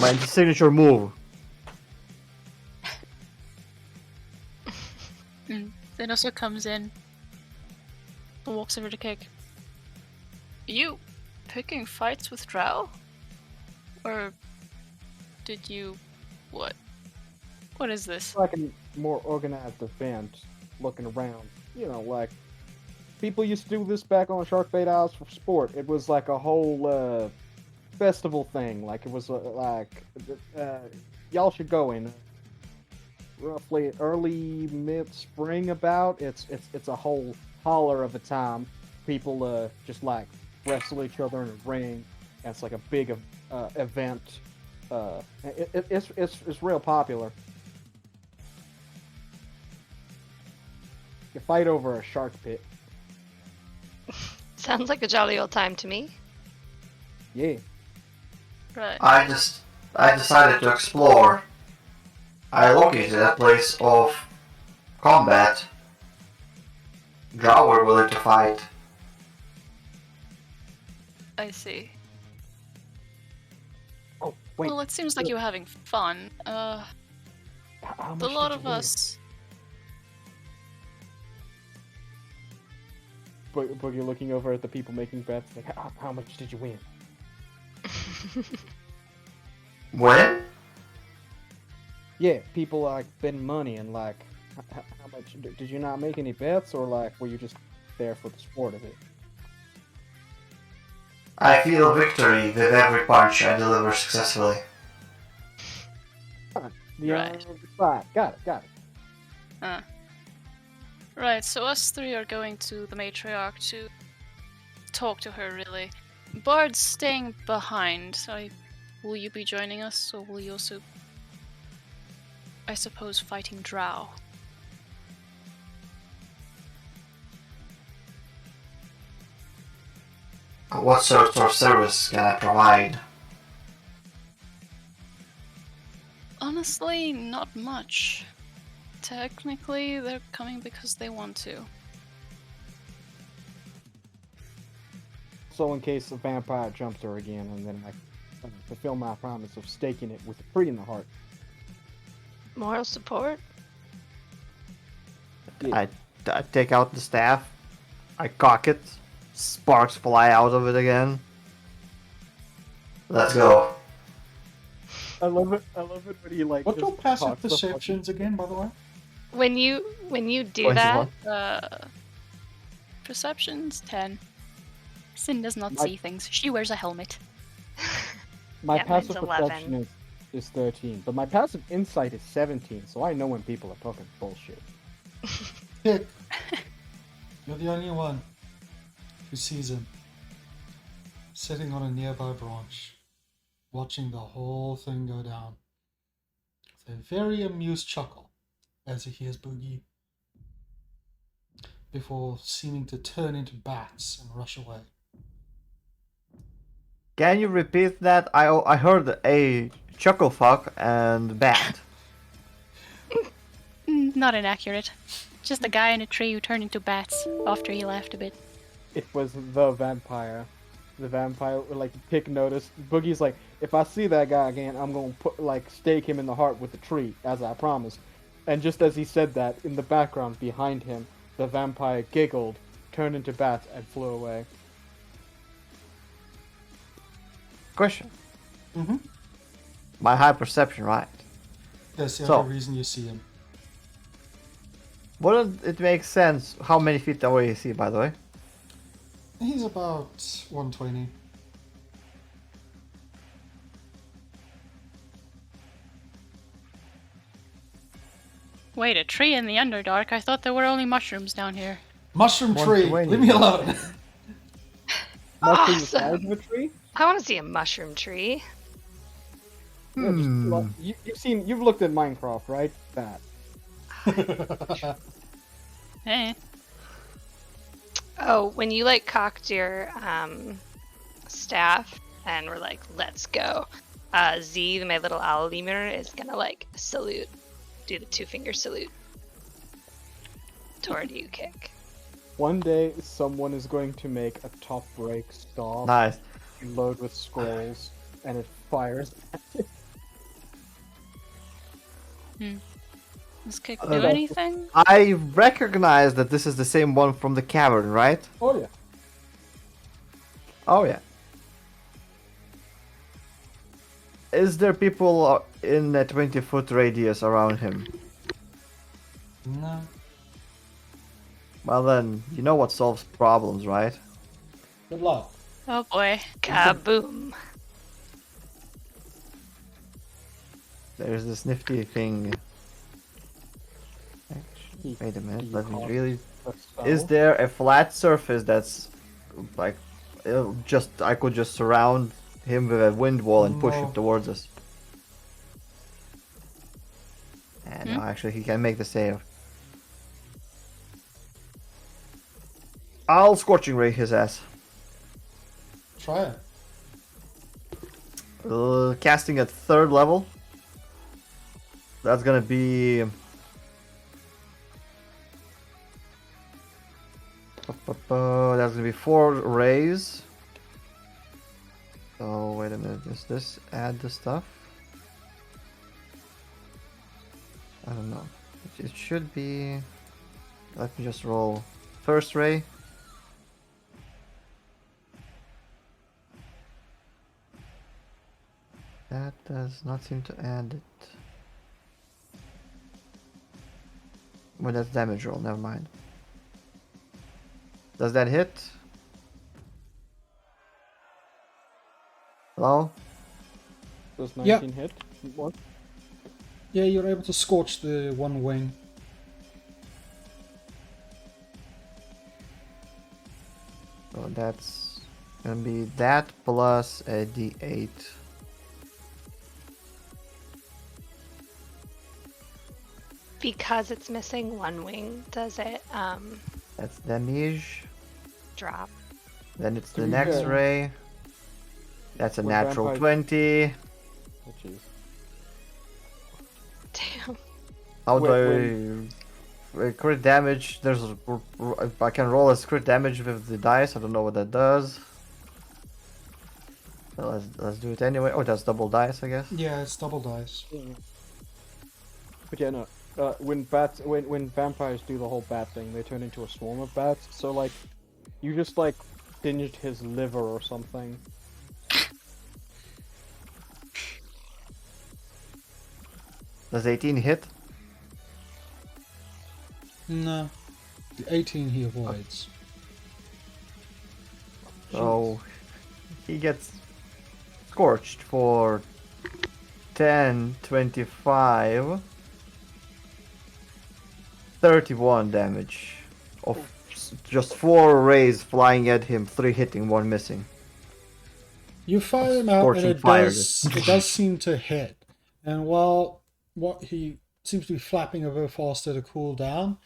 My signature move. Then also comes in, walks over to Cake. You picking fights with drow? Or did you... what? What is this? Like a more organized event, looking around. You know, like, people used to do this back on Shark Bait Isles for sport. It was like a whole, festival thing. Like, it was, y'all should go in. Roughly early mid-spring about. It's a whole holler of a time. People, just, like, wrestle each other in a ring. And it's like a big, event. It's real popular. You fight over a shark pit. Sounds like a jolly old time to me. Yeah. Right. I decided to explore. I located a place of combat. Drow were willing to fight. I see. Oh, wait. Well, it seems like you're having fun. How much A lot did of you win? us... But you're looking over at the people making bets. Like, how much did you win? When? Yeah, people like betting money and like, how much did you not make any bets, or like were you just there for the sport of it? I feel victory with every punch I deliver successfully. The Right. honor of the fight. Got it. Right, so us three are going to the matriarch to talk to her, really. Bard's staying behind, so will you be joining us, or will you also, I suppose, fighting drow? What sort of service can I provide? Honestly, not much. Technically, they're coming because they want to. So in case a vampire jumps her again, and then I fulfill my promise of staking it with a tree in the heart. Moral support? I take out the staff. I cock it. Sparks fly out of it again. Let's go. I love it when he like. What's just your passive talks the fuck- perceptions again, by the way? When you do 21. that, Perception's 10. Sin does not My- see things. She wears a helmet. My Yeah, mine's passive 11. perception is 13, but my passive insight is 17, so I know when people are talking bullshit. Pick. You're the only one who sees him sitting on a nearby branch, watching the whole thing go down, with a very amused chuckle as he hears Boogie, before seeming to turn into bats and rush away. Can you repeat that? I heard a chuckle fuck and bat. Not inaccurate. Just a guy in a tree who turned into bats after he laughed a bit. It was the vampire. The vampire, like, Pick noticed. Boogie's like, if I see that guy again, I'm gonna stake him in the heart with a tree, as I promised. And just as he said that, in the background behind him, the vampire giggled, turned into bats, and flew away. Question. Mm-hmm. My high perception, right? That's the So- only reason you see him. Wouldn't it make sense how many feet away is he, by the way? He's about 120. Wait, a tree in the Underdark? I thought there were only mushrooms down here. Mushroom tree, 120. leave me alone. Mushroom the size Awesome. of a tree? I want to see a mushroom tree. Yeah, you've looked at Minecraft, right? That. Eh. Oh, when you like cocked your staff and we're like, let's go. Z, my little owl lemur, is gonna like salute, do the 2-finger salute toward you, Kick. One day, someone is going to make a top break staff Nice. load with scrolls, and it fires. Does Kick Uh, do anything? I recognize that this is the same one from the cavern, right? Oh yeah. Oh yeah. Is there people in a 20-foot radius around him? No. Well then, you know what solves problems, right? Good luck. Oh boy. Kaboom. There's this nifty thing. Actually, wait a minute, let me really... Is there a flat surface that's like I could just surround him with a wind wall and push him No. towards us? And no, actually he can make the save. I'll scorching ray his ass. Try it. Casting at 3rd level. That's gonna be... That's gonna be 4 rays. Oh, wait a minute. Does this add the stuff? I don't know. It should be... Let me just roll. First ray. That does not seem to add it. Well, that's damage roll, never mind. Does that hit? Hello? Does Yeah. 19 hit? What? Yeah, you're able to scorch the one wing. So that's gonna be that plus a d8. Because it's missing one wing, does it That's damage. drop? Then it's the To be next fair, ray. That's a when natural vampires- 20. Oh jeez. Damn. How do When- crit damage? I can roll as crit damage with the dice. I don't know what that does. Well, let's do it anyway. Oh, that's double dice, I guess. Yeah, it's double dice. But yeah, no. When vampires do the whole bat thing, they turn into a swarm of bats. So like, you just like singed his liver or something. Does 18 hit? No. The 18 he avoids. So he gets scorched for 10, 25, 31 damage. Of just 4 rays flying at him, 3 hitting, 1 missing. You fire him out, and Scorching fire. it does seem to hit. And while what he seems to be flapping a bit faster to cool down,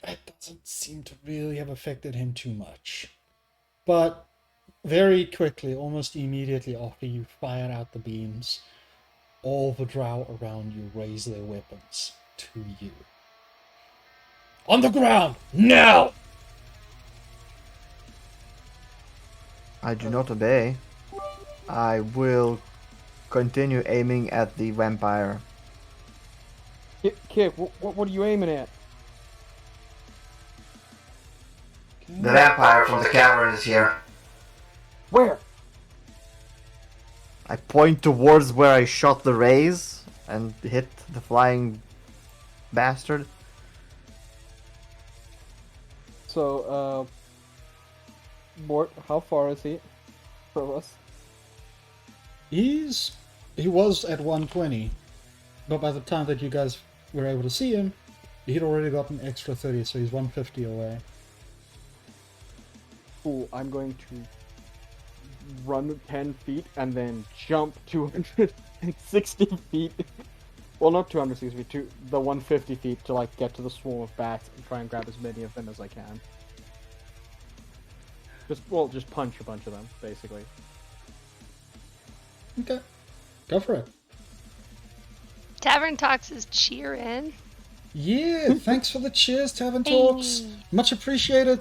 that doesn't seem to really have affected him too much. But very quickly, almost immediately after you fire out the beams, all the drow around you raise their weapons to you. On the ground, now! I do not obey. I will continue aiming at the vampire. Kid, what are you aiming at? The vampire from the cavern is here. Where? I point towards where I shot the rays and hit the flying bastard. So, Mort, how far is he from us? He was at 120, but by the time that you guys were able to see him, he'd already got an extra 30, so he's 150 away. Cool, I'm going to run 10 feet and then jump 260 feet. Well, not 260 feet, to the 150 feet to like get to the swarm of bats and try and grab as many of them as I can. Just punch a bunch of them, basically. Okay, go for it. Tavern Talks is cheering. Yeah, thanks for the cheers, Tavern Talks. Hey. Much appreciated.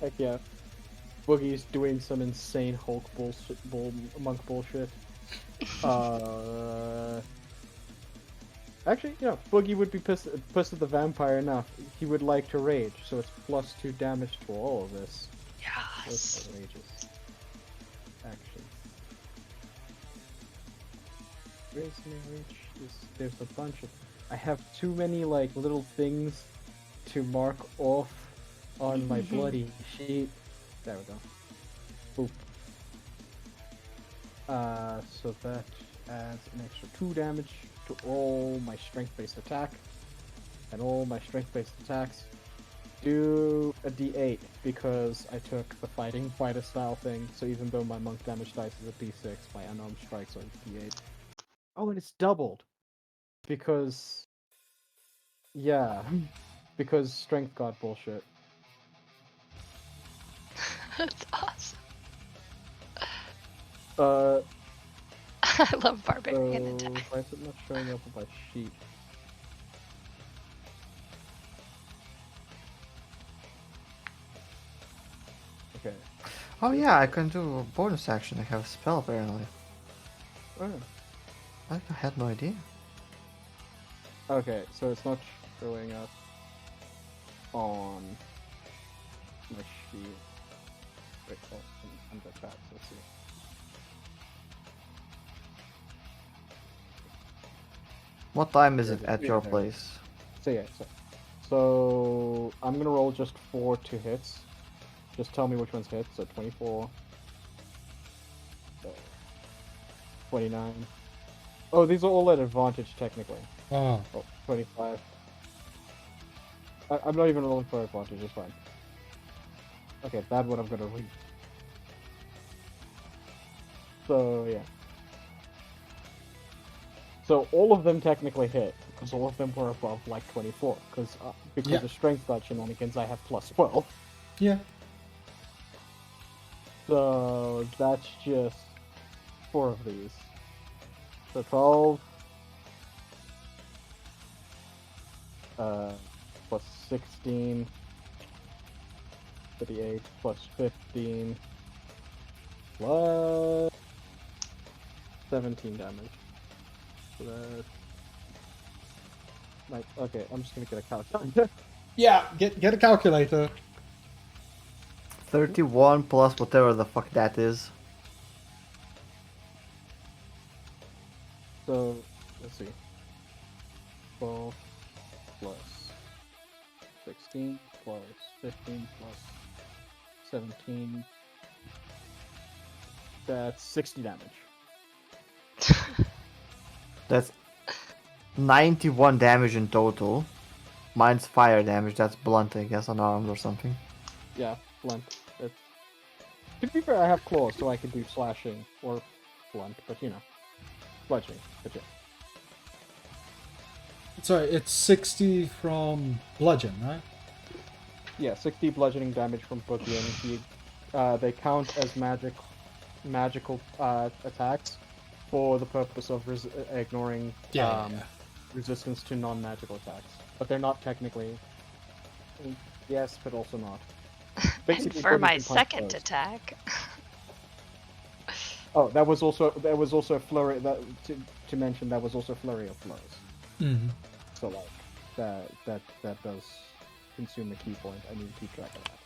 Heck yeah. Boogie's doing some insane Hulk monk bullshit. Actually, yeah, Boogie would be pissed at the vampire enough. He would like to rage, so it's +2 damage to all of this. Yes. That's outrageous. Action. Where's my rage? There's a bunch of... I have too many, like, little things to mark off on my bloody sheet. There we go. Boop. So that adds an extra 2 damage to all my strength-based attack. And all my strength-based attacks do a d8, because I took the fighter style thing, so even though my monk damage dice is a d6, my unarmed strikes are a d8. Oh, and it's doubled! Because... yeah. Because strength god bullshit. That's awesome. I love barbarian attack. Why is it not showing up on my sheet? Okay. Oh yeah, I can do a bonus action. I have a spell apparently. Oh. I had no idea. Okay, so it's not showing up on my sheet. Wait, oh, under tabs, let's see. What time is it at Yeah, your there. place? So yeah, so I'm gonna roll just 4 to hits. Just tell me which one's hit. So 24, 29. Oh, these are all at advantage technically. Oh, Oh, 25. I'm not even rolling for advantage, it's fine. Okay, that one I'm gonna read. So, yeah. So, all of them technically hit, because all of them were above, like, 24. Because Yeah. of strength god shenanigans, I have +12. yeah. So, that's just 4 of these. So, 12, plus 16, 38, plus 15, plus 17 damage. So that's... Like, okay, I'm just gonna get a calculator. Yeah, get a calculator. 31 plus whatever the fuck that is. So, let's see. 12 plus 16 plus 15 plus 17. That's 60 damage. That's 91 damage in total. Mine's fire damage. That's blunt, I guess, unarmed or something. Yeah, blunt. It's... To be fair, I have claws, so I can do slashing or blunt, but you know. Bludgeoning, but yeah. Sorry, it's 60 from bludgeon, right? Yeah, 60 bludgeoning damage from Boogie, and they count as magical attacks for the purpose of ignoring resistance to non-magical attacks. But they're not technically... Yes, but also not. And for my second attack. Oh, there was also a flurry to mention. That was also a flurry of blows. Mm-hmm. So like that does consume a key point. I need to keep track of that.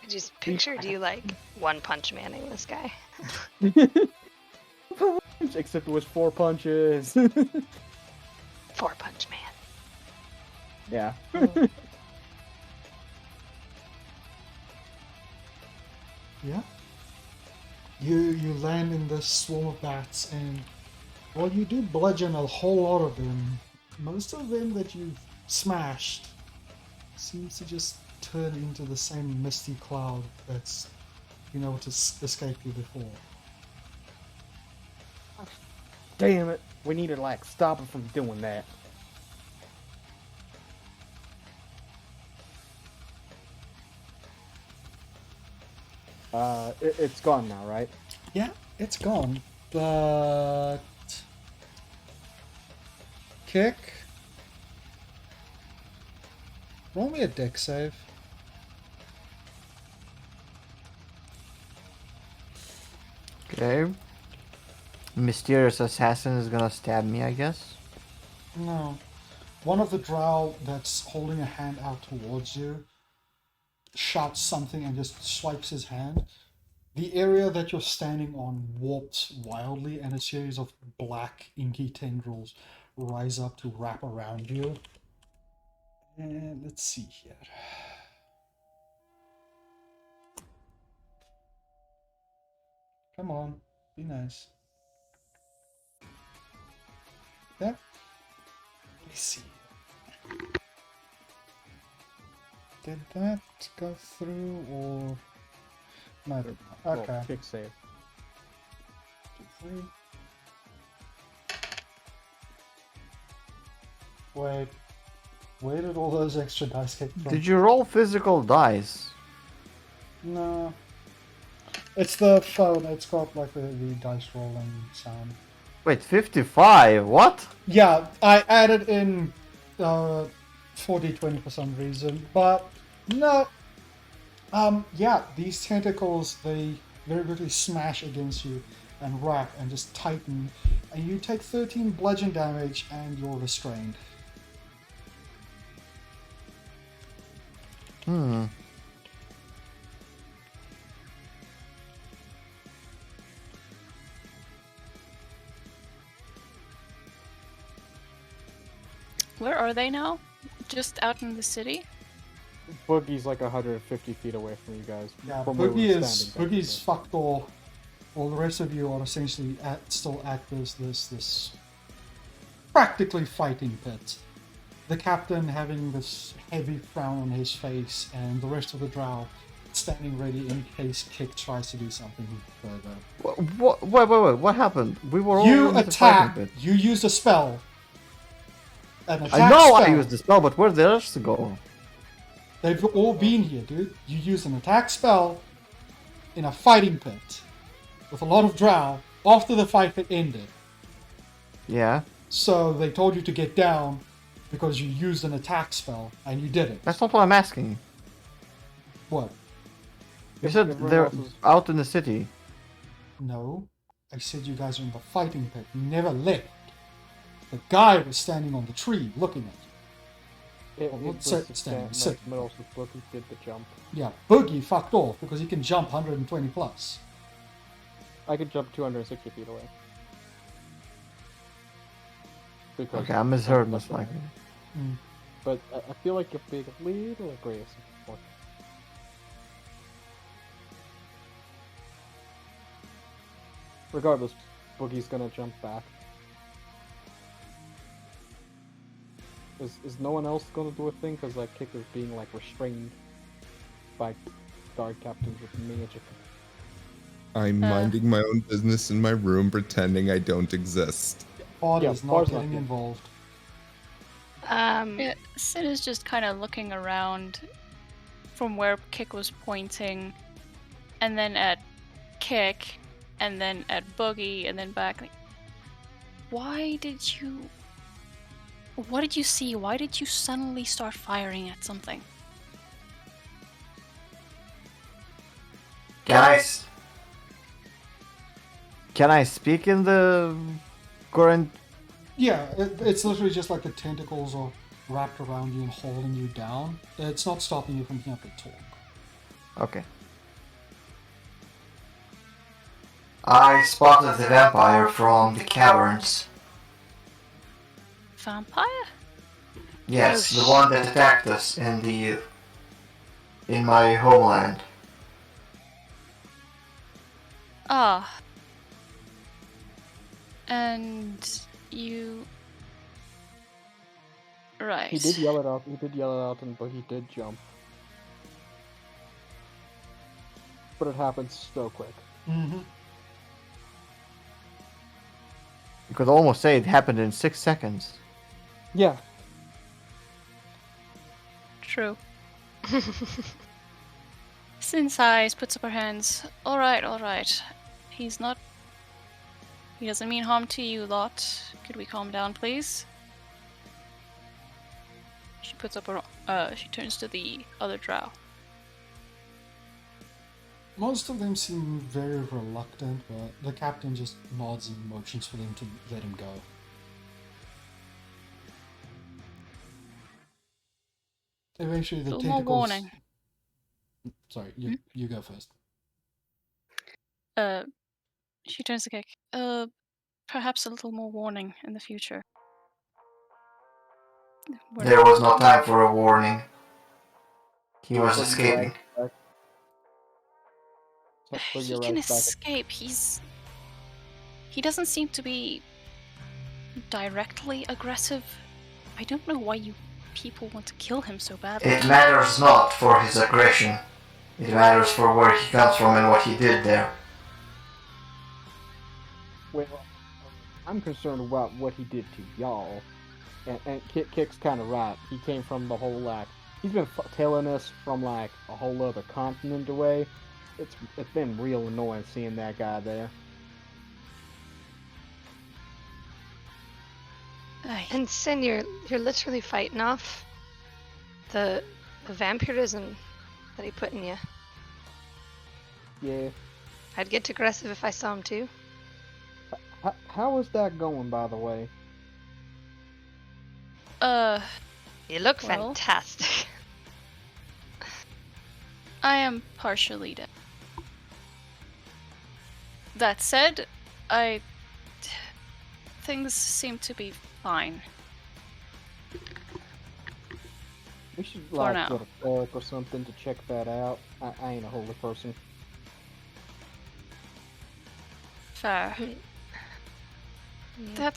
I just pictured you like One Punch Manning this guy. Except it was 4 punches. 4 Punch Man. Yeah. Yeah. You land in this swarm of bats, and while you do bludgeon a whole lot of them, most of them that you've smashed seems to just turn into the same misty cloud that's been able to escape you before. Damn it! We need to like stop it from doing that. It's gone now, right? Yeah, it's gone, but kick. Roll me a deck save. Okay. Mysterious assassin is gonna stab me, I guess. No. One of the drow that's holding a hand out towards you shouts something and just swipes his hand. The area that you're standing on warps wildly, and a series of black inky tendrils rise up to wrap around you. And let's see here. Come on, be nice. Yeah. Let's see. Did that go through or no? Okay. Well, kick save. 2, 3. Wait. Where did all those extra dice get from? Did you roll physical dice? No. It's the phone. It's got like the dice rolling sound. Wait, 55? What? Yeah, I added in 4d20 for some reason, but no. Yeah, these tentacles, they very quickly smash against you and wrap and just tighten, and you take 13 bludgeon damage and you're restrained. Where are they now? Just out in the city? Boogie's like 150 feet away from you guys. Yeah, from where we were Boogie's standing, fucked all. All the rest of you are essentially still at this practically fighting pit. The captain having this heavy frown on his face, and the rest of the drow standing ready in case Kick tries to do something further. Wait, what happened? We were all You in the fighting attack. pit. You used a spell. An attack I know spell. I used the spell, but where did the others go? They've all been here, dude. You used an attack spell in a fighting pit with a lot of drow after the fight had ended. Yeah. So they told you to get down, because you used an attack spell and you didn't. That's not what I'm asking. What? You said Everyone they're else is- out in the city. No. I said you guys are in the fighting pit. You never left. The guy was standing on the tree looking at you. It Well, was let's sit- the stand, stand, sit. but also Boogie did the jump. Yeah, Boogie fucked off because he can jump 120 plus. I could jump 260 feet away. Because Okay, I misheard I'm most left likely. behind. But I feel like you're being a little aggressive. Regardless, Boogie's gonna jump back. Is no one else gonna do a thing? Because like Kick is being like restrained by guard captains with magic. I'm minding my own business in my room, pretending I don't exist. Bard Yeah, is not Bard's not getting here. involved. Yeah, Sid is just kind of looking around from where Kick was pointing, and then at Kick, and then at Boogie, and then back. Like, why did you? What did you see? Why did you suddenly start firing at something? Guys, can I speak in the current? Yeah, it's literally just like the tentacles are wrapped around you and holding you down. It's not stopping you from being able to talk. Okay. I spotted the vampire from the caverns. Vampire? Yes, Oh, the one that attacked us in my homeland. Ah. And you. Right. He did yell it out. He did yell it out, and Boogie did jump. But it happened so quick. Mm-hmm. You could almost say it happened in 6 seconds. Yeah. True. Sin sighs, puts up her hands. Alright. He's not. He doesn't mean harm to you lot. Could we calm down, please? She puts up her. She turns to the other drow. Most of them seem very reluctant, but the captain just nods and motions for them to let him go. Eventually, the Little more tentacles. warning. Sorry, you go first. She turns to Kick. Perhaps a little more warning in the future. There was no time for a warning. He was Boogie escaping. back. So Boogie He can arrives back. escape. He doesn't seem to be directly aggressive. I don't know why you people want to kill him so badly. It matters not for his aggression. It matters for where he comes from and what he did there. Well, I'm concerned about what he did to y'all. And Kick's kind of right. He came from the whole, like, he's been telling us from, like, a whole other continent away. It's been real annoying seeing that guy there. And Sin, you're literally fighting off the vampirism that he put in you. Yeah. I'd get aggressive if I saw him too. How is that going, by the way? You look Well. fantastic. I am partially dead. That said, things seem to be fine. We should, For like, now. get a cleric or something to check that out. I ain't a holy person. Fair. Yeah.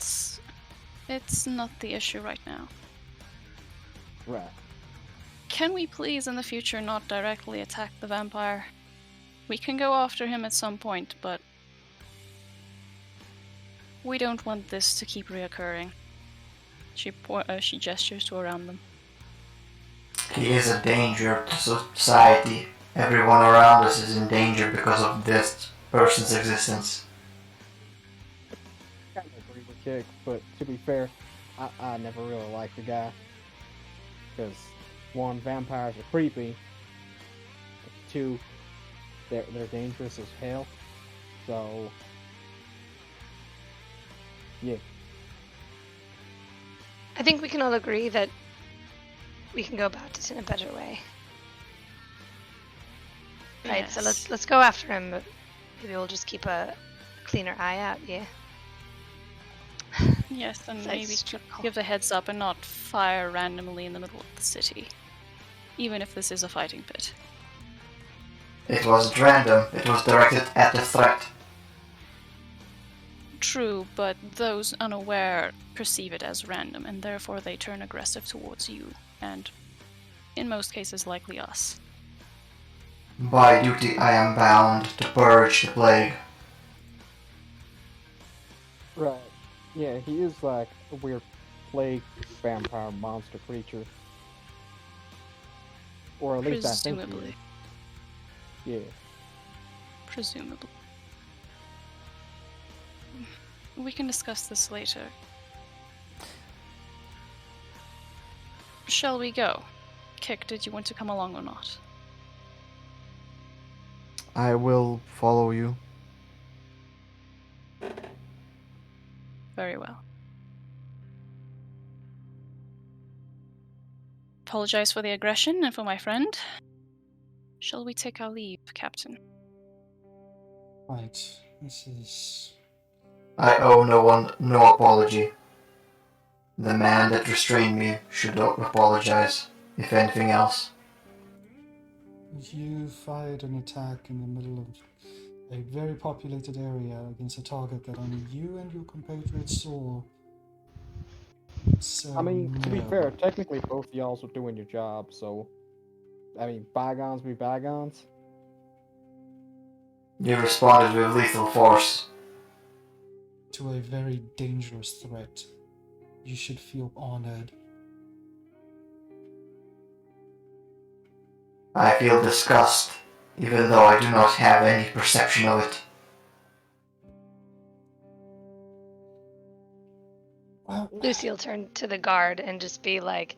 It's not the issue right now. Right. Can we please in the future not directly attack the vampire? We can go after him at some point, but we don't want this to keep reoccurring. She gestures to around them. He is a danger to society. Everyone around us is in danger because of this person's existence. I agree with Kick, but to be fair, I never really liked the guy. Because one, vampires are creepy. Two, they're dangerous as hell. So yeah. I think we can all agree that we can go about it in a better way. Right, so Yes. let's go after him. But maybe we'll just keep a cleaner eye out, yeah. Yes, and Nice maybe struggle. give the heads up and not fire randomly in the middle of the city. Even if this is a fighting pit. It wasn't random, it was directed at the threat. True, but those unaware perceive it as random, and therefore they turn aggressive towards you, and in most cases likely us. By duty I am bound to purge the plague. Right. Yeah, he is like a weird plague vampire monster creature. Or at least I think he is. Presumably. Yeah. Presumably. We can discuss this later. Shall we go? Kick, did you want to come along or not? I will follow you. Very well. Apologize for the aggression and for my friend. Shall we take our leave, Captain? Right. This is. I owe no one no apology. The man that restrained me should apologize, if anything else. You fired an attack in the middle of a very populated area against a target that only you and your compatriots saw. So, I mean, to be no. fair, technically both of y'all are doing your job, so I mean, bygones be bygones. You responded with lethal force. To a very dangerous threat. You should feel honored. I feel disgust, even though I do not have any perception of it. Well, Lucy will turn to the guard and just be like,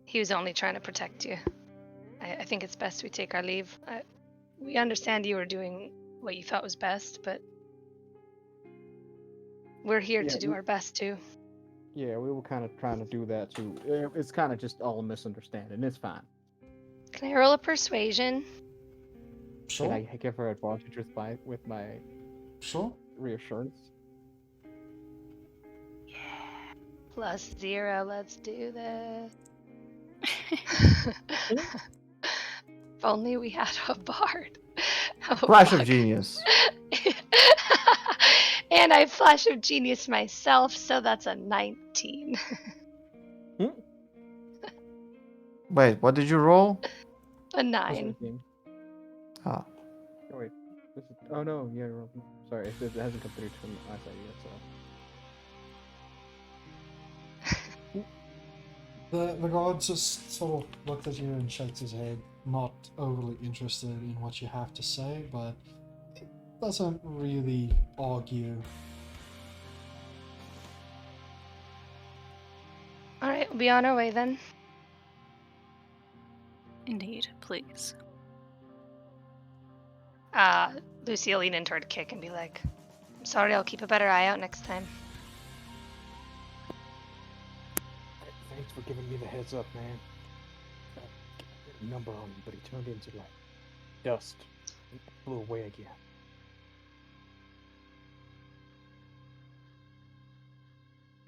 he was only trying to protect you. I think it's best we take our leave. We understand you were doing what you thought was best, but we're here Yeah, to do our best too. Yeah, we were kind of trying to do that too. It's kind of just all a misunderstanding. It's fine. Can I roll a persuasion? sure. Can I give her advantage with my Sure. reassurance? +0, let's do this. If only we had a bard. Oh, Flash of fuck. genius. And I flash of genius myself, so that's a 19. Wait, what did you roll? A 9. Ah. Oh wait, oh no, yeah, sorry, it hasn't come through to my side yet. So The guard just sort of looked at you and shakes his head, not overly interested in what you have to say, but doesn't really argue. Alright, we'll be on our way then. Indeed, please. Lucy will lean in toward Kick and be like, I'm sorry, I'll keep a better eye out next time. thanks for giving me the heads up, man. I got a number on him, but he turned into like dust and flew away again.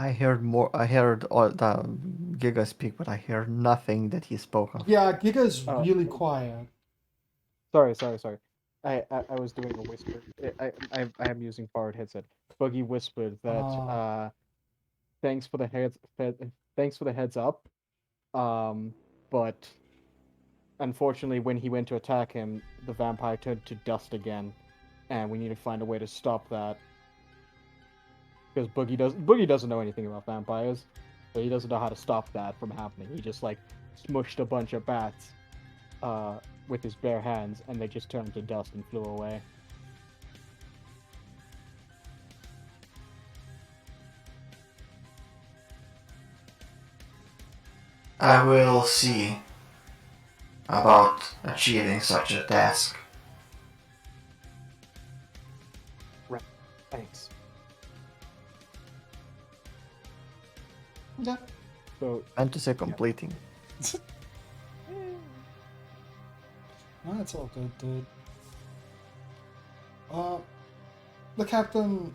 I heard all the Giga speak, but I heard nothing that he spoke of. Yeah, Giga's Oh. really quiet. Sorry. I was doing a whisper. I am using borrowed headset. Buggy whispered that thanks for the heads up. But unfortunately, when he went to attack him, the vampire turned to dust again, and we need to find a way to stop that. Because Boogie doesn't know anything about vampires, so he doesn't know how to stop that from happening. He just like smushed a bunch of bats with his bare hands, and they just turned to dust and flew away. I will see about achieving such a task. Right. Thanks. Yeah. So, Meant to say completing. No, it's all good, dude. The captain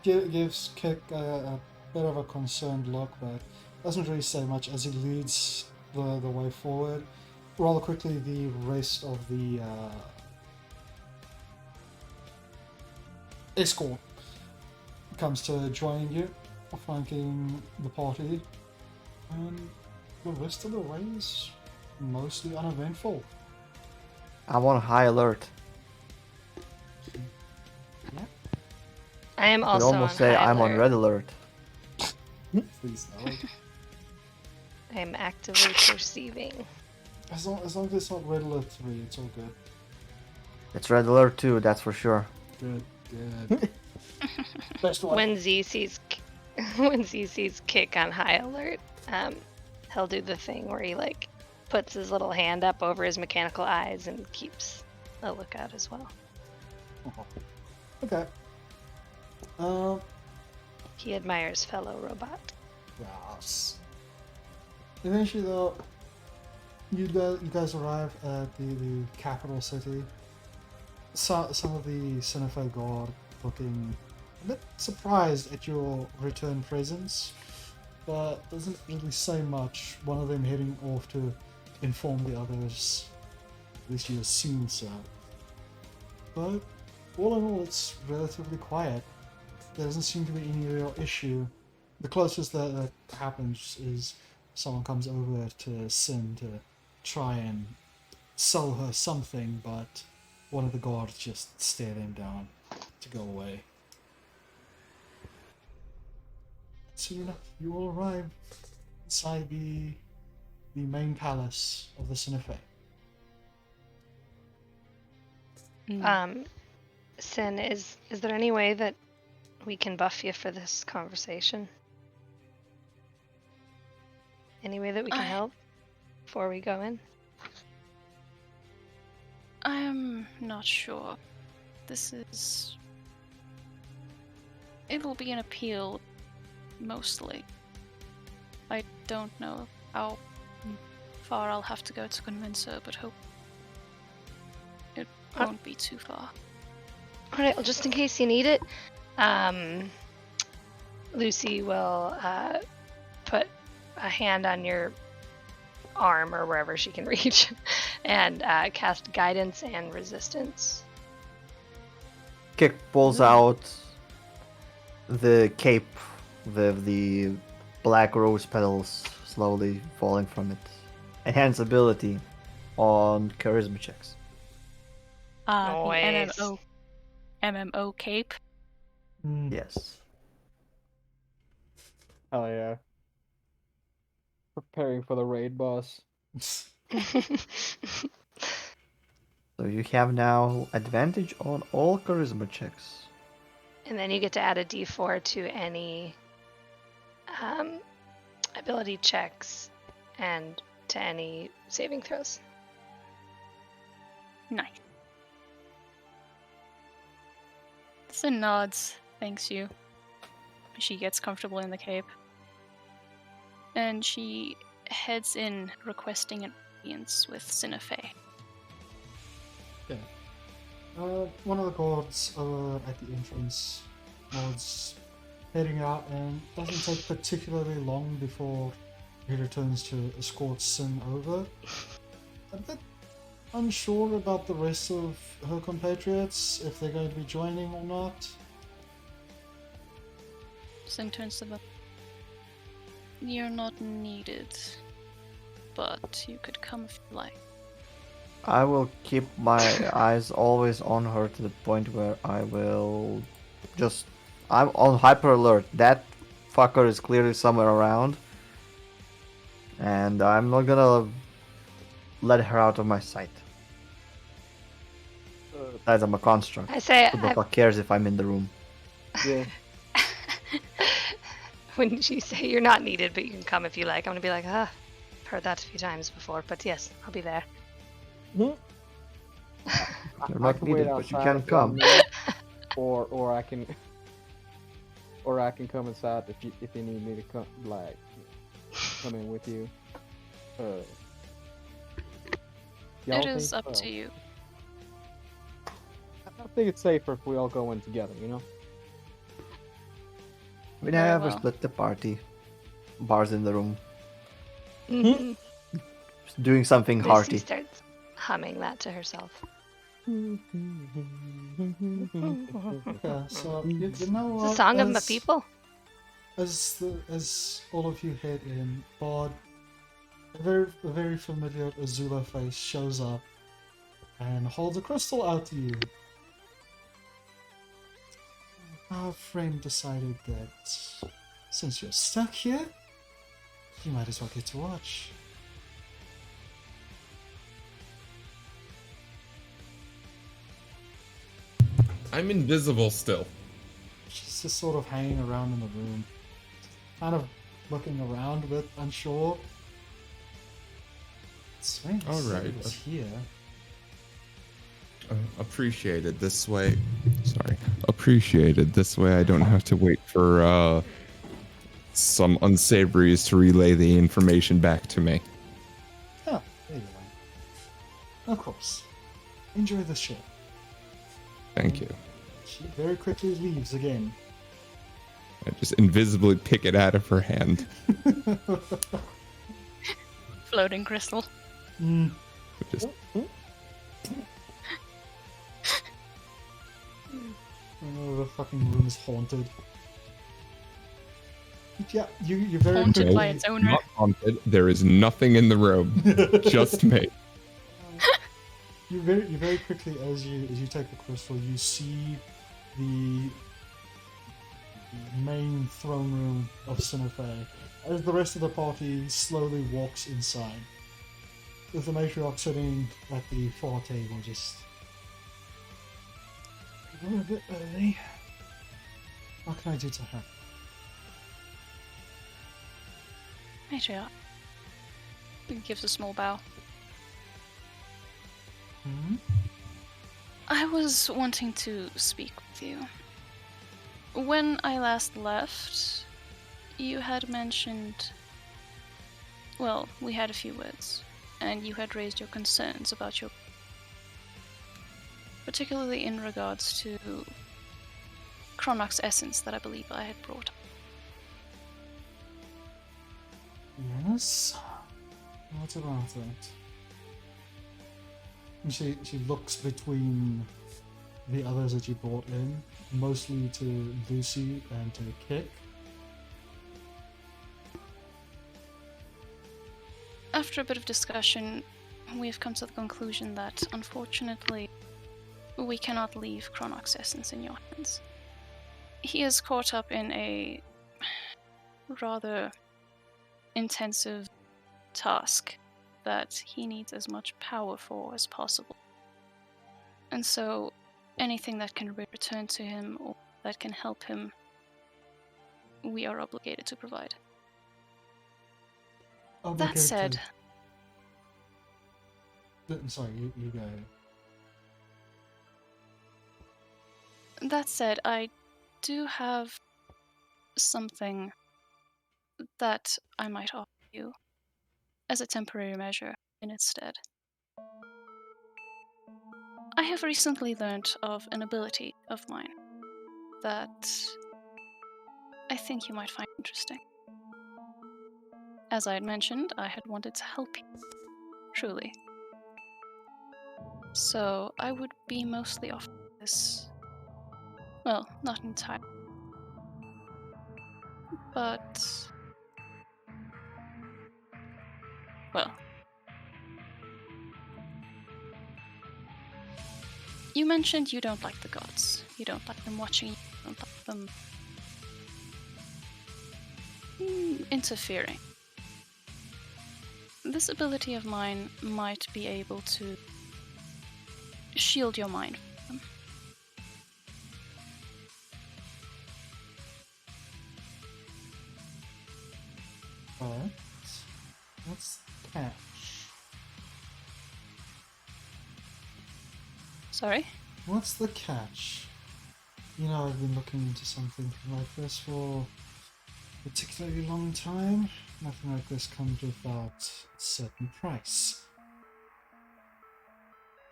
gives Kick a bit of a concerned look, but doesn't really say much as he leads the way forward. Rather quickly, the rest of the escort comes to join you, flanking the party, and the rest of the way is mostly uneventful. I'm on high alert. I am You could also almost on say high I'm on alert. red alert. Please no. I am actively perceiving. As long as it's not red alert 3, it's all good. It's red alert too, that's for sure. Good. Best one. When Z sees when Z sees Kick on high alert, he'll do the thing where he like puts his little hand up over his mechanical eyes and keeps a lookout as well. Okay. He admires fellow robot. Yes. Eventually, though, you guys arrive at the capital city. Some of the Cinefe guard looking a bit surprised at your return presence, but doesn't really say much. One of them heading off to inform the others. At least you assume so. But all in all, it's relatively quiet. There doesn't seem to be any real issue. The closest that happens is someone comes over to Sin to try and sell her something, but one of the guards just stare them down to go away. Soon enough, you all arrive inside the main palace of the Cinefe. Sin, is there any way that we can buff you for this conversation? Any way that we can help before we go in? I'm not sure. It will be an appeal, mostly. I don't know how far I'll have to go to convince her, but hope it won't be too far. Alright, well, just in case you need it, Lucy will put a hand on your arm or wherever she can reach and cast guidance and resistance. Kick pulls out the cape with the black rose petals slowly falling from it. Enhance ability on charisma checks. Nice. The MMO cape. Yes. hell yeah. Preparing for the raid boss. So you have now advantage on all charisma checks. And then you get to add a d4 to any ability checks and to any saving throws. Nice. Sin nods, thanks you. She gets comfortable in the cape. And she heads in, requesting an audience with Cinefe. One of the guards at the entrance was heading out, and doesn't take particularly long before he returns to escort Sin over. A bit unsure about the rest of her compatriots, if they're going to be joining or not. Sin turns to them. You're not needed, but you could come if you like. I will keep my eyes always on her to the point where I will just... I'm on hyper alert. That fucker is clearly somewhere around. And I'm not gonna let her out of my sight. Besides, I'm a construct. I say, Who the fuck cares if I'm in the room? Yeah. When she say you're not needed, but you can come if you like, I'm gonna be like, I've heard that a few times before, but yes, I'll be there. You're I not can wait needed, but you outside can if y'all come. need, or I can come inside if you need me to come come in with you. Y'all It is think up so? to you. I think it's safer if we all go in together. You know. We Very never well. split the party. Bars in the room. Mhm. Doing something Lucy hearty. starts humming that to herself. Yeah, so you know It's what? a song of my people. As all of you head in, Bard, a very familiar Azula face shows up and holds a crystal out to you. Our friend decided that since you're stuck here, you might as well get to watch. I'm invisible still. She's just sort of hanging around in the room, kind of looking around a bit unsure. Strange. All right. Was here. Appreciated this way. Sorry. Appreciated this way. I don't have to wait for some unsavories to relay the information back to me. Oh, there you are. Of course. Enjoy the show. Thank you. She very quickly leaves again. I just invisibly pick it out of her hand. Floating crystal. Just Oh, the fucking room is haunted. Yeah, you very Haunted quickly. by its owner. not haunted. There is nothing in the room. Just me. You very quickly as you take the crystal, you see the main throne room of Sinophe as the rest of the party slowly walks inside, with the matriarch sitting at the far table, just a bit early. What can I do to help? Matriarch. He gives a small bow. Hmm? I was wanting to speak with you. When I last left, you had mentioned... Well, we had a few words, and you had raised your concerns about your... particularly in regards to Chronox essence that I believe I had brought. Yes. What about it? And she looks between the others that you brought in, mostly to Lucy and to Kick. After a bit of discussion, we have come to the conclusion that, unfortunately, we cannot leave Chronox essence in your hands. He is caught up in a rather intensive task that he needs as much power for as possible. And so, anything that can be returned to him or that can help him, we are obligated to provide. That said, I'm sorry, you go ahead. That said, I do have something that I might offer you as a temporary measure in its stead. I have recently learned of an ability of mine that I think you might find interesting. As I had mentioned, I had wanted to help you, truly. So I would be mostly offering this. Well, not entirely. But... well... You mentioned you don't like the gods. You don't like them watching you. You don't like them... interfering. This ability of mine might be able to shield your mind from them. But what's the catch? Sorry? What's the catch? You know, I've been looking into something like this for a particularly long time. Nothing like this comes without a certain price.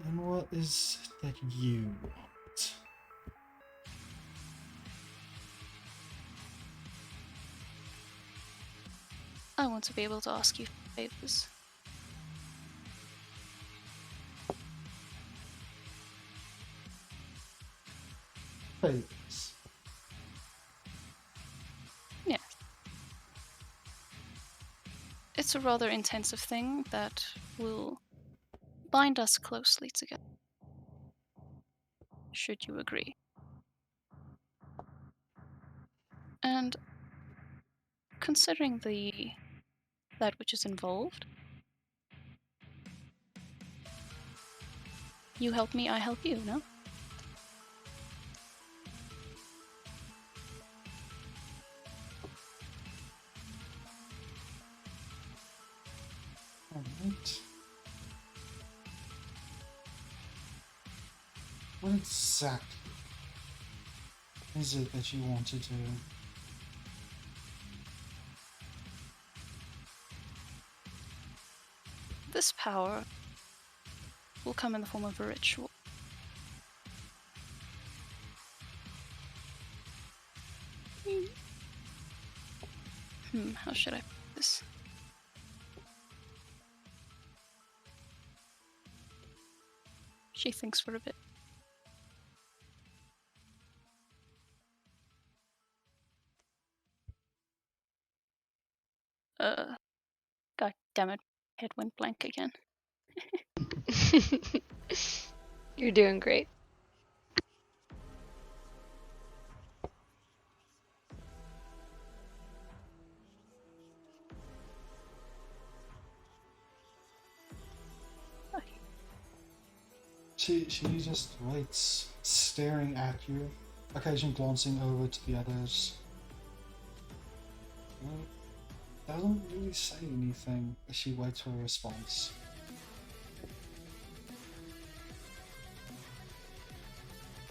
And what is it that you want? I want to be able to ask you favors. Favors. Yes. It's a rather intensive thing that will bind us closely together. Should you agree? And considering that which is involved, you help me, I help you, no? Alright. What exactly is it that you want to do? This power will come in the form of a ritual. How should I put this? She thinks for a bit. God damn it. Head went blank again. You're doing great. She just waits, staring at you, occasionally glancing over to the others. Doesn't really say anything as she waits for a response.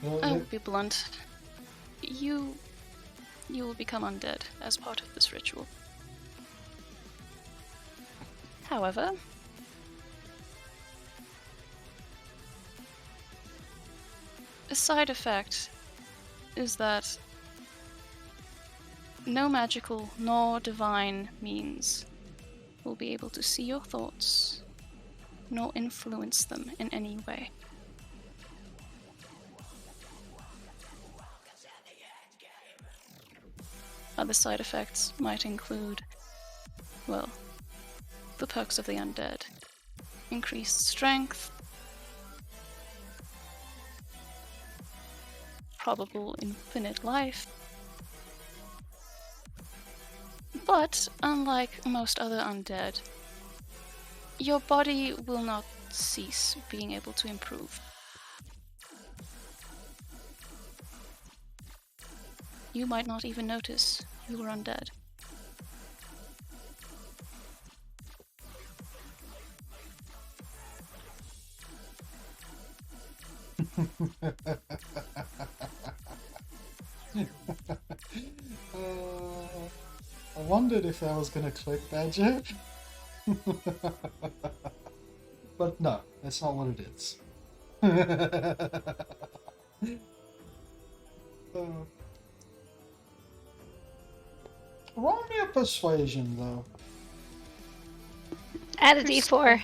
I will be blunt. You will become undead as part of this ritual. However, a side effect is that no magical nor divine means will be able to see your thoughts nor influence them in any way. Other side effects might include, well, the perks of the undead. Increased strength, probable infinite life. But, unlike most other undead, your body will not cease being able to improve. You might not even notice you were undead. I wondered if that was gonna click, Badger. But no, that's not what it is. Roll me a persuasion, though. Add a d4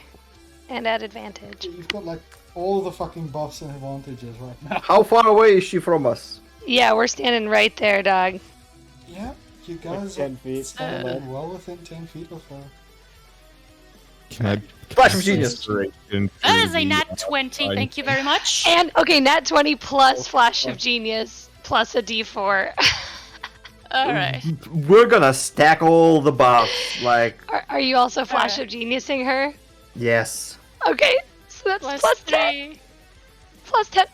and add advantage. You've got like all the fucking buffs and advantages right now. How far away is she from us? Yeah, we're standing right there, dog. Yeah, you guys 10 feet. are standing well within 10 feet of her. Can I? Flash of genius. That is a nat 20, thank you very much. And, okay, nat 20 plus Flash of Genius plus a d4. Alright. We're gonna stack all the buffs, like... Are you also Flash Alright. of Geniusing her? Yes. Okay, so that's plus 10. 3. Plus 10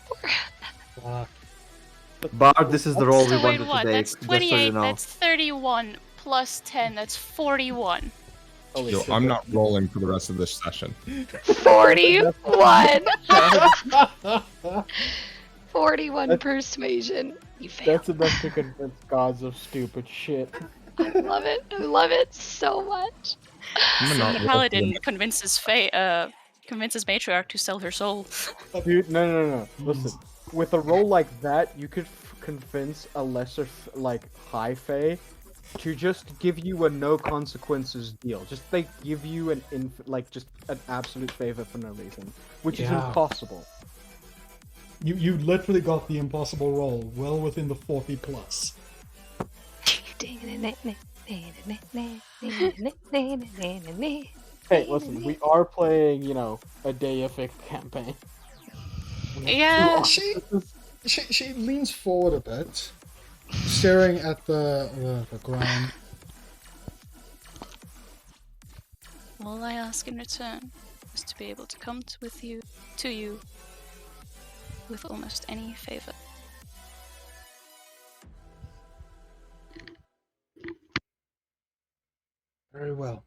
more. Bard, this is the role we So wait, wanted what? to take, That's just so 28, you know. that's 31, plus 10, that's 41. Holy Yo, shit. I'm not rolling for the rest of this session. 41! 41 persuasion. You failed. That's enough to convince gods of stupid shit. I love it. I love it so much. I'm gonna not The roll for paladin the- convinces matriarch to sell her soul. Dude, no. Listen, with a roll like that, you could convince a lesser, high fae to just give you a no consequences deal. Just they give you an just an absolute favor for no reason, which is Yeah. impossible. You literally got the impossible roll, well within the 40 plus. Hey, listen, we are playing, a deific campaign. Yeah. She leans forward a bit, staring at the ground. All I ask in return is to be able to come to you with almost any favor. Very well.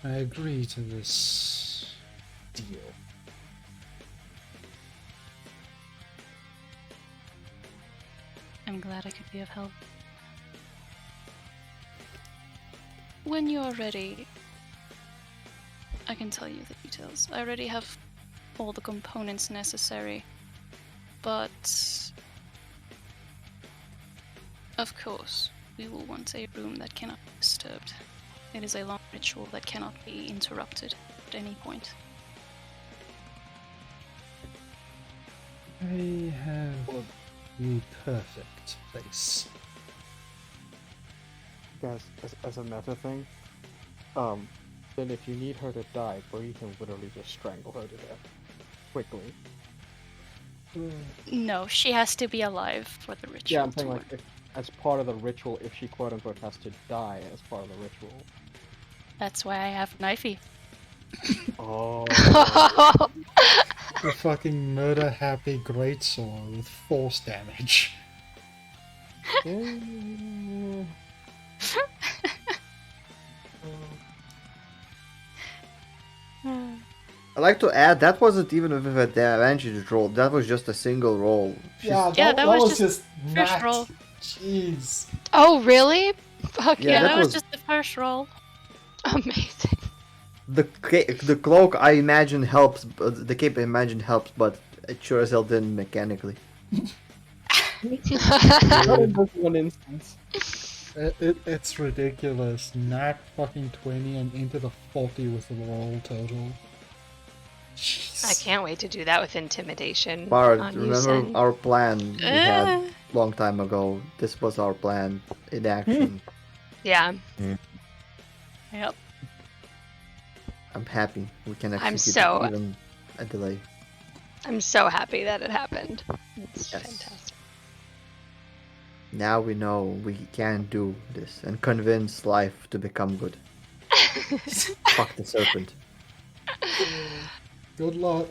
I agree to this deal. I'm glad I could be of help. When you're ready, I can tell you the details. I already have all the components necessary, but of course, we will want a room that cannot be disturbed. It is a long ritual that cannot be interrupted at any point. I have the perfect place. Guys, as a meta thing, then if you need her to die, Bree can literally just strangle her to death. Quickly. No, she has to be alive for the ritual. Yeah, I'm to saying, work. as part of the ritual, if she quote-unquote has to die as part of the ritual. That's why I have knifey. Oh. The fucking murder-happy greatsword with force damage. I'd like to add that wasn't even with a advantage roll. That was just a single roll. Yeah, that was just first max. roll. Jeez. Oh, really? Fuck Yeah, Yeah, yeah. that that was was- just the first roll. Amazing. The cloak I imagine helps. The cape I imagine helps, but it sure as hell didn't mechanically. Not in this one instance. It's ridiculous. Nat fucking 20 and into the 40 with the roll total. Jeez. I can't wait to do that with intimidation. Bard, on you, remember Sen. our plan we had Uh. long time ago? This was our plan in action. Yeah. Yep. I'm happy we can I'm execute so- it even a delay. I'm so happy that it happened. It's Yes. fantastic. Now we know we can do this and convince life to become good. Fuck the serpent. Good luck.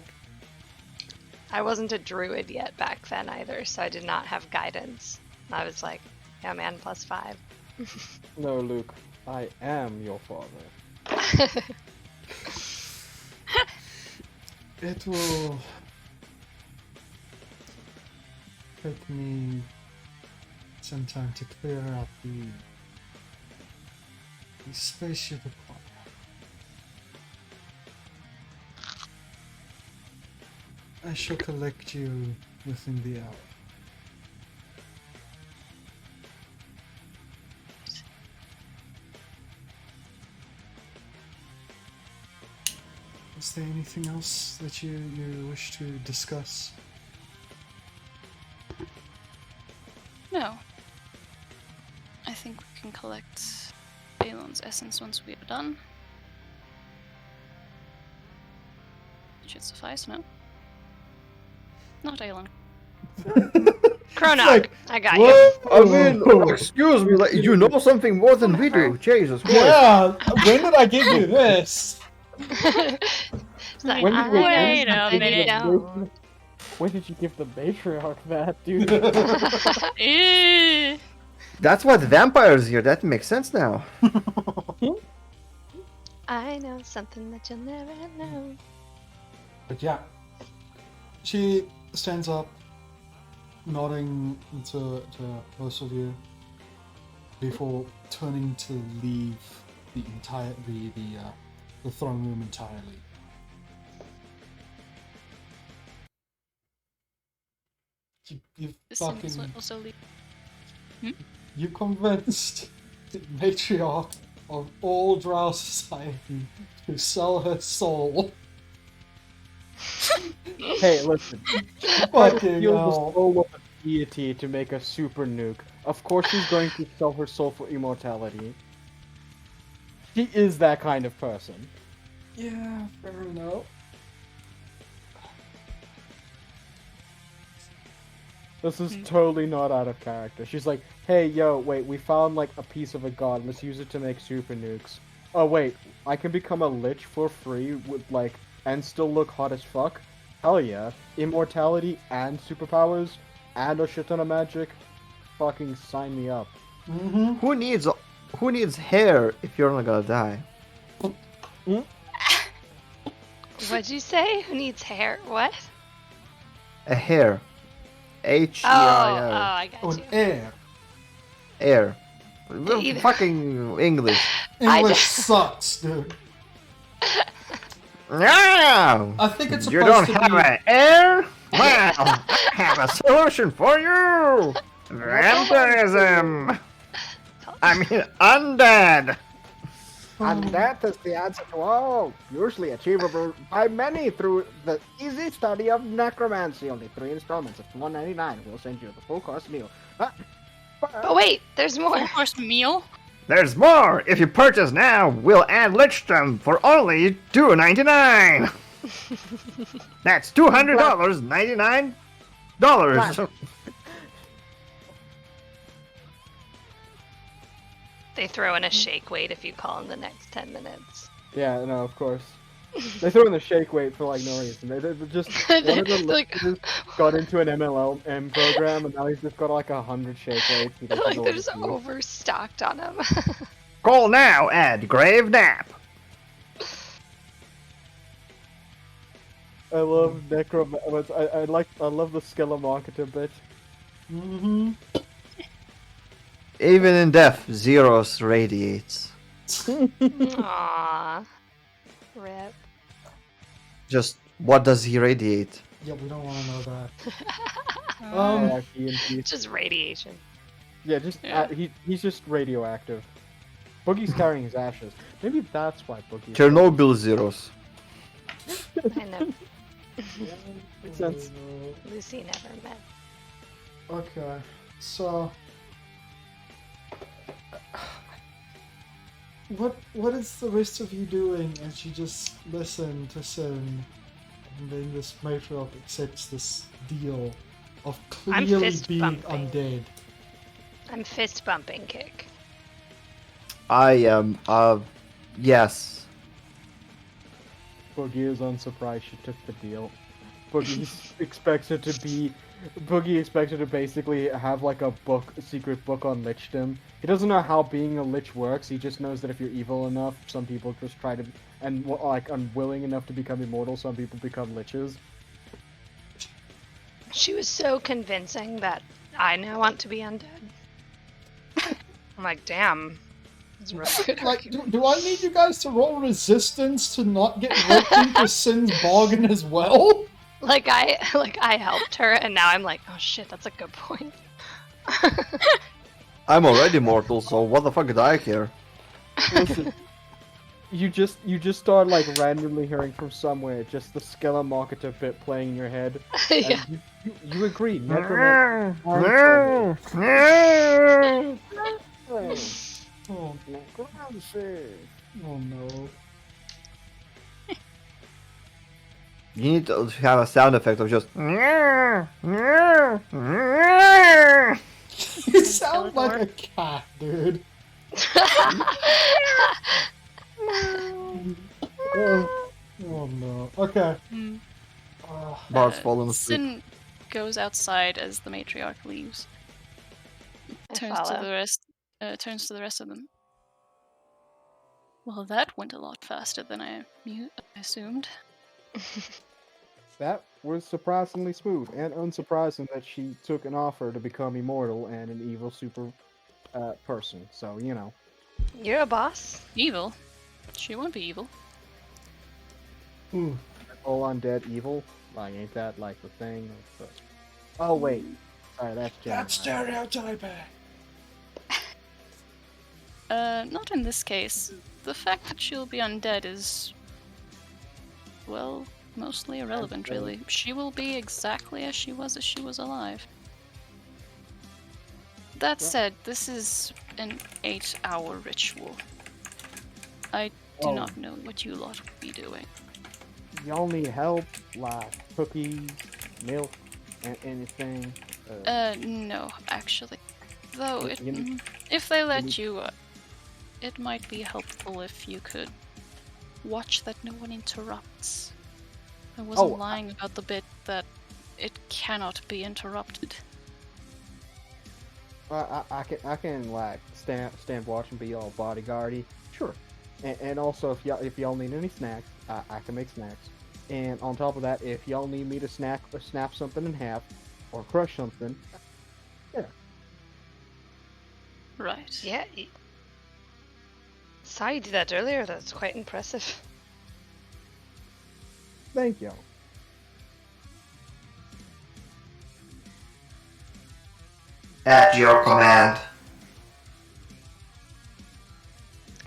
I wasn't a druid yet back then either, so I did not have guidance. I was like, yeah, man, +5. No, Luke, I am your father. It will take me some time to clear out the space you require. I shall collect you within the hour. Is there anything else that you wish to discuss? No. I think we can collect Balon's essence once we are done. Should suffice, no? Not Aelon. Chrono, Like, I got I mean, excuse me, like, you know something more than we do. Jesus Christ. Yeah, when did I give you this? you. Elf's like, When- wait, wait a something you minute. don't. When did you give the matriarch that, dude? Eh. That's what vampires hear. That makes sense now. I know something that you'll never know. But yeah, she stands up, nodding to most of you before turning to leave the throne room entirely. You Sims fucking also leave. you convinced the matriarch of all Drow society to sell her soul. Hey, listen. Fucking Steal the hell. soul of a deity to make a super nuke. Of course she's going to sell her soul for immortality. She is that kind of person. Yeah, fair enough. This is totally not out of character. She's like, hey, yo, wait, we found, like, a piece of a god. Let's use it to make super nukes. Oh, wait, I can become a lich for free with, like, and still look hot as fuck? Hell yeah. Immortality and superpowers and a shit ton of magic. Fucking sign me up. Mm-hmm. Who needs hair if you're not gonna die? What'd you say? Who needs hair? What? A hair. Oh, H-E-R-R. I got On you. air. Air. Either- Fucking English. English sucks, dude. No! I think it's You supposed don't to have be... an air? Well, I have a solution for you! Vampirism! I mean, undead! And that is the answer to all, usually achievable by many through the easy study of necromancy. Only 3 installments of $1.99 will send you the full course meal. But wait, there's more. Full course meal. There's more! If you purchase now, we'll add Lichdom for only $2.99! That's $200, $99. They throw in a shake weight if you call in the next 10 minutes. Yeah, no, of course. They throw in the shake weight for like no reason. They just one of the Like- listeners got into an MLM program and now he's just got like 100 shake weights. He doesn't Like know they're what just to do. overstocked on them. Call now at Grave Nap. I love I love the Skelemarketer bit. Mm-hmm. Even in death, Zeros radiates. Aww. Rip. Just, what does he radiate? Yeah, we don't want to know that. Yeah, TNT. Just radiation. Yeah, just Yeah. he's just radioactive. Boogie's carrying his ashes. Maybe that's why Boogie. Chernobyl Zeros. I know. Makes sense. Lucy never met. Okay, so... What is the rest of you doing as you just listen to Sin, and then this matriarch accepts this deal of I'm clearly fist being bumping. undead? I'm fist bumping Kick. I am, yes. Boogie is unsurprised she took the deal. Boogie expects it to be. Boogie expected to basically have like a secret book on lichdom. He doesn't know how being a lich works. He just knows that if you're evil enough, some people just try to, and like unwilling enough to become immortal, some people become liches. She was so convincing that I now want to be undead. I'm like, damn. It's really good. Like, do I need you guys to roll resistance to not get ripped into Sin's bargain as well? Like I helped her, and now I'm like, oh shit, that's a good point. I'm already mortal, so what the fuck do I care? Listen, you just start like randomly hearing from somewhere just the Skelemarketer bit playing in your head. And Yeah. you agree. Necromancy. No! No! Oh, Necromancy. oh no. You need to have a sound effect of just. You sound like a cat, dude. Oh no. Okay. Okay. Mm. Bart's fallen asleep. Sin goes outside as the matriarch leaves. I Turns to follow. the rest. Turns to the rest of them. Well, that went a lot faster than I assumed. That was surprisingly smooth, and unsurprising that she took an offer to become immortal and an evil super person. So, you know. You're a boss. Evil? She won't be evil. Ooh. All undead evil? Like, ain't that like the thing? Oh, wait. Sorry, that's Gemini. That's stereotyping. Not in this case. The fact that she'll be undead is, well, mostly irrelevant, really. She will be exactly as she was alive. That said, this is an 8-hour ritual. I do not know what you lot would be doing. Y'all need help? Like cookies, milk, and anything? No, actually. Though, You- if they let you, it might be helpful if you could watch that no one interrupts. I wasn't lying about the bit that it cannot be interrupted. I can like stand watch and be all bodyguardy. Sure. And also if y'all need any snacks, I can make snacks. And on top of that, if y'all need me to snap something in half or crush something, yeah. Right. Yeah. Saw you do that earlier. That's quite impressive. Thank y'all. At your command.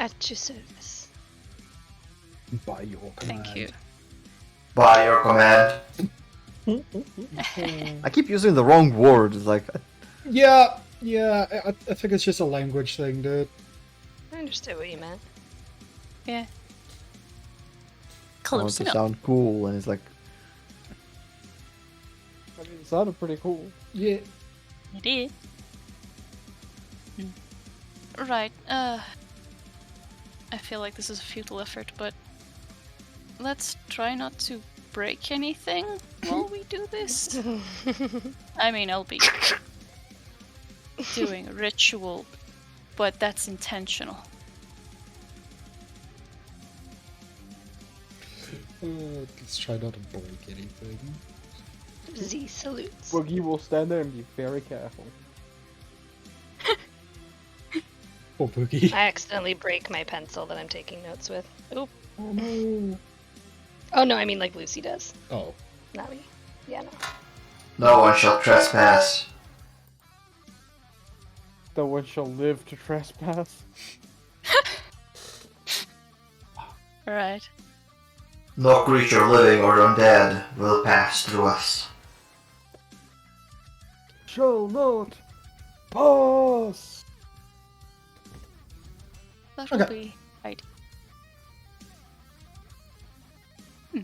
At your service. By your command. Thank you. By your command. I keep using the wrong word. It's like, Yeah. I think it's just a language thing, dude. I understood what you meant. Yeah. I want Close to enough. sound cool, and it's like, I mean, it sounded pretty cool. Yeah. You did. Right. I feel like this is a futile effort, but let's try not to break anything while we do this. I mean, I'll be doing a ritual, but that's intentional. Let's try not to break anything. Z salutes. Boogie will stand there and be very careful. Poor Boogie. I accidentally break my pencil that I'm taking notes with. Oop. Oh no. Oh no, I mean like Lucy does. Oh. Not me. Yeah, no. no one shall trespass. No one shall live to trespass. Right. No creature living or undead will pass through us. Shall not pass. That will Okay. be right.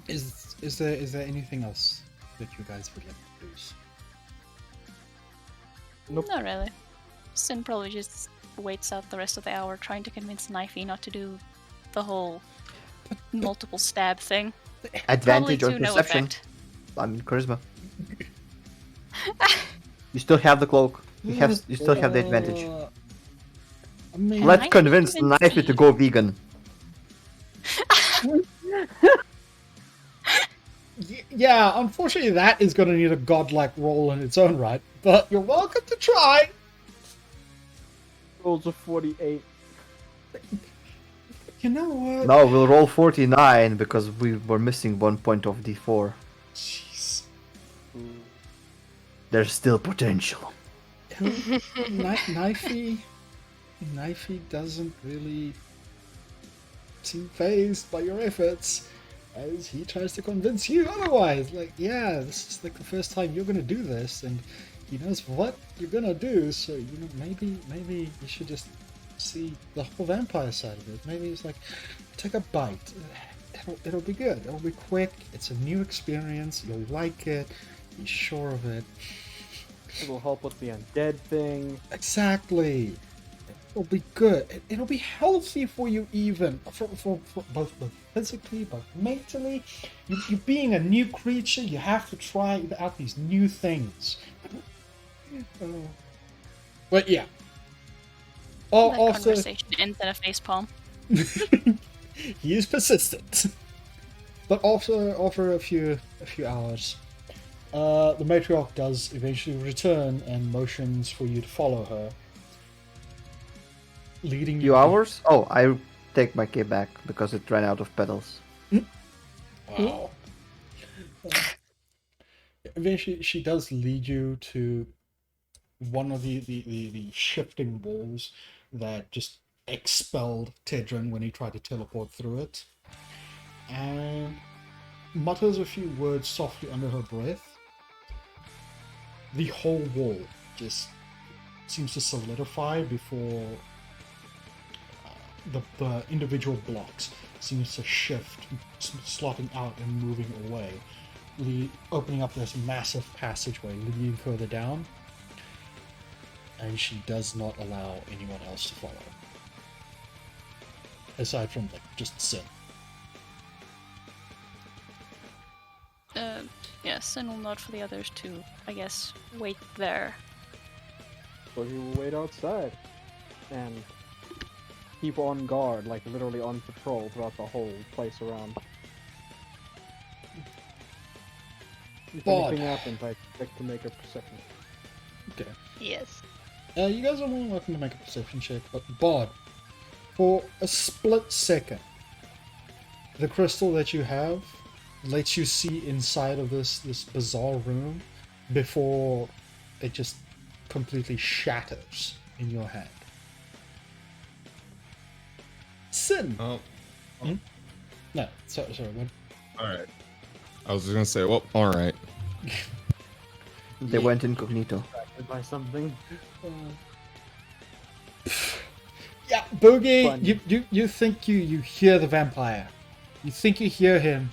Is there anything else that you guys would like to do? Nope. Not really. Sin probably just waits out the rest of the hour trying to convince Knifey not to do the whole multiple stab thing. Advantage Probably on to no perception. effect. I mean, charisma. You still have the cloak. You still have the advantage. I mean, Can Let's I convince even Knifey see? to go vegan. yeah, unfortunately that is going to need a godlike roll in its own right, but you're welcome to try. Rolls of 48. You know what? No, we'll roll 49 because we were missing 1 point of D4. Jeez. There's still potential. Knifey doesn't really seem phased by your efforts as he tries to convince you otherwise. Like, yeah, this is like the first time you're gonna do this, and he knows what you're gonna do, so you know, maybe you should just see the whole vampire side of it. Maybe it's like, take a bite. It'll be good. It'll be quick. It's a new experience. You'll like it. Be sure of it. It'll help with the undead thing. Exactly. It'll be good. It'll be healthy for you, even for both physically, but mentally. You being a new creature, you have to try out these new things. But yeah. That Also, conversation ends in a facepalm. he is persistent. But also, after a few hours, the matriarch does eventually return and motions for you to follow her, leading you. Few hours? Oh, I take my key back because it ran out of pedals. Wow. Eventually, she does lead you to one of the shifting walls that just expelled Tedrin when he tried to teleport through it, and mutters a few words softly under her breath. The whole wall just seems to solidify before the individual blocks seems to shift, slotting out and moving away, opening up this massive passageway leading further down, and she does not allow anyone else to follow, aside from just Sin. Yes, and we'll nod for the others to, I guess, wait there. So you will wait outside and keep on guard, like literally on patrol throughout the whole place around. If Bod. anything happens, I expect to make a perception. Okay. Yes. You guys are more than welcome to make a perception check, but Bod, for a split second, the crystal that you have lets you see inside of this bizarre room before it just completely shatters in your hand. Sin. Oh, No, sorry. What? all right. I was just gonna say, well, all right. They went incognito. By something. Yeah, Boogie. Fun. You think you hear the vampire? You think you hear him?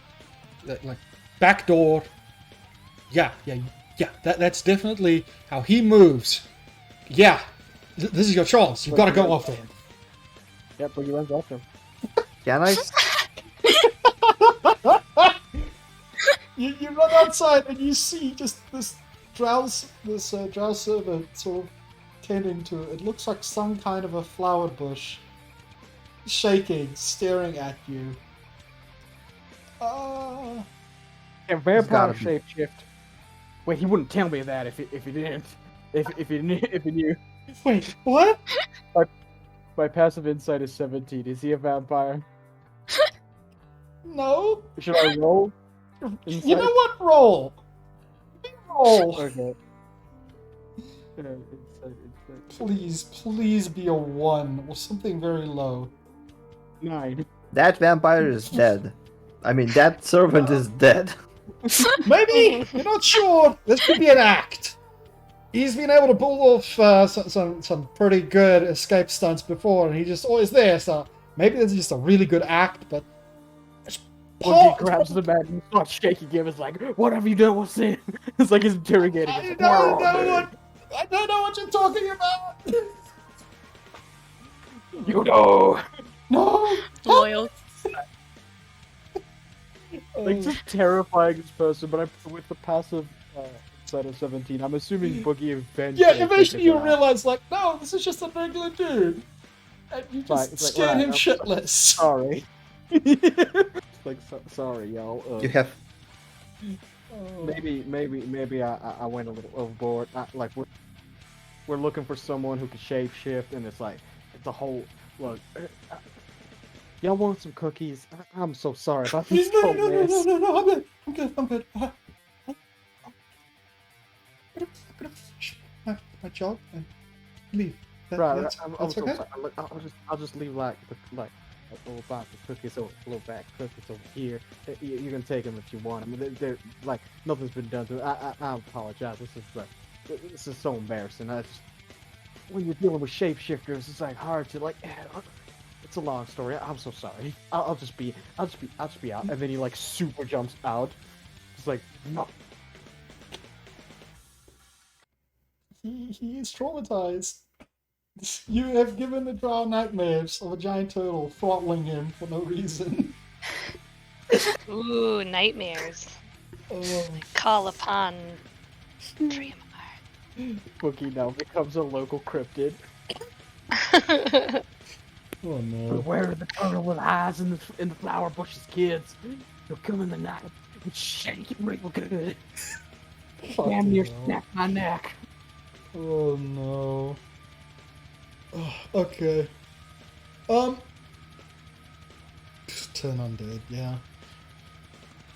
Like back door. Yeah. That's definitely how he moves. Yeah, this is your chance. You've got to go after him. Yep, but you went after him. Can I? You run outside and you see just this drow servant sort of tending to it. It looks like some kind of a flower bush, shaking, staring at you. Can vampire gotta be. shapeshift? Wait, he wouldn't tell me that if he didn't. If he knew. Wait, what? My passive insight is 17. Is he a vampire? No. Should I roll? You know what? Roll. Roll. Okay. Please be a 1 or something very low. 9. That vampire is dead. I mean, that servant is dead. Maybe you're not sure. This could be an act. He's been able to pull off some pretty good escape stunts before, and he's just always there. So maybe this is just a really good act. But He grabs the man and starts shaking him. It's like, what have you done with Sin? It's like he's interrogating I him. don't know what you're talking about. You know. No. Loyal. Like, just terrifying this person, but with the passive side of 17, I'm assuming Boogie eventually. Yeah, eventually you figures it out. realize, like, no, this is just a regular dude. And you just It's like, scared him right, shitless. Sorry. Like, sorry, y'all. You have. Maybe I went a little overboard. Like, we're looking for someone who can shapeshift, and it's like, it's a whole. Look, y'all want some cookies? I'm so sorry about this No, whole no, no, mess. no, no, no, I'm good. Shh, my job and leave. Right, That's I'm so okay. sorry. Look, I'll just leave like a little box of cookies over, a little bag of cookies over here. You can take them if you want. I mean, they're like nothing's been done to it. I apologize. This is so embarrassing. When you're dealing with shapeshifters, it's like hard to like. It's a long story. I'm so sorry. I'll just be out. And then he like super jumps out. It's like no. He is traumatized. You have given the drow nightmares of a giant turtle throttling him for no reason. Ooh, nightmares. Oh, Call upon Dream. Boogie now becomes a local cryptid. oh no. Beware the turtle with eyes in the flower bushes, kids. He'll come in the night and shake it real good. Damn near Fucking hell. snap my neck. Oh no. Oh, okay. 10 undead, yeah.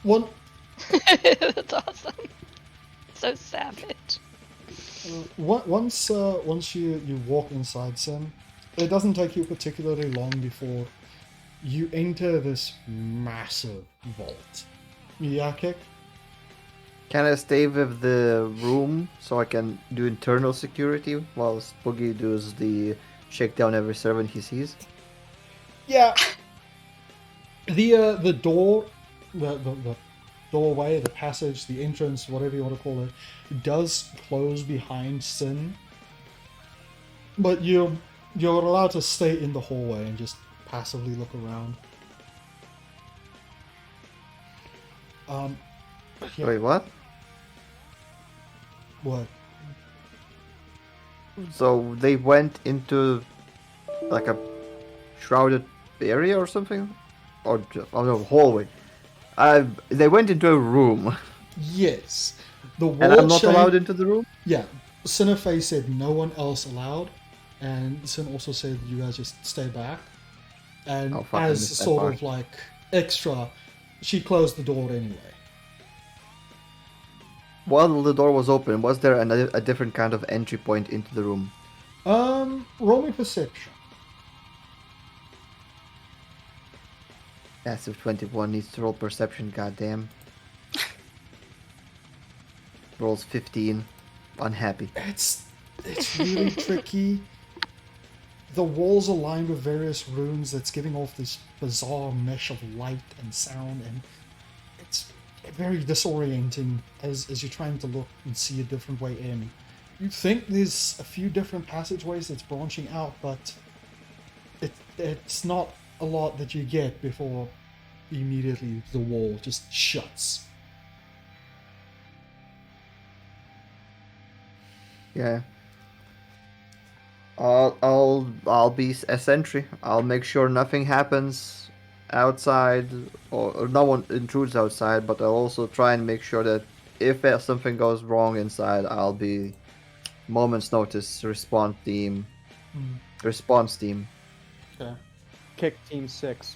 One. That's awesome. So savage. Once you walk inside Sin, it doesn't take you particularly long before you enter this massive vault. Yeah, Kick? Can I stay with the room so I can do internal security whilst Boogie does the shake down every servant he sees? Yeah. The door, the doorway, the passage, the entrance, whatever you want to call it, does close behind Sin. But you're allowed to stay in the hallway and just passively look around. Yeah. Wait, what? What? So they went into like a shrouded area or something? Or no, hallway. They went into a room. Yes. The wall And I'm not chain- allowed into the room? Yeah. Cineface said no one else allowed, and Sin also said you guys just stay back. And Oh, fuck, I as missed that sort part. of like extra, she closed the door anyway. While the door was open, was there a different kind of entry point into the room? Roll me perception. Massive 21 needs to roll perception, goddamn. Rolls 15. Unhappy. It's really tricky. The walls are lined with various runes that's giving off this bizarre mesh of light and sound, and it's very disorienting as you're trying to look and see a different way in. You think there's a few different passageways that's branching out, but it's not a lot that you get before immediately the wall just shuts. Yeah. I'll be a sentry. I'll make sure nothing happens outside or no one intrudes outside, but I'll also try and make sure that if something goes wrong inside, I'll be moment's notice response team. Okay. Kick Team 6.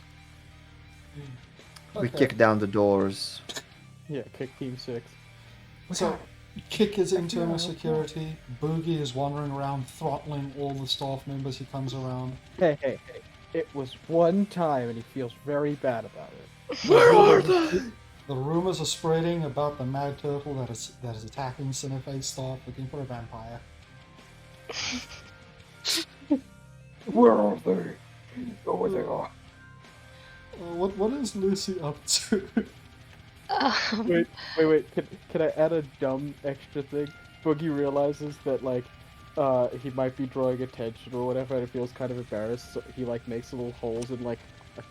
We Okay. kick down the doors. Yeah, kick Team 6. So, Kick is internal security. Boogie is wandering around throttling all the staff members he comes around. Hey. It was one time and he feels very bad about it. Where are they? The rumors are spreading about the mad turtle that is attacking Cineface staff looking for a vampire. Where are they? Over there. What is Lucy up to? Wait. Can I add a dumb extra thing? Boogie realizes that he might be drawing attention or whatever, and he feels kind of embarrassed. So he makes little holes in a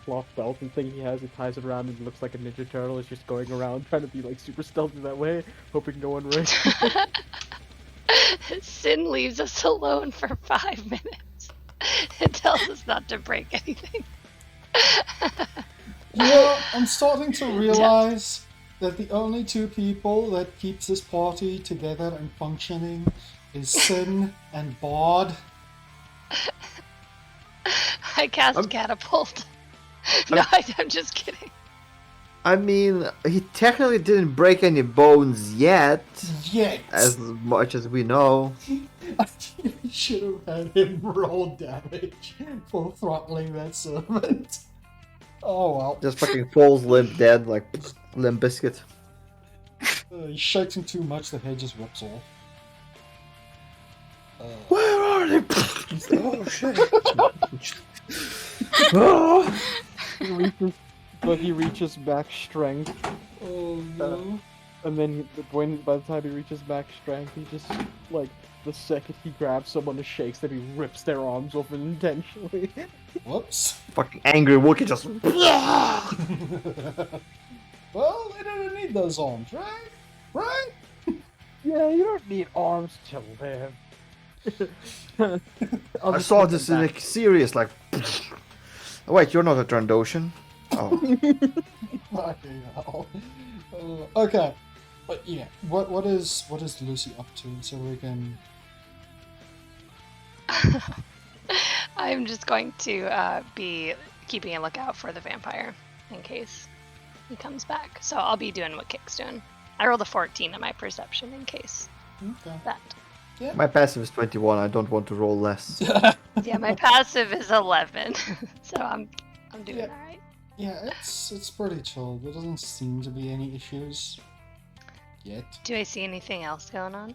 cloth belt and thing he has. He ties it around and it looks like a Ninja Turtle is just going around trying to be super stealthy that way, hoping no one runs. Sin leaves us alone for 5 minutes. It tells us not to break anything. I'm starting to realize that the only two people that keeps this party together and functioning is Sin and Bod. I cast Catapult. No, I'm just kidding. I mean, he technically didn't break any bones yet, Yet! as much as we know. I should have had him roll damage for throttling that servant. Oh well. Just fucking falls limp dead like Limp Biscuit. He shakes him too much, the head just rips off. Where are they? Oh shit. Oh. Boogie reaches max strength, Oh no. and then by the time he reaches max strength, he just the second he grabs someone and shakes them, he rips their arms off intentionally. Whoops. Fucking angry Wookiee just. Well, they didn't need those arms, right? Right? Yeah, you don't need arms to live. I saw this in a serious, like. Oh, wait, you're not a Trandoshan? Oh. Fucking hell. Okay. But yeah, what is Lucy up to so we can... I'm just going to be keeping a lookout for the vampire in case he comes back. So I'll be doing what Kick's doing. I rolled a 14 on my perception in case Okay. that. Yeah. My passive is 21, I don't want to roll less. Yeah, my passive is 11, so I'm doing Yeah. alright. Yeah, it's pretty chill. There doesn't seem to be any issues yet. Do I see anything else going on?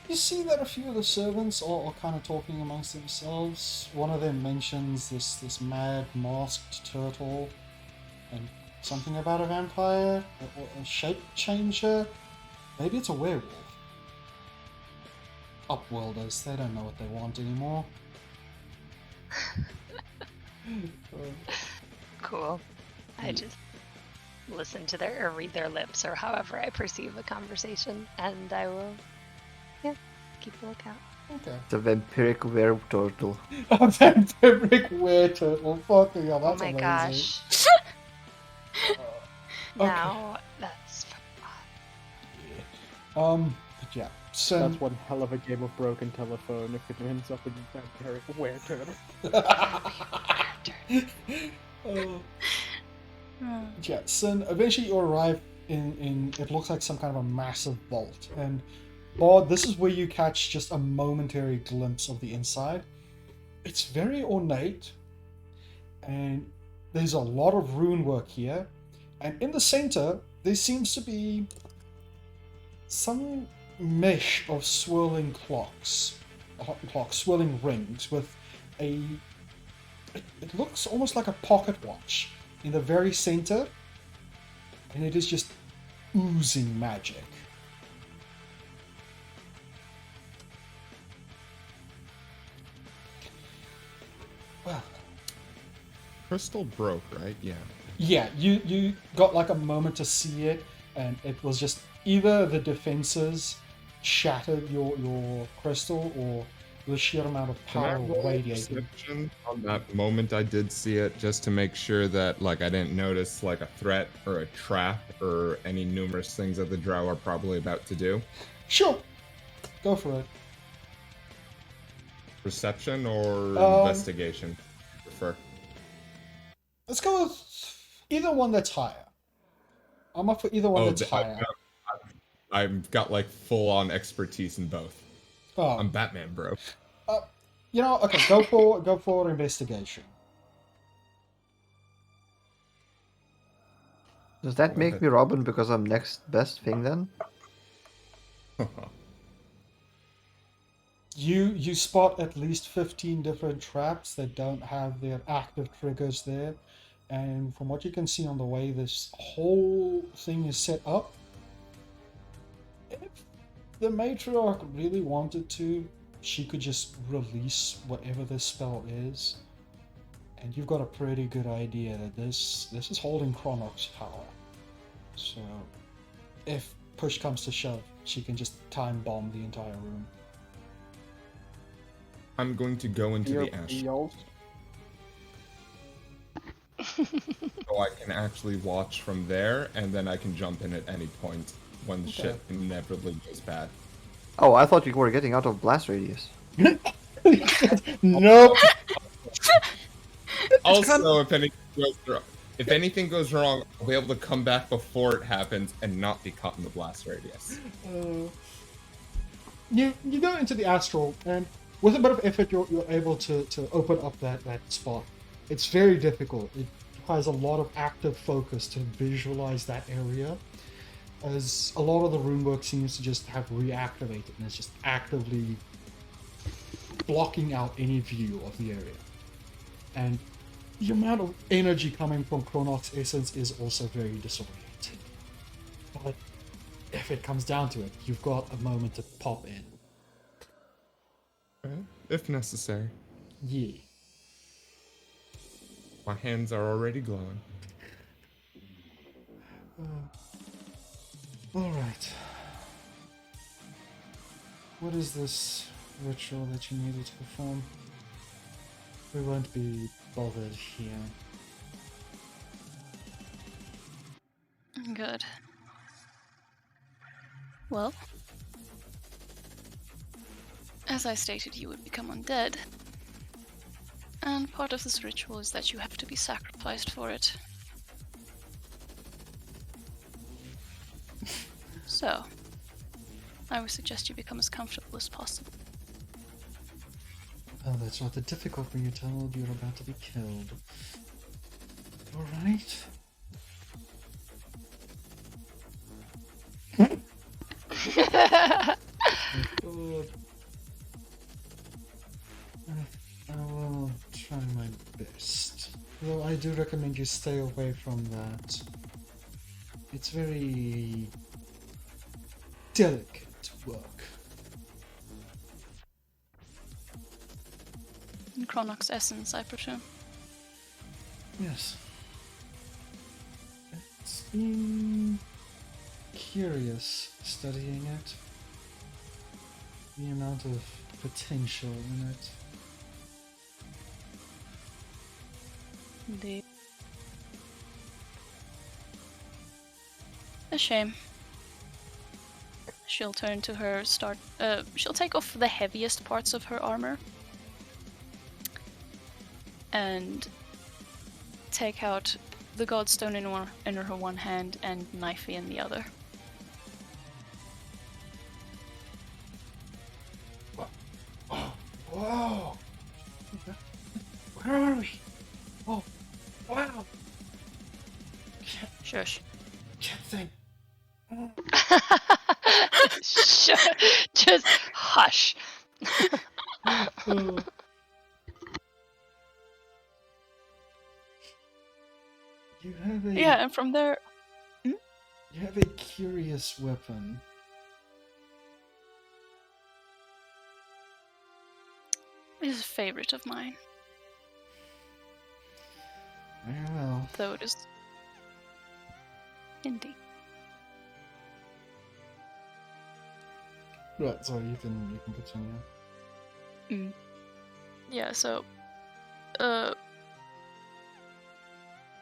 You see that a few of the servants are kind of talking amongst themselves. One of them mentions this mad masked turtle and something about a vampire or a shape changer. Maybe it's a werewolf. Upworlders, they don't know what they want anymore. Cool. I just listen to their or read their lips or however I perceive a conversation, and I will, keep a lookout. Okay. It's a vampiric werewolf. A vampiric were-turtle. Fucking hell, Oh that's my amazing. gosh. Okay. Now that's But yeah. So That's one hell of a game of broken telephone if it ends up in vampiric were-turtle. Yeah, so eventually you arrive in it looks like some kind of a massive vault, and this is where you catch just a momentary glimpse of the inside. It's very ornate, and there's a lot of rune work here, and in the center there seems to be some mesh of swirling swirling rings with it looks almost like a pocket watch in the very center, and it is just oozing magic. Well, Crystal broke, right? Yeah. yeah, you got like a moment to see it, and it was just either the defenses shattered your crystal, or the sheer amount of Can I power roll radiating. perception on that moment I did see it, just to make sure that like I didn't notice like a threat or a trap or any numerous things that the drow are probably about to do? Sure, go for it. Perception or investigation? I prefer. Let's go with either one that's higher. I'm up for either one that's higher. I've got like full on expertise in both. Oh, I'm Batman, bro. okay, go for investigation. Does that make me Robin because I'm next best thing then? You spot at least 15 different traps that don't have their active triggers there, and from what you can see on the way this whole thing is set up, if the matriarch really wanted to, she could just release whatever this spell is, and you've got a pretty good idea that this is holding Chronoc's power. So if push comes to shove, she can just time bomb the entire room. I'm going to go into the astral so I can actually watch from there, and then I can jump in at any point when the shit inevitably goes bad. Oh, I thought you were getting out of blast radius. Nope. Also, if anything goes wrong, I'll be able to come back before it happens and not be caught in the blast radius. You go into the astral, and with a bit of effort, you're able to open up that spot. It's very difficult. It requires a lot of active focus to visualize that area, as a lot of the rune work seems to just have reactivated, and it's just actively blocking out any view of the area. And the amount of energy coming from Chronoc's essence is also very disorienting. But if it comes down to it, you've got a moment to pop in. If necessary. Yeah. My hands are already glowing. Alright. What is this ritual that you needed to perform? We won't be bothered here. Good. Well, as I stated, you would become undead. And part of this ritual is that you have to be sacrificed for it. So, I would suggest you become as comfortable as possible. Oh, that's rather difficult when you're told you're about to be killed. Alright. I will try my best. Though I do recommend you stay away from that. It's very delicate work. In Chronox essence, I presume. Yes. It's been curious studying it. The amount of potential in it. Indeed. A shame. She'll turn to her she'll take off the heaviest parts of her armor. And take out the Godstone in her one hand and Knifey in the other. Whoa! Where are we? Oh, wow! Shush. Can't think. Just hush. You have a Yeah, and from there, you have a curious weapon. it is a favorite of mine, Very well. though it is indeed. Right, sorry, you can continue. Yeah, so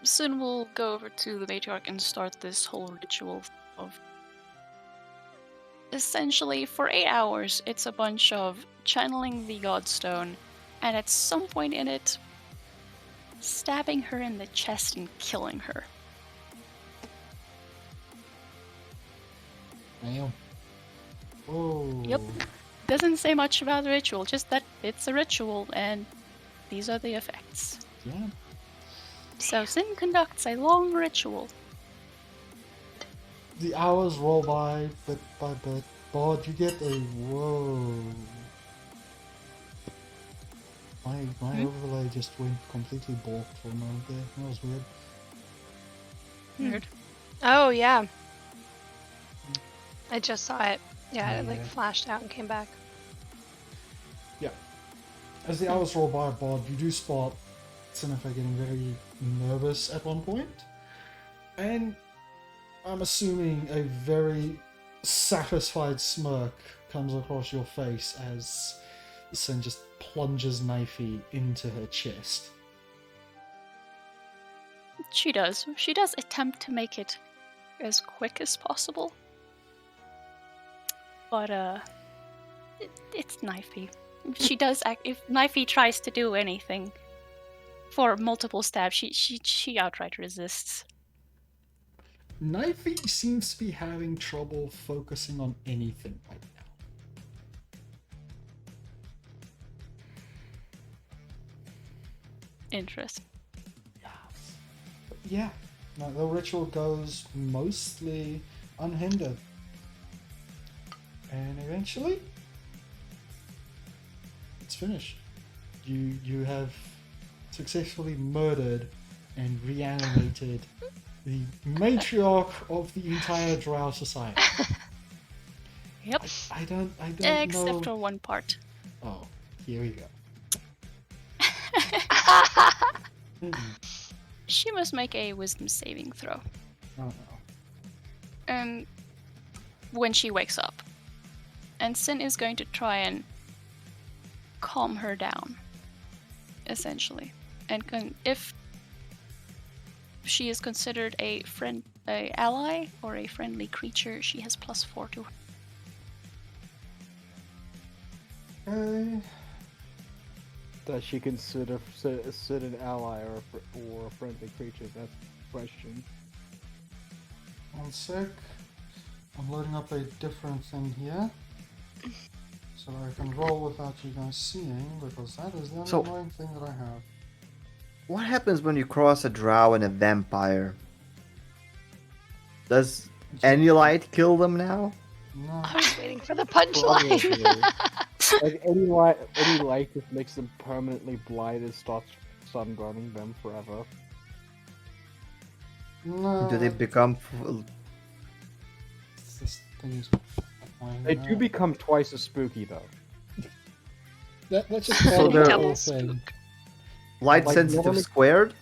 soon we'll go over to the matriarch and start this whole ritual of essentially for 8 hours it's a bunch of channeling the Godstone, and at some point in it stabbing her in the chest and killing her. Damn. Oh. Yep. Doesn't say much about the ritual, just that it's a ritual and these are the effects. Yeah. So Sin conducts a long ritual. The hours roll by bit by bit. Bod, you get a whoa. My overlay just went completely balked for a moment there. That was weird. Weird. Oh yeah. I just saw it. Yeah, it like Yeah. flashed out and came back. Yeah. As the hours roll by, Bod, you do spot Sinifer getting very nervous at one point. And I'm assuming a very satisfied smirk comes across your face as Sin just plunges Knifey into her chest. She does. She does attempt to make it as quick as possible. But, it's Knifey. She does act. If Knifey tries to do anything for multiple stabs, she outright resists. Knifey seems to be having trouble focusing on anything right now. Interesting. Yeah. No, the ritual goes mostly unhindered. And eventually, it's finished. You have successfully murdered and reanimated the matriarch of the entire Drow society. Yep. I don't Except know. for one part. Oh, here we go. She must make a wisdom saving throw. Oh no. When she wakes up. And Sin is going to try and calm her down, essentially. And if she is considered a ally, or a friendly creature, she has +4 to her. Okay. Does she consider Sid an ally or a friendly creature? That's the question. 1 sec. I'm loading up a different thing here. So I can roll without you guys seeing, because that is the only annoying thing that I have. What happens when you cross a drow and a vampire? Does any light kill them now? No. I was waiting for the punchline. Like any light just makes them permanently blind and starts sunburning them forever. No. Do they become? This thing is annoying They now. do become twice as spooky though. That's just So part of the they're- whole thing. Light Like, sensitive normally- squared?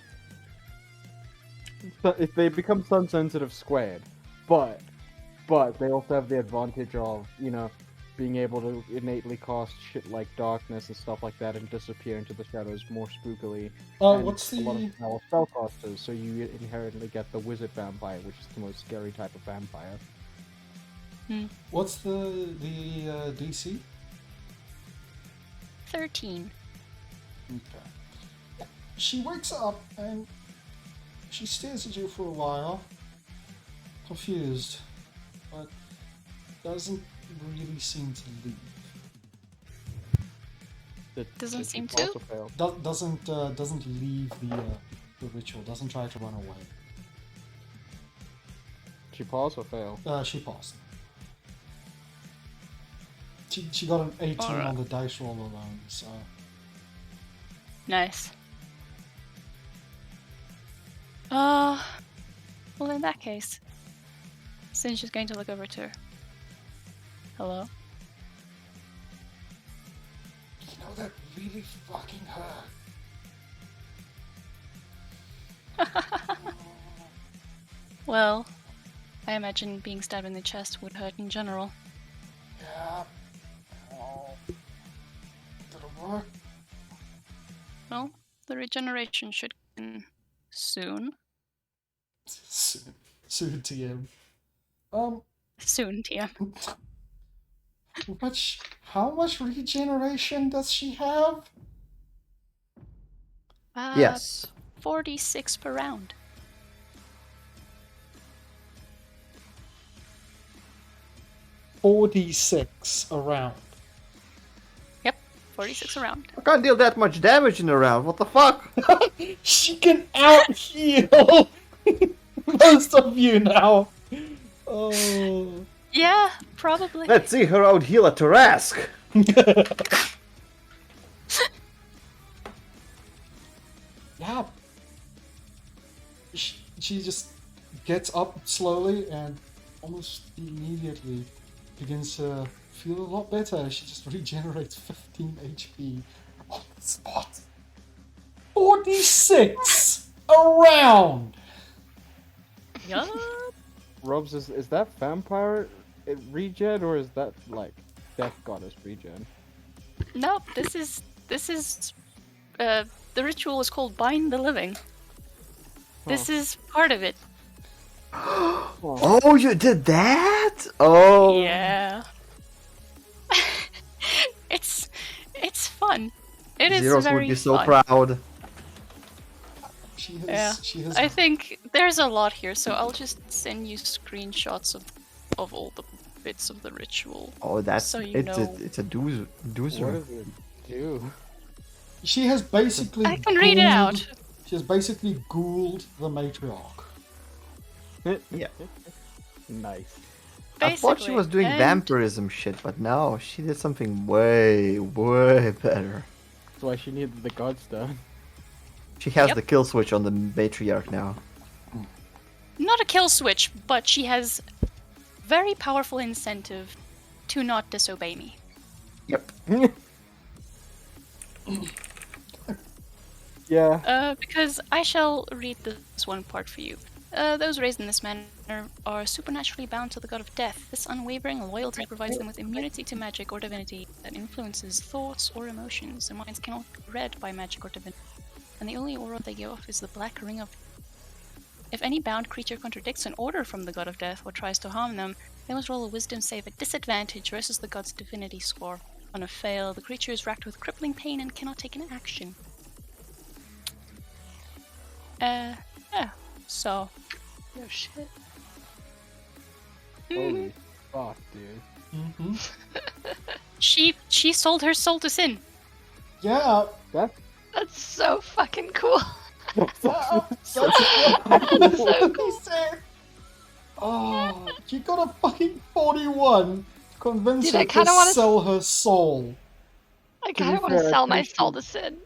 So if they become sun sensitive squared, but they also have the advantage of, you know, being able to innately cast shit like darkness and stuff like that and disappear into the shadows more spookily. And What's a lot the... of power spellcasters, so you inherently get the wizard vampire, which is the most scary type of vampire. What's the DC? 13. Okay. She wakes up and she stares at you for a while, confused, but doesn't really seem to leave. Doesn't Did she seem pass to? or fail? Doesn't leave the ritual. Doesn't try to run away. She pass or fail? She passed. She got an 18 Alright. on the dice roll alone, so... Nice. Well, in that case, Singe is going to look over to her. Hello? You know, that really fucking hurt. Well, I imagine being stabbed in the chest would hurt in general. Yeah. Oh. Did it work? Well, the regeneration should begin soon. Soon TM. Soon, TM. How much regeneration does she have? Yes. 46 per round. 46 around. Yep, 46 a round. I can't deal that much damage in a round. What the fuck? She can out heal most of you now. Oh. Yeah, probably. Let's see her out heal a Tarask. Yeah. She just gets up slowly and almost immediately begins to feel a lot better. She just regenerates 15 HP on the spot. 46 around. Yeah. Robs, is that vampire regen or is that like death goddess regen? No, this is the ritual is called Bind the Living. This is part of it. Oh, you did that? Oh. Yeah. it's fun. It is Zeros very would be so fun. proud. She Yeah. has I think there's a lot here, so I'll just send you screenshots of all the bits of the ritual. Oh, that's So you know. it's a doozer. What does it do? She has basically I can read it out. She has basically ghouled the matriarch. Yeah. Nice. I thought she was doing and- vampirism shit, but no, she did something way, way better. That's why she needed the Godstone. She has Yep. the kill switch on the matriarch now. not a kill switch, but she has very powerful incentive to not disobey me. Yep. Yeah. Because I shall read this one part for you. Those raised in this manner are supernaturally bound to the god of death. This unwavering loyalty provides them with immunity to magic or divinity that influences thoughts or emotions. Their minds cannot be read by magic or divinity, and the only aura they give off is the black ring of... If any bound creature contradicts an order from the god of death or tries to harm them, they must roll a wisdom save at disadvantage versus the god's divinity score. On a fail, the creature is racked with crippling pain and cannot take an action. Yeah. So, No shit. Holy fuck, dude. Mm-hmm. she sold her soul to sin. Yeah. That's That's so fucking cool. That's So cool. Oh, she got a fucking 41. Convince Dude, her I kinda to wanna sell her soul. I be kind of want to fair, sell I'm my pretty soul sure- to Sid.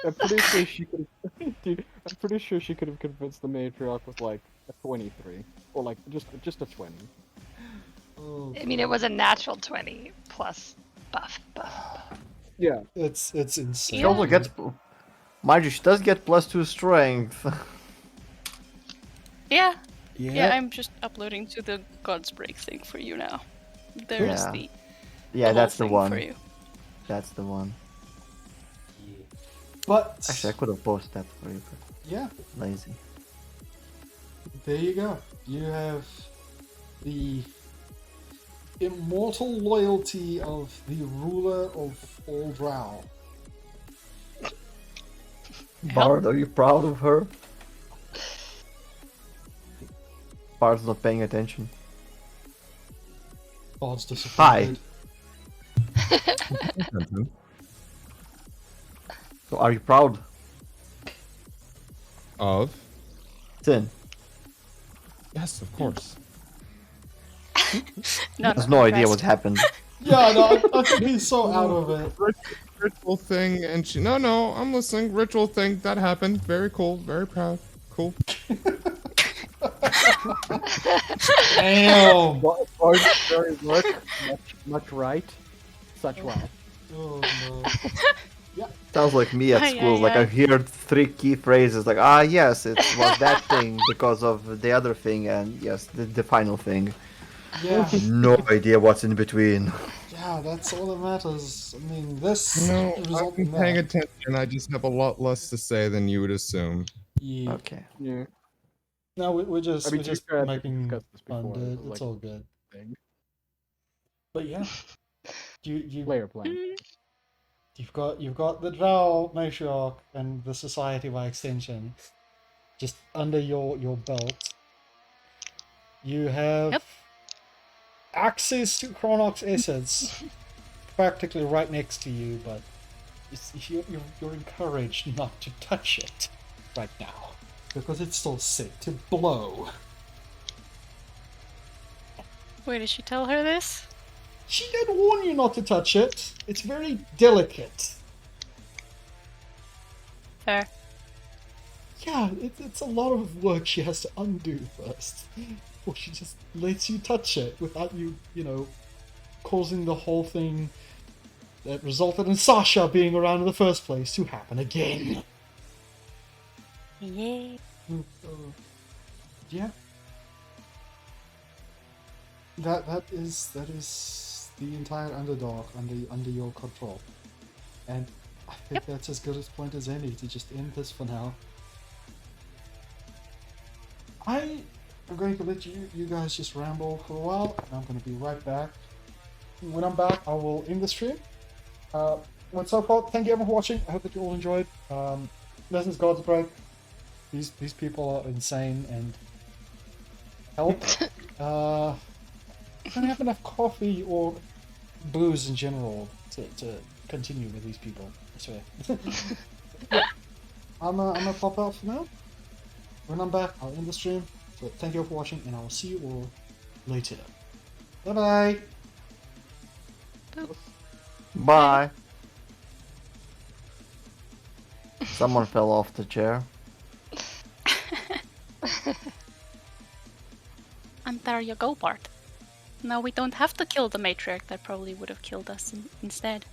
I'm pretty sure she could have. Dude, I'm pretty sure she could have convinced the matriarch with like a 23, or like just a 20. Oh, I mean, it was a natural 20 plus buff. Yeah. it's insane. She also gets, mind you, she does get +2 strength. Yeah, I'm just uploading to the Godsbreak thing for you now. There's Yeah. the Yeah, whole that's the thing one. for you. That's the one. But Actually, I could have posted that for you, but yeah, lazy. there you go. You have the immortal loyalty of the ruler of all Drow. Bard, are you proud of her? Bard's not paying attention. Bard's disappointed. So are you proud? Of? Sin. Yes, of course. Has no idea what happened. Yeah, no, I think he's so out of it. Ritual thing, and she. No, I'm listening. Ritual thing that happened. Very cool. Very proud. Cool. Damn. Bard very work, much right, such well. Oh no. Sounds like me at Ay, school. ay, Like I ay. hear 3 key phrases. Like yes, it was that thing because of the other thing, and yes, the final thing. Yeah, No idea what's in between. yeah, that's all that matters. I mean, this No, result I'm in paying that. attention. I just have a lot less to say than you would assume. Yeah. Okay. Yeah. No, we're just, I mean, we're to be just fair, I think we making discussed this fun, before, dude. it was It's like- all good. Thing. But yeah, you Player plan. you've got the Drow matriarch and the society by extension, just under your belt. You have Yep. access to Chronox assets, practically right next to you, but you're encouraged not to touch it right now because it's still set to blow. Wait, did she tell her this? She did warn you not to touch it. It's very delicate. Fair. Yeah, it's a lot of work she has to undo first. Or she just lets you touch it without you, causing the whole thing that resulted in Sasha being around in the first place to happen again. Yeah. Yeah. That is the entire Underdark under your control. And I think that's as good a point as any to just end this for now. I am going to let you guys just ramble for a while, and I'm going to be right back. When I'm back, I will end the stream. Once so far, thank you everyone for watching. I hope that you all enjoyed. This is Godsbreak. These people are insane and help. I don't have enough coffee or booze in general to continue with these people, I swear. I'm gonna pop out for now. When I'm back, I'll end the stream. So thank you all for watching, and I will see you all later. Bye bye! Bye. Someone fell off the chair. And there you go, Bart. Now we don't have to kill the matriarch that probably would have killed us instead.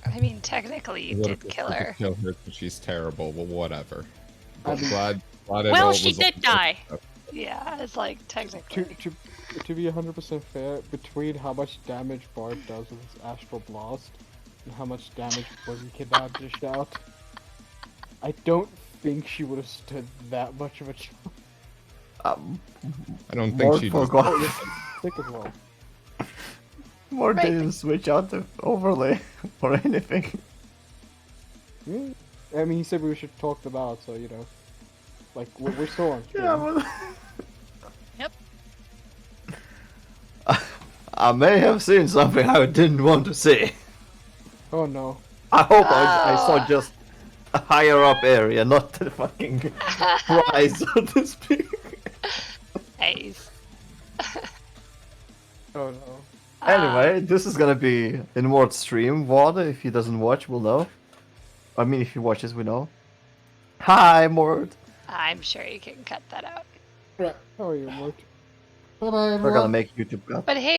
I mean, technically, you did kill her. Kill her 'cause she's terrible, but whatever. I I'm mean- glad Well, she did die. Yeah, it's like technically. To be 100% fair, between how much damage Bard does with his Astral Blast and how much damage Boogie can now dish out, I don't think she would have stood that much of a chance. I don't think Mort she forgot. Thick as well. Mort Right. didn't switch out the overlay or anything. Yeah. I mean, he said we should talk them out, so, you know. Like, we're still on stream. Yeah, well, Yep. I may have seen something I didn't want to see. Oh no. I hope I saw just a higher up area, not the fucking prize, so to speak. Nice. Oh no. Anyway, this is gonna be in Mort's stream. Wad, if he doesn't watch, will know. I mean, if he watches, we know. Hi, Mort. I'm sure you can cut that out. Right. How are you, Mort? Bye bye, We're everyone. gonna make YouTube cut. But hey,